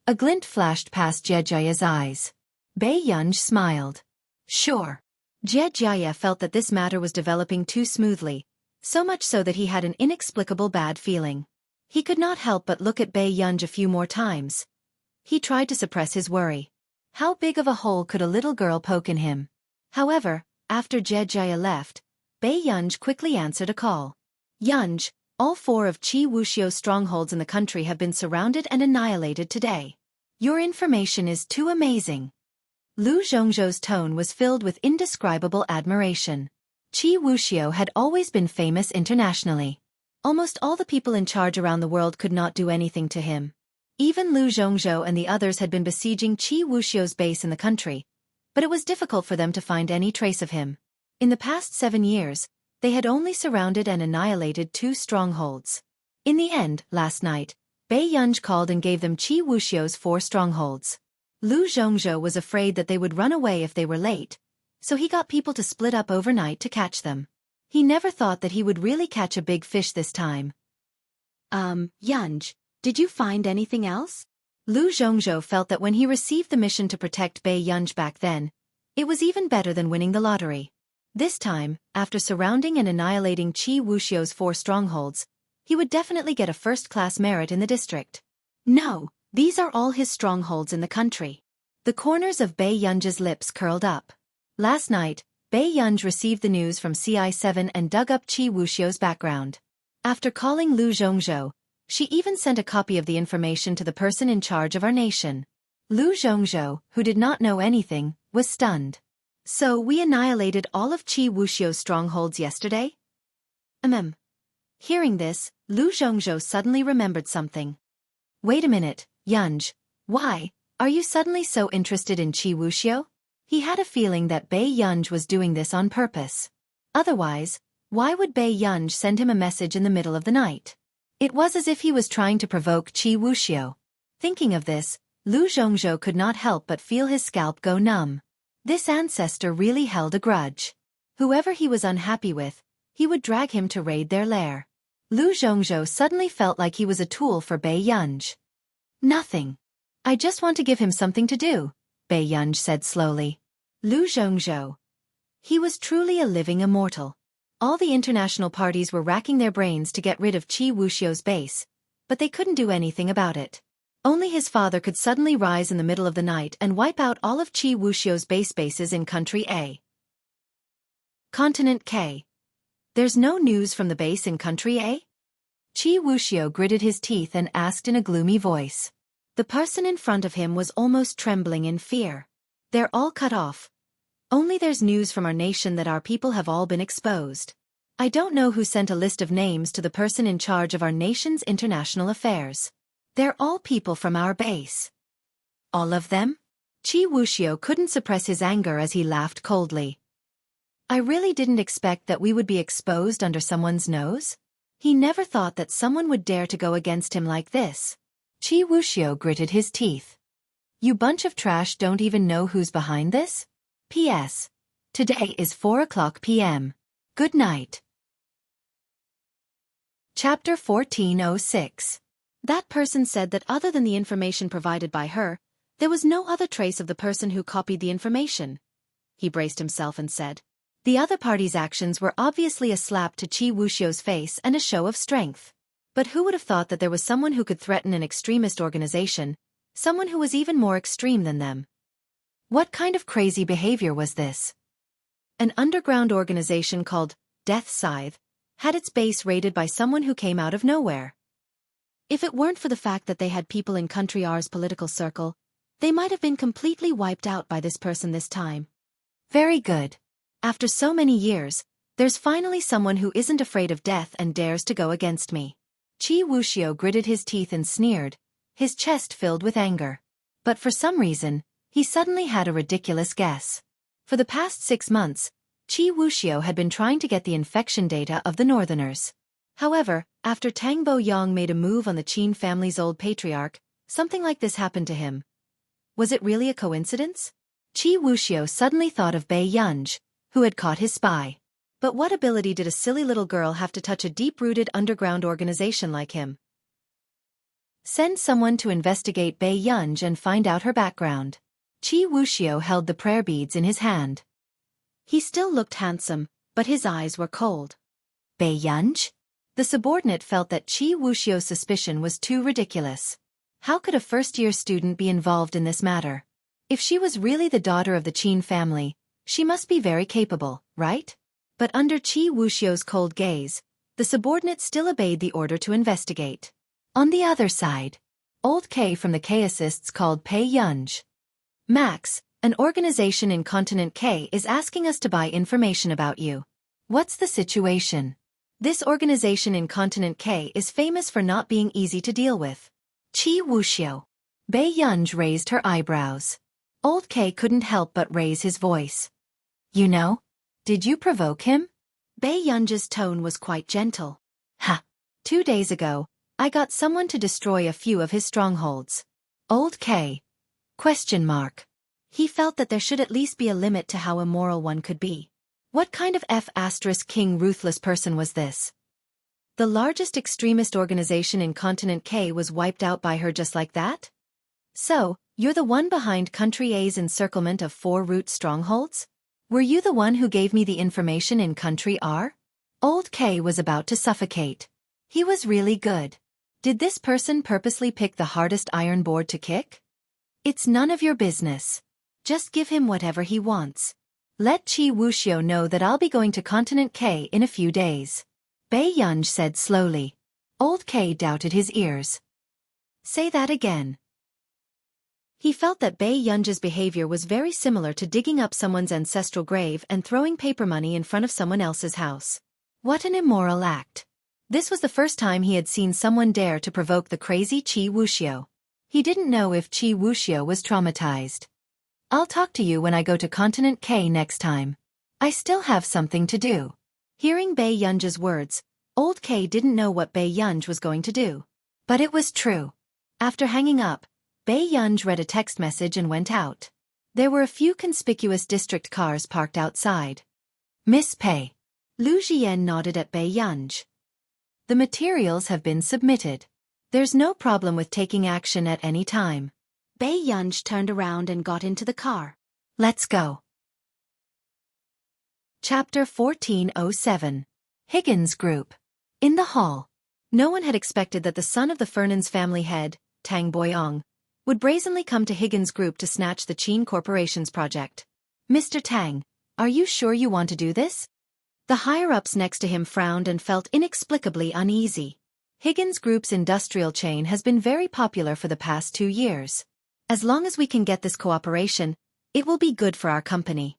A glint flashed past Jejaya's eyes. Bei Yunj smiled. Sure. Jejaya felt that this matter was developing too smoothly, so much so that he had an inexplicable bad feeling. He could not help but look at Bei Yunj a few more times. He tried to suppress his worry. How big of a hole could a little girl poke in him? However, after Jejaya left, Bei Yunj quickly answered a call. Yunj, all 4 of Qi Wuxia's strongholds in the country have been surrounded and annihilated today. Your information is too amazing. Lu Zhongzhou's tone was filled with indescribable admiration. Qi Wuxia had always been famous internationally. Almost all the people in charge around the world could not do anything to him. Even Lu Zhongzhou and the others had been besieging Qi Wuxia's base in the country, but it was difficult for them to find any trace of him. In the past 7 years, they had only surrounded and annihilated 2 strongholds. In the end, last night, Bei Yunj called and gave them Qi Wuxia's 4 strongholds. Lu Zhongzhou was afraid that they would run away if they were late, so he got people to split up overnight to catch them. He never thought that he would really catch a big fish this time. Yunj, did you find anything else? Lu Zhongzhou felt that when he received the mission to protect Bei Yunj back then, it was even better than winning the lottery. This time, after surrounding and annihilating Qi Wuxia's 4 strongholds, he would definitely get a first-class merit in the district. No, these are all his strongholds in the country. The corners of Bei Yunj's lips curled up. Last night, Bei Yunj received the news from CI7 and dug up Qi Wuxia's background. After calling Lu Zhongzhou, she even sent a copy of the information to the person in charge of our nation. Lu Zhongzhou, who did not know anything, was stunned. So we annihilated all of Qi Wuxia's strongholds yesterday? Hearing this, Lu Zhongzhou suddenly remembered something. Wait a minute, Yunj, why are you suddenly so interested in Qi Wuxia? He had a feeling that Bei Yunj was doing this on purpose. Otherwise, why would Bei Yunj send him a message in the middle of the night? It was as if he was trying to provoke Qi Wuxia. Thinking of this, Lu Zhongzhou could not help but feel his scalp go numb. This ancestor really held a grudge. Whoever he was unhappy with, he would drag him to raid their lair. Lu Zhongzhou suddenly felt like he was a tool for Bei Yunj. Nothing. I just want to give him something to do, Bei Yunj said slowly. Lu Zhongzhou. He was truly a living immortal. All the international parties were racking their brains to get rid of Qi Wuxia's base, but they couldn't do anything about it. Only his father could suddenly rise in the middle of the night and wipe out all of Qi Wuxia's bases in Country A. Continent K. There's no news from the base in Country A? Qi Wuxia gritted his teeth and asked in a gloomy voice. The person in front of him was almost trembling in fear. They're all cut off. Only there's news from our nation that our people have all been exposed. I don't know who sent a list of names to the person in charge of our nation's international affairs. They're all people from our base. All of them? Qi Wuxia couldn't suppress his anger as he laughed coldly. I really didn't expect that we would be exposed under someone's nose. He never thought that someone would dare to go against him like this. Qi Wuxiu gritted his teeth. You bunch of trash don't even know who's behind this? P.S. Today is 4:00 p.m. Good night. Chapter 1406. That person said that other than the information provided by her, there was no other trace of the person who copied the information. He braced himself and said. The other party's actions were obviously a slap to Qi Wuxiu's face and a show of strength. But who would have thought that there was someone who could threaten an extremist organization, someone who was even more extreme than them? What kind of crazy behavior was this? An underground organization called Death Scythe had its base raided by someone who came out of nowhere. If it weren't for the fact that they had people in Country R's political circle, they might have been completely wiped out by this person this time. Very good. After so many years, there's finally someone who isn't afraid of death and dares to go against me. Qi Wuxiu gritted his teeth and sneered, his chest filled with anger. But for some reason, he suddenly had a ridiculous guess. For the past 6 months, Qi Wuxiu had been trying to get the infection data of the Northerners. However, after Tang Boyang made a move on the Qin family's old patriarch, something like this happened to him. Was it really a coincidence? Qi Wuxiu suddenly thought of Bai Yunj, who had caught his spy. But what ability did a silly little girl have to touch a deep-rooted underground organization like him? Send someone to investigate Bai Yunj and find out her background. Qi Wuxiu held the prayer beads in his hand. He still looked handsome, but his eyes were cold. Bai Yunj? The subordinate felt that Qi Wuxiu's suspicion was too ridiculous. How could a first-year student be involved in this matter? If she was really the daughter of the Qin family, she must be very capable, right? But under Qi Wuxiu's cold gaze, the subordinate still obeyed the order to investigate. On the other side, old K from the K-assists called Bai Yunj. Max, an organization in Continent K is asking us to buy information about you. What's the situation? This organization in Continent K is famous for not being easy to deal with. Qi Wuxiu. Bai Yunj raised her eyebrows. Old K couldn't help but raise his voice. You know? Did you provoke him? Bai Yunj's tone was quite gentle. Ha! 2 days ago, I got someone to destroy a few of his strongholds. Old K? Question mark. He felt that there should at least be a limit to how immoral one could be. What kind of F***king ruthless person was this? The largest extremist organization in Continent K was wiped out by her just like that? So, you're the one behind Country A's encirclement of 4 root strongholds? Were you the one who gave me the information in Country R? Old K was about to suffocate. He was really good. Did this person purposely pick the hardest iron board to kick? It's none of your business. Just give him whatever he wants. Let Qi Wuxiu know that I'll be going to Continent K in a few days. Bai Yunj said slowly. Old K doubted his ears. Say that again. He felt that Bai Yunj's behavior was very similar to digging up someone's ancestral grave and throwing paper money in front of someone else's house. What an immoral act. This was the first time he had seen someone dare to provoke the crazy Qi Wuxiu. He didn't know if Qi Wuxiu was traumatized. I'll talk to you when I go to Continent K next time. I still have something to do. Hearing Bai Yunj's words, Old K didn't know what Bai Yunj was going to do. But it was true. After hanging up, Bai Yunj read a text message and went out. There were a few conspicuous district cars parked outside. Miss Pei. Lu Jian nodded at Bai Yunj. The materials have been submitted. There's no problem with taking action at any time. Bai Yunj turned around and got into the car. Let's go. Chapter 1407. Higgins Group. In the hall. No one had expected that the son of the Fernan's family head, Tang Boyang, would brazenly come to Higgins Group to snatch the Qin Corporation's project. Mr. Tang, are you sure you want to do this? The higher-ups next to him frowned and felt inexplicably uneasy. Higgins Group's industrial chain has been very popular for the past 2 years. As long as we can get this cooperation, it will be good for our company.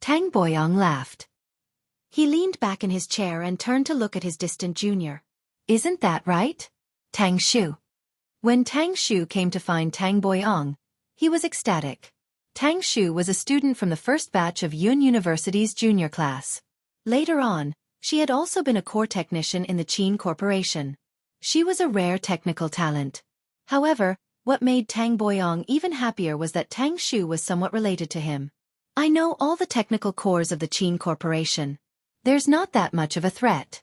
Tang Boyang laughed. He leaned back in his chair and turned to look at his distant junior. Isn't that right? Tang Shu. When Tang Shu came to find Tang Boyang, he was ecstatic. Tang Shu was a student from the first batch of Yun University's junior class. Later on, She had also been a core technician in the Qin Corporation. She was a rare technical talent. However, what made Tang Boyong even happier was that Tang Shu was somewhat related to him. I know all the technical cores of the Qin Corporation. There's not that much of a threat.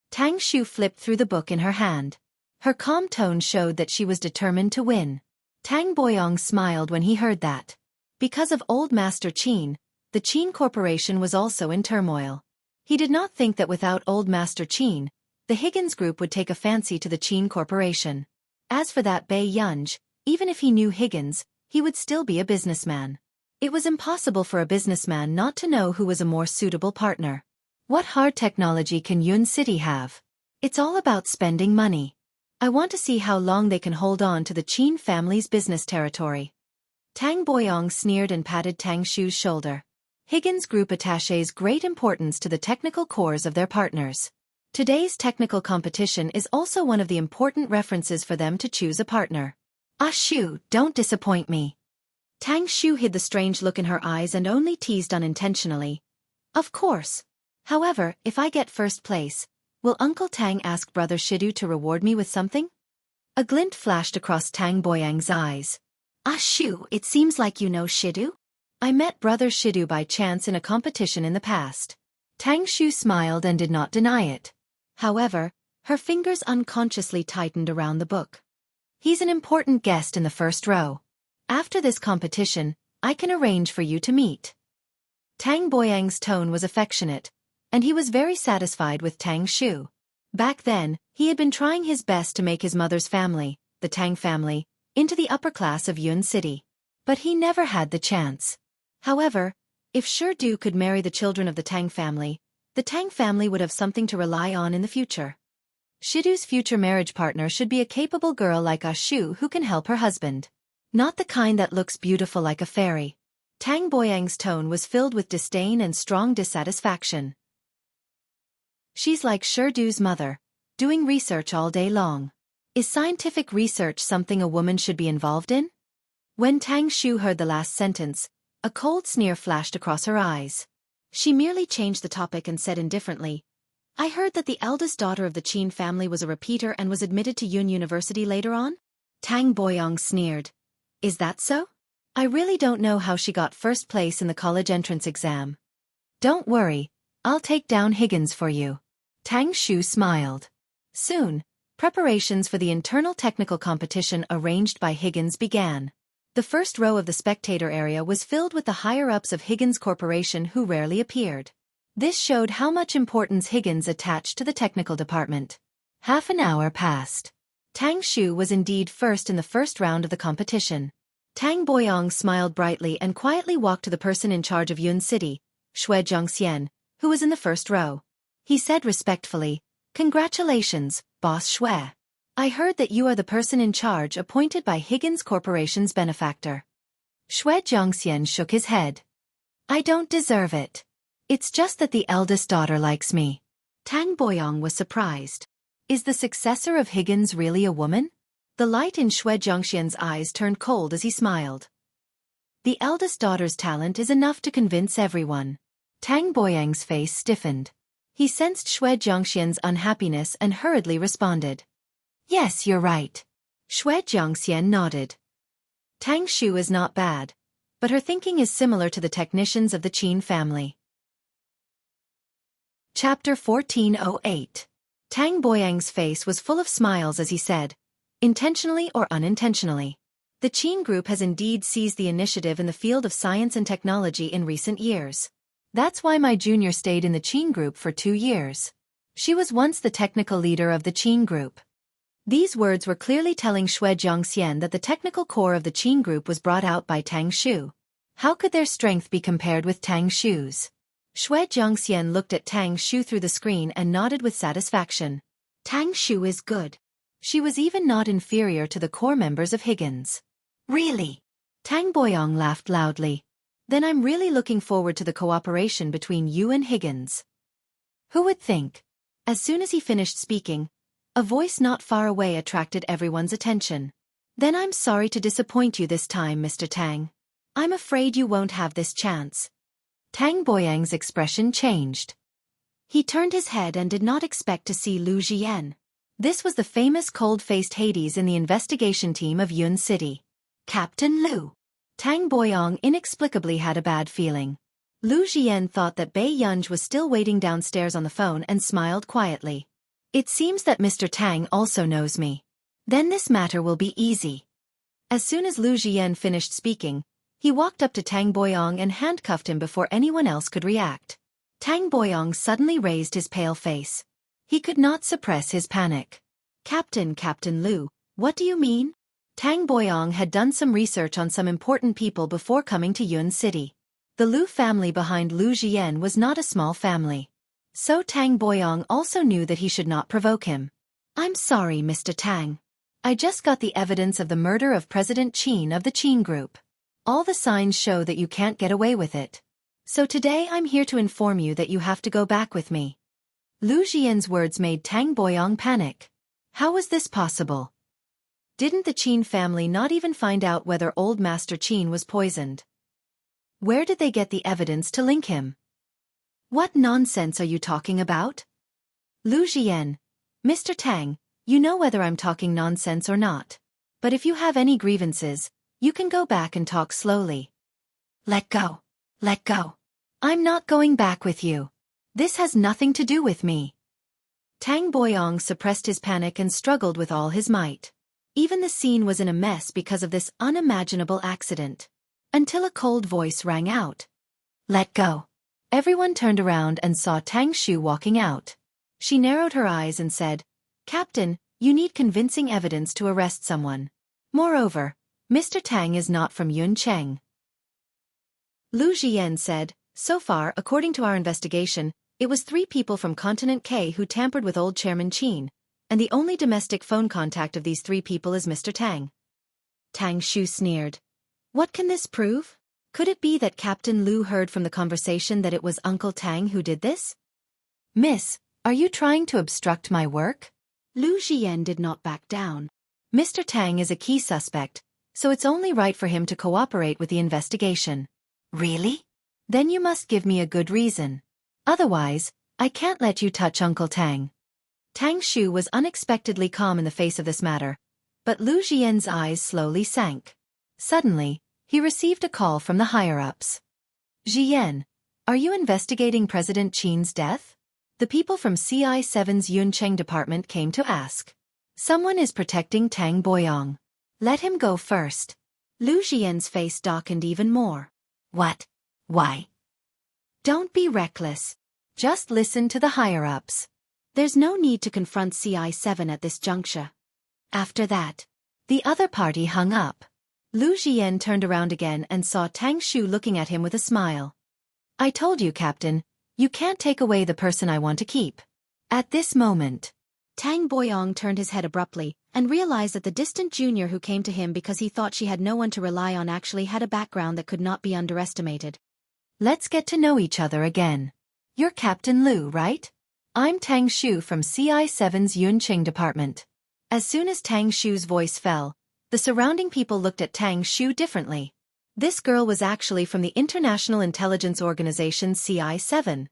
Tang Shu flipped through the book in her hand. Her calm tone showed that she was determined to win. Tang Boyong smiled when he heard that. Because of Old Master Qin, the Qin Corporation was also in turmoil. He did not think that without Old Master Qin, the Higgins Group would take a fancy to the Qin Corporation. As for that Bei Yunj, even if he knew Higgins, he would still be a businessman. It was impossible for a businessman not to know who was a more suitable partner. What hard technology can Yun City have? It's all about spending money. I want to see how long they can hold on to the Qin family's business territory. Tang Boyong sneered and patted Tang Shu's shoulder. Higgins Group attaches great importance to the technical cores of their partners. Today's technical competition is also one of the important references for them to choose a partner. Ah Shu, don't disappoint me. Tang Shu hid the strange look in her eyes and only teased unintentionally. Of course. However, if I get first place, will Uncle Tang ask Brother Shidu to reward me with something? A glint flashed across Tang Boyang's eyes. Ah Shu, it seems like you know Shidu? I met Brother Shidu by chance in a competition in the past. Tang Shu smiled and did not deny it. However, her fingers unconsciously tightened around the book. He's an important guest in the first row. After this competition, I can arrange for you to meet. Tang Boyang's tone was affectionate, and he was very satisfied with Tang Shu. Back then, he had been trying his best to make his mother's family, the Tang family, into the upper class of Yun City. But he never had the chance. However, if Shidu could marry the children of the Tang family would have something to rely on in the future. Shidu's future marriage partner should be a capable girl like Ah Shu who can help her husband. Not the kind that looks beautiful like a fairy. Tang Boyang's tone was filled with disdain and strong dissatisfaction. She's like Shidu's mother, doing research all day long. Is scientific research something a woman should be involved in? When Tang Shu heard the last sentence, a cold sneer flashed across her eyes. She merely changed the topic and said indifferently, I heard that the eldest daughter of the Qin family was a repeater and was admitted to Yun University later on? Tang Boyong sneered. Is that so? I really don't know how she got first place in the college entrance exam. Don't worry, I'll take down Higgins for you. Tang Shu smiled. Soon, preparations for the internal technical competition arranged by Higgins began. The first row of the spectator area was filled with the higher-ups of Higgins Corporation who rarely appeared. This showed how much importance Higgins attached to the technical department. Half an hour passed. Tang Shu was indeed first in the first round of the competition. Tang Boyong smiled brightly and quietly walked to the person in charge of Yun City, Xue Zhongxian, who was in the first row. He said respectfully, Congratulations, Boss Xue. I heard that you are the person in charge appointed by Higgins Corporation's benefactor. Xue Zhongxian shook his head. I don't deserve it. It's just that the eldest daughter likes me. Tang Boyong was surprised. Is the successor of Higgins really a woman? The light in Xue Zhongxian's eyes turned cold as he smiled. The eldest daughter's talent is enough to convince everyone. Tang Boyang's face stiffened. He sensed Xue Zhongxian's unhappiness and hurriedly responded. Yes, you're right. Xue Zhongxian nodded. Tang Shu is not bad, but her thinking is similar to the technicians of the Qin family. Chapter 1408. Tang Boyang's face was full of smiles as he said, intentionally or unintentionally. The Qin Group has indeed seized the initiative in the field of science and technology in recent years. That's why my junior stayed in the Qin Group for 2 years. She was once the technical leader of the Qin Group. These words were clearly telling Xue Zhongxian that the technical core of the Qin Group was brought out by Tang Shu. How could their strength be compared with Tang Shu's? Xue Zhongxian looked at Tang Shu through the screen and nodded with satisfaction. Tang Shu is good. She was even not inferior to the core members of Higgins. Really? Tang Boyong laughed loudly. Then I'm really looking forward to the cooperation between you and Higgins. Who would think? As soon as he finished speaking, a voice not far away attracted everyone's attention. Then I'm sorry to disappoint you this time, Mr. Tang. I'm afraid you won't have this chance. Tang Boyang's expression changed. He turned his head and did not expect to see Lu Jian. This was the famous cold-faced Hades in the investigation team of Yun City. Captain Lu. Tang Boyong inexplicably had a bad feeling. Lu Jian thought that Bai Yunj was still waiting downstairs on the phone and smiled quietly. It seems that Mr. Tang also knows me. Then this matter will be easy. As soon as Lu Jian finished speaking, he walked up to Tang Boyong and handcuffed him before anyone else could react. Tang Boyong suddenly raised his pale face. He could not suppress his panic. Captain Lu, what do you mean? Tang Boyong had done some research on some important people before coming to Yun City. The Lu family behind Lu Jian was not a small family. So Tang Boyong also knew that he should not provoke him. I'm sorry, Mr. Tang. I just got the evidence of the murder of President Qin of the Qin Group. All the signs show that you can't get away with it. So today I'm here to inform you that you have to go back with me. Lu Jian's words made Tang Boyong panic. How was this possible? Didn't the Qin family not even find out whether old Master Qin was poisoned? Where did they get the evidence to link him? What nonsense are you talking about? Lu Jian, Mr. Tang, you know whether I'm talking nonsense or not. But if you have any grievances, you can go back and talk slowly. Let go. Let go. I'm not going back with you. This has nothing to do with me. Tang Boyong suppressed his panic and struggled with all his might. Even the scene was in a mess because of this unimaginable accident. Until a cold voice rang out. Let go. Everyone turned around and saw Tang Shu walking out. She narrowed her eyes and said, Captain, you need convincing evidence to arrest someone. Moreover, Mr. Tang is not from Yun Cheng. Lu Jian said, so far, according to our investigation, it was 3 people from Continent K who tampered with old Chairman Qin, and the only domestic phone contact of these 3 people is Mr. Tang. Tang Shu sneered. What can this prove? Could it be that Captain Lu heard from the conversation that it was Uncle Tang who did this? Miss, are you trying to obstruct my work? Lu Jian did not back down. Mr. Tang is a key suspect, so it's only right for him to cooperate with the investigation. Really? Then you must give me a good reason. Otherwise, I can't let you touch Uncle Tang. Tang Shu was unexpectedly calm in the face of this matter, but Lu Jian's eyes slowly sank. Suddenly, he received a call from the higher-ups. Jian, are you investigating President Qin's death? The people from CI7's Yuncheng department came to ask. Someone is protecting Tang Boyong. Let him go first. Lu Jian's face darkened even more. What? Why? Don't be reckless. Just listen to the higher-ups. There's no need to confront CI7 at this juncture. After that, the other party hung up. Lu Jian turned around again and saw Tang Shu looking at him with a smile. I told you, Captain, you can't take away the person I want to keep. At this moment, Tang Boyong turned his head abruptly and realized that the distant junior who came to him because he thought she had no one to rely on actually had a background that could not be underestimated. Let's get to know each other again. You're Captain Lu, right? I'm Tang Shu from CI7's Yunqing department. As soon as Tang Shu's voice fell, the surrounding people looked at Tang Shu differently. This girl was actually from the International Intelligence Organization CI7.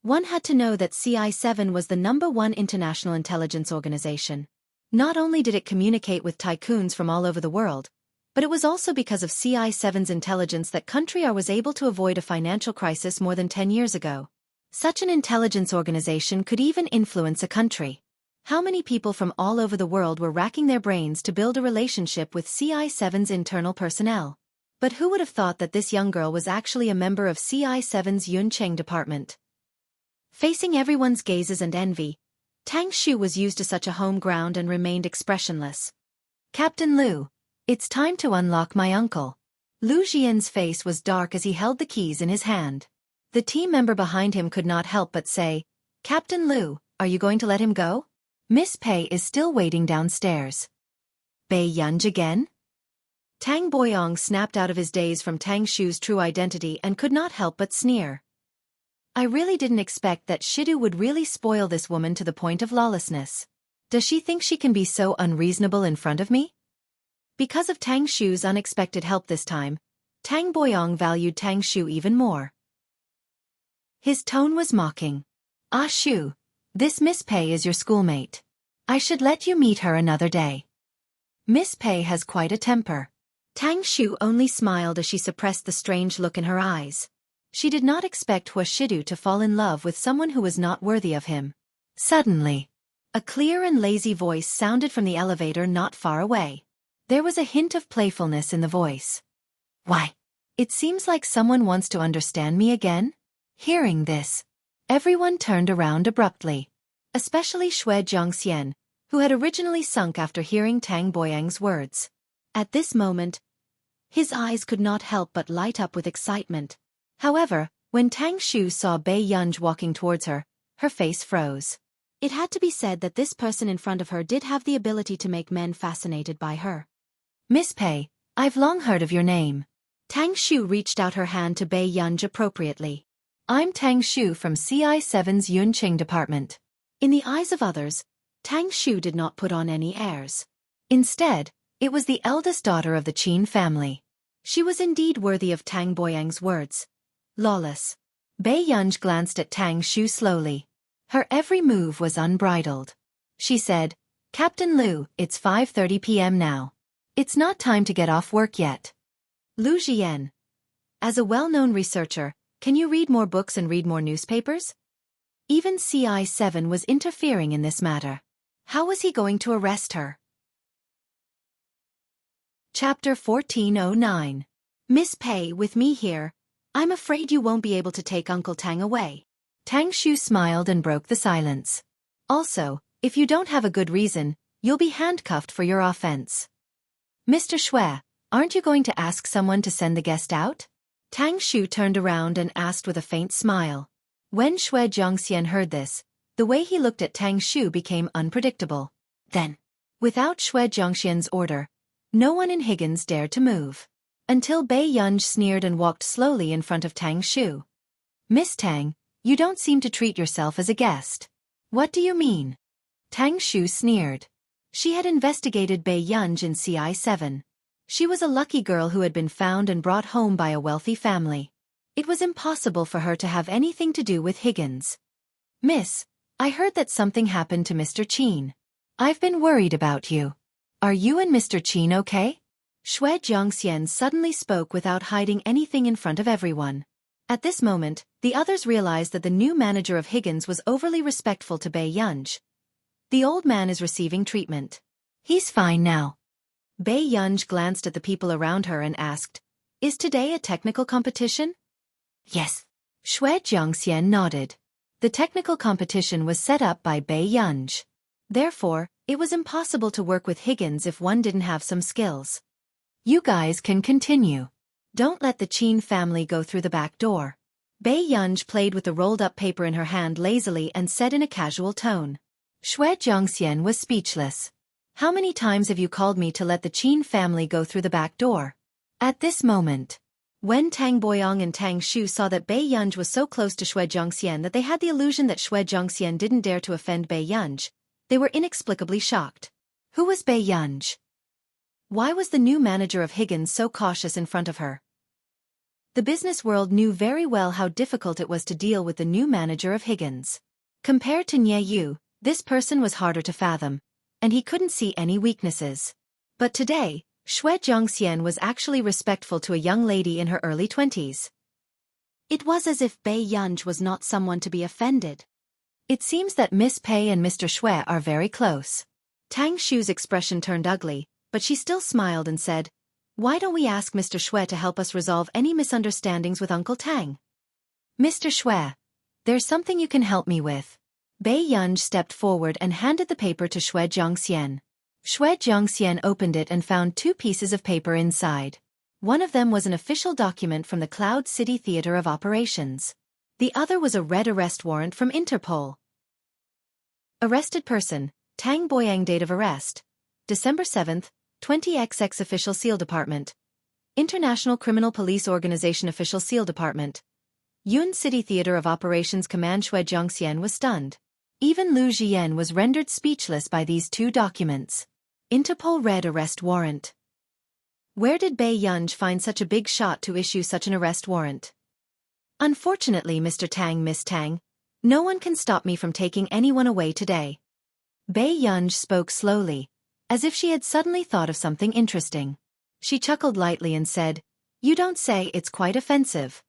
One had to know that CI7 was the #1 international intelligence organization. Not only did it communicate with tycoons from all over the world, but it was also because of CI7's intelligence that country R was able to avoid a financial crisis more than 10 years ago. Such an intelligence organization could even influence a country. How many people from all over the world were racking their brains to build a relationship with CI7's internal personnel? But who would have thought that this young girl was actually a member of CI7's Yuncheng department? Facing everyone's gazes and envy, Tang Shu was used to such a home ground and remained expressionless. Captain Lu, it's time to unlock my uncle. Lu Jian's face was dark as he held the keys in his hand. The team member behind him could not help but say, Captain Lu, are you going to let him go? Miss Pei is still waiting downstairs. Bai Yunj again? Tang Boyong snapped out of his daze from Tang Shu's true identity and could not help but sneer. I really didn't expect that Shidu would really spoil this woman to the point of lawlessness. Does she think she can be so unreasonable in front of me? Because of Tang Shu's unexpected help this time, Tang Boyong valued Tang Shu even more. His tone was mocking. Ah Shu, this Miss Pei is your schoolmate. I should let you meet her another day. Miss Pei has quite a temper. Tang Shu only smiled as she suppressed the strange look in her eyes. She did not expect Hua Shidu to fall in love with someone who was not worthy of him. Suddenly, a clear and lazy voice sounded from the elevator not far away. There was a hint of playfulness in the voice. Why? It seems like someone wants to understand me again? Hearing this, everyone turned around abruptly. Especially Xue Zhongxian, who had originally sunk after hearing Tang Boyang's words. At this moment, his eyes could not help but light up with excitement. However, when Tang Shu saw Bei Yunj walking towards her, her face froze. It had to be said that this person in front of her did have the ability to make men fascinated by her. Miss Pei, I've long heard of your name. Tang Shu reached out her hand to Bei Yunj appropriately. I'm Tang Shu from CI7's Yunqing department. In the eyes of others, Tang Shu did not put on any airs. Instead, it was the eldest daughter of the Qin family. She was indeed worthy of Tang Boyang's words. Lawless. Bei Yunj glanced at Tang Shu slowly. Her every move was unbridled. She said, Captain Liu, it's 5:30 p.m. now. It's not time to get off work yet. Lu Jian. As a well-known researcher, can you read more books and read more newspapers? Even CI7 was interfering in this matter. How was he going to arrest her? Chapter 1409. Miss Pei, with me here, I'm afraid you won't be able to take Uncle Tang away. Tang Shu smiled and broke the silence. Also, if you don't have a good reason, you'll be handcuffed for your offense. Mr. Xue, aren't you going to ask someone to send the guest out? Tang Shu turned around and asked with a faint smile. When Xue Zhongxian heard this, the way he looked at Tang Shu became unpredictable. Then, without Xue Zhongxian's order, no one in Higgins dared to move. Until Bei Yunj sneered and walked slowly in front of Tang Shu. Miss Tang, you don't seem to treat yourself as a guest. What do you mean? Tang Shu sneered. She had investigated Bei Yunj in CI7. She was a lucky girl who had been found and brought home by a wealthy family. It was impossible for her to have anything to do with Higgins. Miss, I heard that something happened to Mr. Qin. I've been worried about you. Are you and Mr. Qin okay? Xue Zhongxian suddenly spoke without hiding anything in front of everyone. At this moment, the others realized that the new manager of Higgins was overly respectful to Bei Yunj. The old man is receiving treatment. He's fine now. Bei Yunj glanced at the people around her and asked, Is today a technical competition? Yes. Xue Zhongxian nodded. The technical competition was set up by Bei Yunj. Therefore, it was impossible to work with Higgins if one didn't have some skills. You guys can continue. Don't let the Qin family go through the back door. Bei Yunj played with the rolled-up paper in her hand lazily and said in a casual tone. Xue Zhongxian was speechless. How many times have you called me to let the Qin family go through the back door? At this moment, when Tang Boyang and Tang Shu saw that Bei Yunj was so close to Xue Zhongxian that they had the illusion that Xue Zhongxian didn't dare to offend Bei Yunj, they were inexplicably shocked. Who was Bei Yunj? Why was the new manager of Higgins so cautious in front of her? The business world knew very well how difficult it was to deal with the new manager of Higgins. Compared to Nye Yu, this person was harder to fathom, and he couldn't see any weaknesses. But today, Xue Zhongxian was actually respectful to a young lady in her early 20s. It was as if Bei Yunj was not someone to be offended. It seems that Miss Pei and Mr. Xue are very close. Tang Shu's expression turned ugly, but she still smiled and said, Why don't we ask Mr. Xue to help us resolve any misunderstandings with Uncle Tang? Mr. Xue, there's something you can help me with. Bei Yunj stepped forward and handed the paper to Xue Zhongxian. Xue Zhongxian opened it and found two pieces of paper inside. One of them was an official document from the Cloud City Theater of Operations. The other was a red arrest warrant from Interpol. Arrested person, Tang Boyang. Date of arrest, December 7, 20XX. Official Seal Department. International Criminal Police Organization. Official Seal Department. Yun City Theater of Operations. Command. Xue Zhongxian was stunned. Even Lu Jian was rendered speechless by these two documents. Interpol red arrest warrant. Where did Bei Yunj find such a big shot to issue such an arrest warrant? Unfortunately, Mr. Tang, Miss Tang, No one can stop me from taking anyone away today. Bei Yunj spoke slowly, as if she had suddenly thought of something interesting. She chuckled lightly and said, "You don't say, it's quite offensive."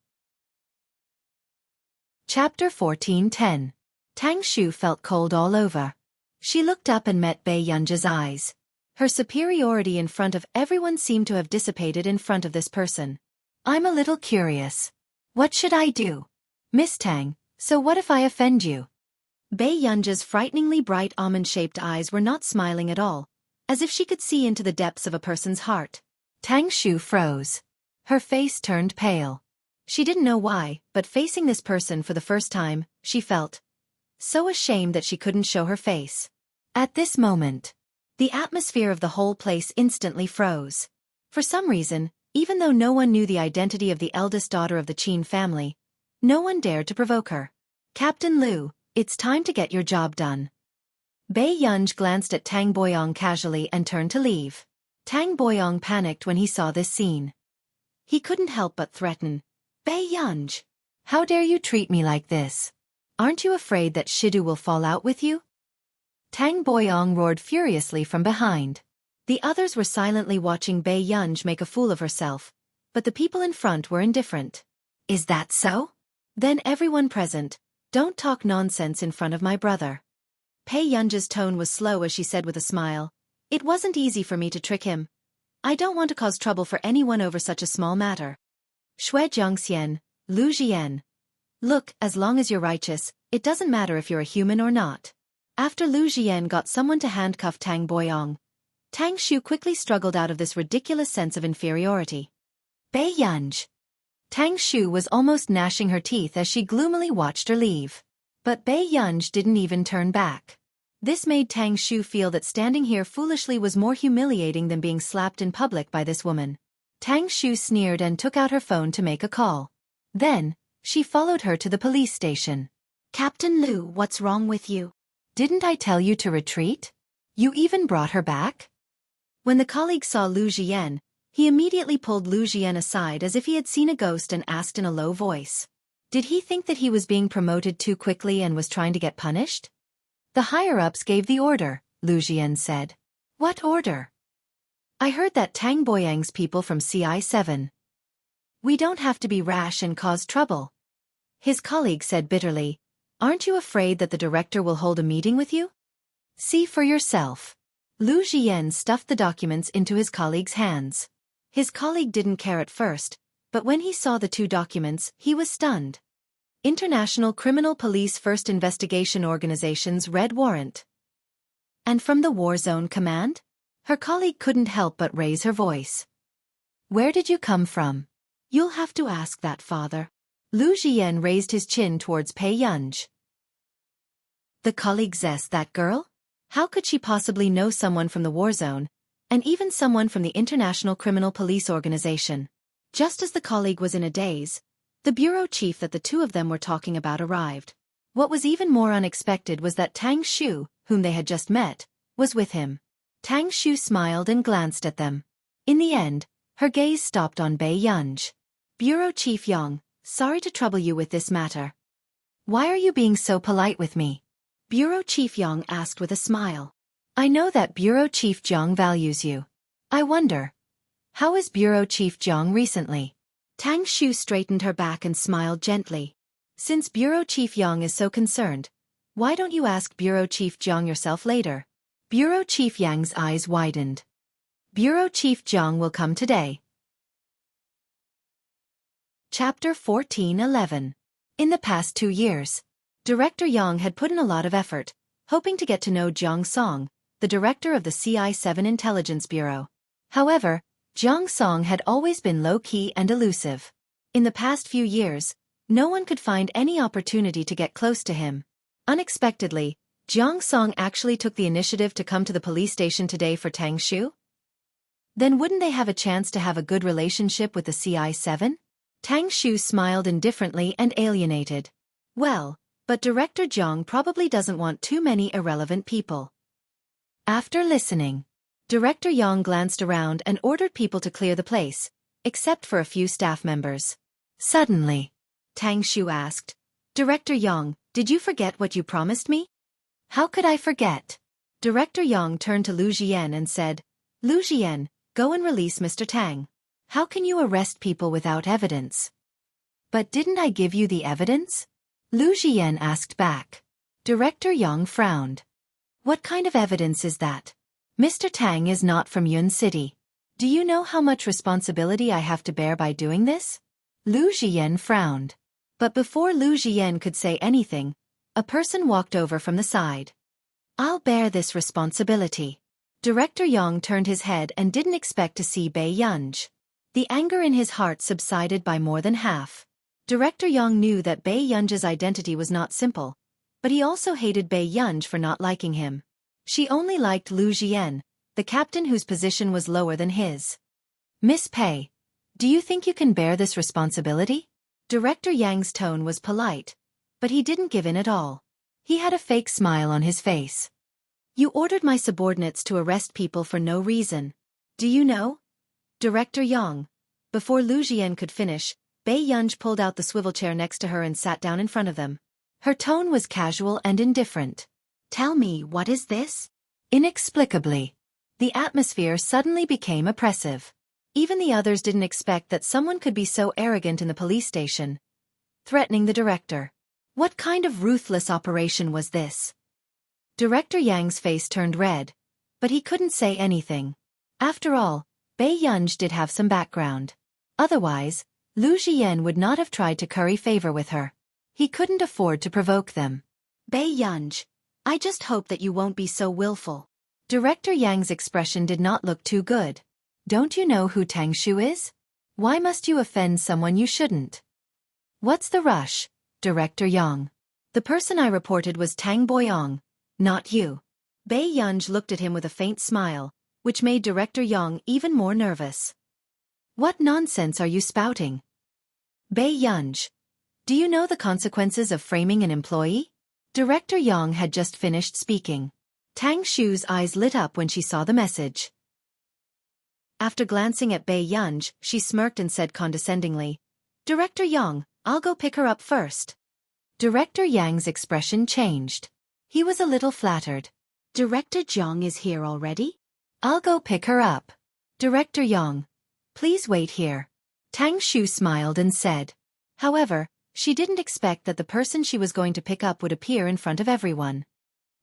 Chapter 14:10. Tang Shu felt cold all over. She looked up and met Bei Yunj's eyes. Her superiority in front of everyone seemed to have dissipated in front of this person. "I'm a little curious. What should I do? Miss Tang, so what if I offend you?" Bei Yunj's frighteningly bright almond-shaped eyes were not smiling at all, as if she could see into the depths of a person's heart. Tang Shu froze. Her face turned pale. She didn't know why, but facing this person for the first time, she felt so ashamed that she couldn't show her face. At this moment, the atmosphere of the whole place instantly froze. For some reason, even though no one knew the identity of the eldest daughter of the Qin family, no one dared to provoke her. "Captain Liu, it's time to get your job done." Bei Yunj glanced at Tang Boyong casually and turned to leave. Tang Boyong panicked when he saw this scene. He couldn't help but threaten, "Bei Yunj, how dare you treat me like this? Aren't you afraid that Shidu will fall out with you?" Tang Boyong roared furiously from behind. The others were silently watching Bei Yunj make a fool of herself, but the people in front were indifferent. "Is that so? Then everyone present, don't talk nonsense in front of my brother." Bei Yunj's tone was slow as she said with a smile, "It wasn't easy for me to trick him. I don't want to cause trouble for anyone over such a small matter." Shui Jiangxian, Lu Jian. "Look, as long as you're righteous, it doesn't matter if you're a human or not." After Lu Jian got someone to handcuff Tang Boyong, Tang Shu quickly struggled out of this ridiculous sense of inferiority. "Bei Yunj." Tang Shu was almost gnashing her teeth as she gloomily watched her leave. But Bei Yunj didn't even turn back. This made Tang Shu feel that standing here foolishly was more humiliating than being slapped in public by this woman. Tang Shu sneered and took out her phone to make a call. Then, she followed her to the police station. "Captain Liu, what's wrong with you? Didn't I tell you to retreat? You even brought her back?" When the colleague saw Lu Jian, he immediately pulled Lu Jian aside as if he had seen a ghost and asked in a low voice. Did he think that he was being promoted too quickly and was trying to get punished? "The higher-ups gave the order," Lu Jian said. "What order?" "I heard that Tang Boyang's people from CI7. We don't have to be rash and cause trouble." His colleague said bitterly, "Aren't you afraid that the director will hold a meeting with you? See for yourself." Lu Jian stuffed the documents into his colleague's hands. His colleague didn't care at first, but when he saw the two documents, he was stunned. International Criminal Police First Investigation Organization's Red Warrant. "And from the War Zone Command?" Her colleague couldn't help but raise her voice. "Where did you come from?" "You'll have to ask that, father." Lu Jian raised his chin towards Bei Yunj. The colleague zest, that girl? How could she possibly know someone from the war zone, and even someone from the International Criminal Police Organization? Just as the colleague was in a daze, the bureau chief that the two of them were talking about arrived. What was even more unexpected was that Tang Shu, whom they had just met, was with him. Tang Shu smiled and glanced at them. In the end, her gaze stopped on Bei Yunj. "Bureau Chief Yang, sorry to trouble you with this matter. Why are you being so polite with me?" Bureau Chief Yang asked with a smile. "I know that Bureau Chief Jiang values you. I wonder, how is Bureau Chief Jiang recently?" Tang Shu straightened her back and smiled gently. "Since Bureau Chief Yang is so concerned, why don't you ask Bureau Chief Jiang yourself later?" Bureau Chief Yang's eyes widened. "Bureau Chief Jiang will come today." Chapter 14:11. In the past 2 years, Director Yang had put in a lot of effort, hoping to get to know Jiang Song, the director of the CI7 Intelligence Bureau. However, Jiang Song had always been low-key and elusive. In the past few years, no one could find any opportunity to get close to him. Unexpectedly, Jiang Song actually took the initiative to come to the police station today for Tang Shu? Then wouldn't they have a chance to have a good relationship with the CI7? Tang Shu smiled indifferently and alienated. Well, but Director Jiang probably doesn't want too many irrelevant people. After listening, Director Yang glanced around and ordered people to clear the place, except for a few staff members. Suddenly, Tang Shu asked, Director Yang, did you forget what you promised me? How could I forget? Director Yang turned to Lu Jian and said, Lu Jian, go and release Mr. Tang. How can you arrest people without evidence? But didn't I give you the evidence? Lu Jian asked back. Director Yang frowned. What kind of evidence is that? Mr. Tang is not from Yun City. Do you know how much responsibility I have to bear by doing this? Lu Jian frowned. But before Lu Jian could say anything, a person walked over from the side. I'll bear this responsibility. Director Yang turned his head and didn't expect to see Bai Yunj. The anger in his heart subsided by more than half. Director Yang knew that Bai Yunj's identity was not simple, but he also hated Bai Yunj for not liking him. She only liked Lu Jian, the captain whose position was lower than his. Miss Pei, do you think you can bear this responsibility? Director Yang's tone was polite, but he didn't give in at all. He had a fake smile on his face. You ordered my subordinates to arrest people for no reason. Do you know? Director Yang. Before Lu Jian could finish, Bai Yunj pulled out the swivel chair next to her and sat down in front of them. Her tone was casual and indifferent. Tell me, what is this? Inexplicably, the atmosphere suddenly became oppressive. Even the others didn't expect that someone could be so arrogant in the police station, threatening the director. What kind of ruthless operation was this? Director Yang's face turned red, but he couldn't say anything. After all, Bai Yunj did have some background. Otherwise, Lu Jian would not have tried to curry favor with her. He couldn't afford to provoke them. Bai Yunj, I just hope that you won't be so willful. Director Yang's expression did not look too good. Don't you know who Tang Shu is? Why must you offend someone you shouldn't? What's the rush, Director Yang? The person I reported was Tang Boyong, not you. Bai Yunj looked at him with a faint smile, which made Director Yang even more nervous. What nonsense are you spouting? Bai Yunj, do you know the consequences of framing an employee? Director Yang had just finished speaking. Tang Shu's eyes lit up when she saw the message. After glancing at Bai Yunj, she smirked and said condescendingly, Director Yang, I'll go pick her up first. Director Yang's expression changed. He was a little flattered. Director Jiang is here already? I'll go pick her up. Director Yang, please wait here. Tang Shu smiled and said. However, she didn't expect that the person she was going to pick up would appear in front of everyone.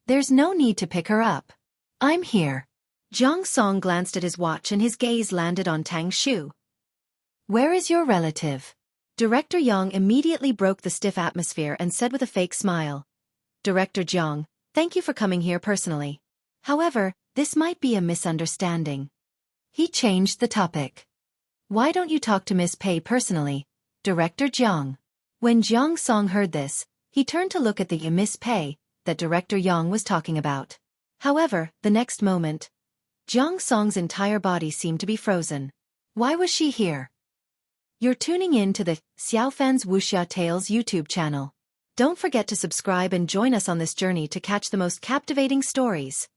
There's no need to pick her up. I'm here. Jiang Song glanced at his watch and his gaze landed on Tang Shu. Where is your relative? Director Yang immediately broke the stiff atmosphere and said with a fake smile. Director Jiang, thank you for coming here personally. However, this might be a misunderstanding. He changed the topic. Why don't you talk to Miss Pei personally, Director Jiang? When Jiang Song heard this, he turned to look at the Miss Pei that Director Yang was talking about. However, the next moment, Jiang Song's entire body seemed to be frozen. Why was she here? You're tuning in to the Xiaofan's Wuxia Tales YouTube channel. Don't forget to subscribe and join us on this journey to catch the most captivating stories.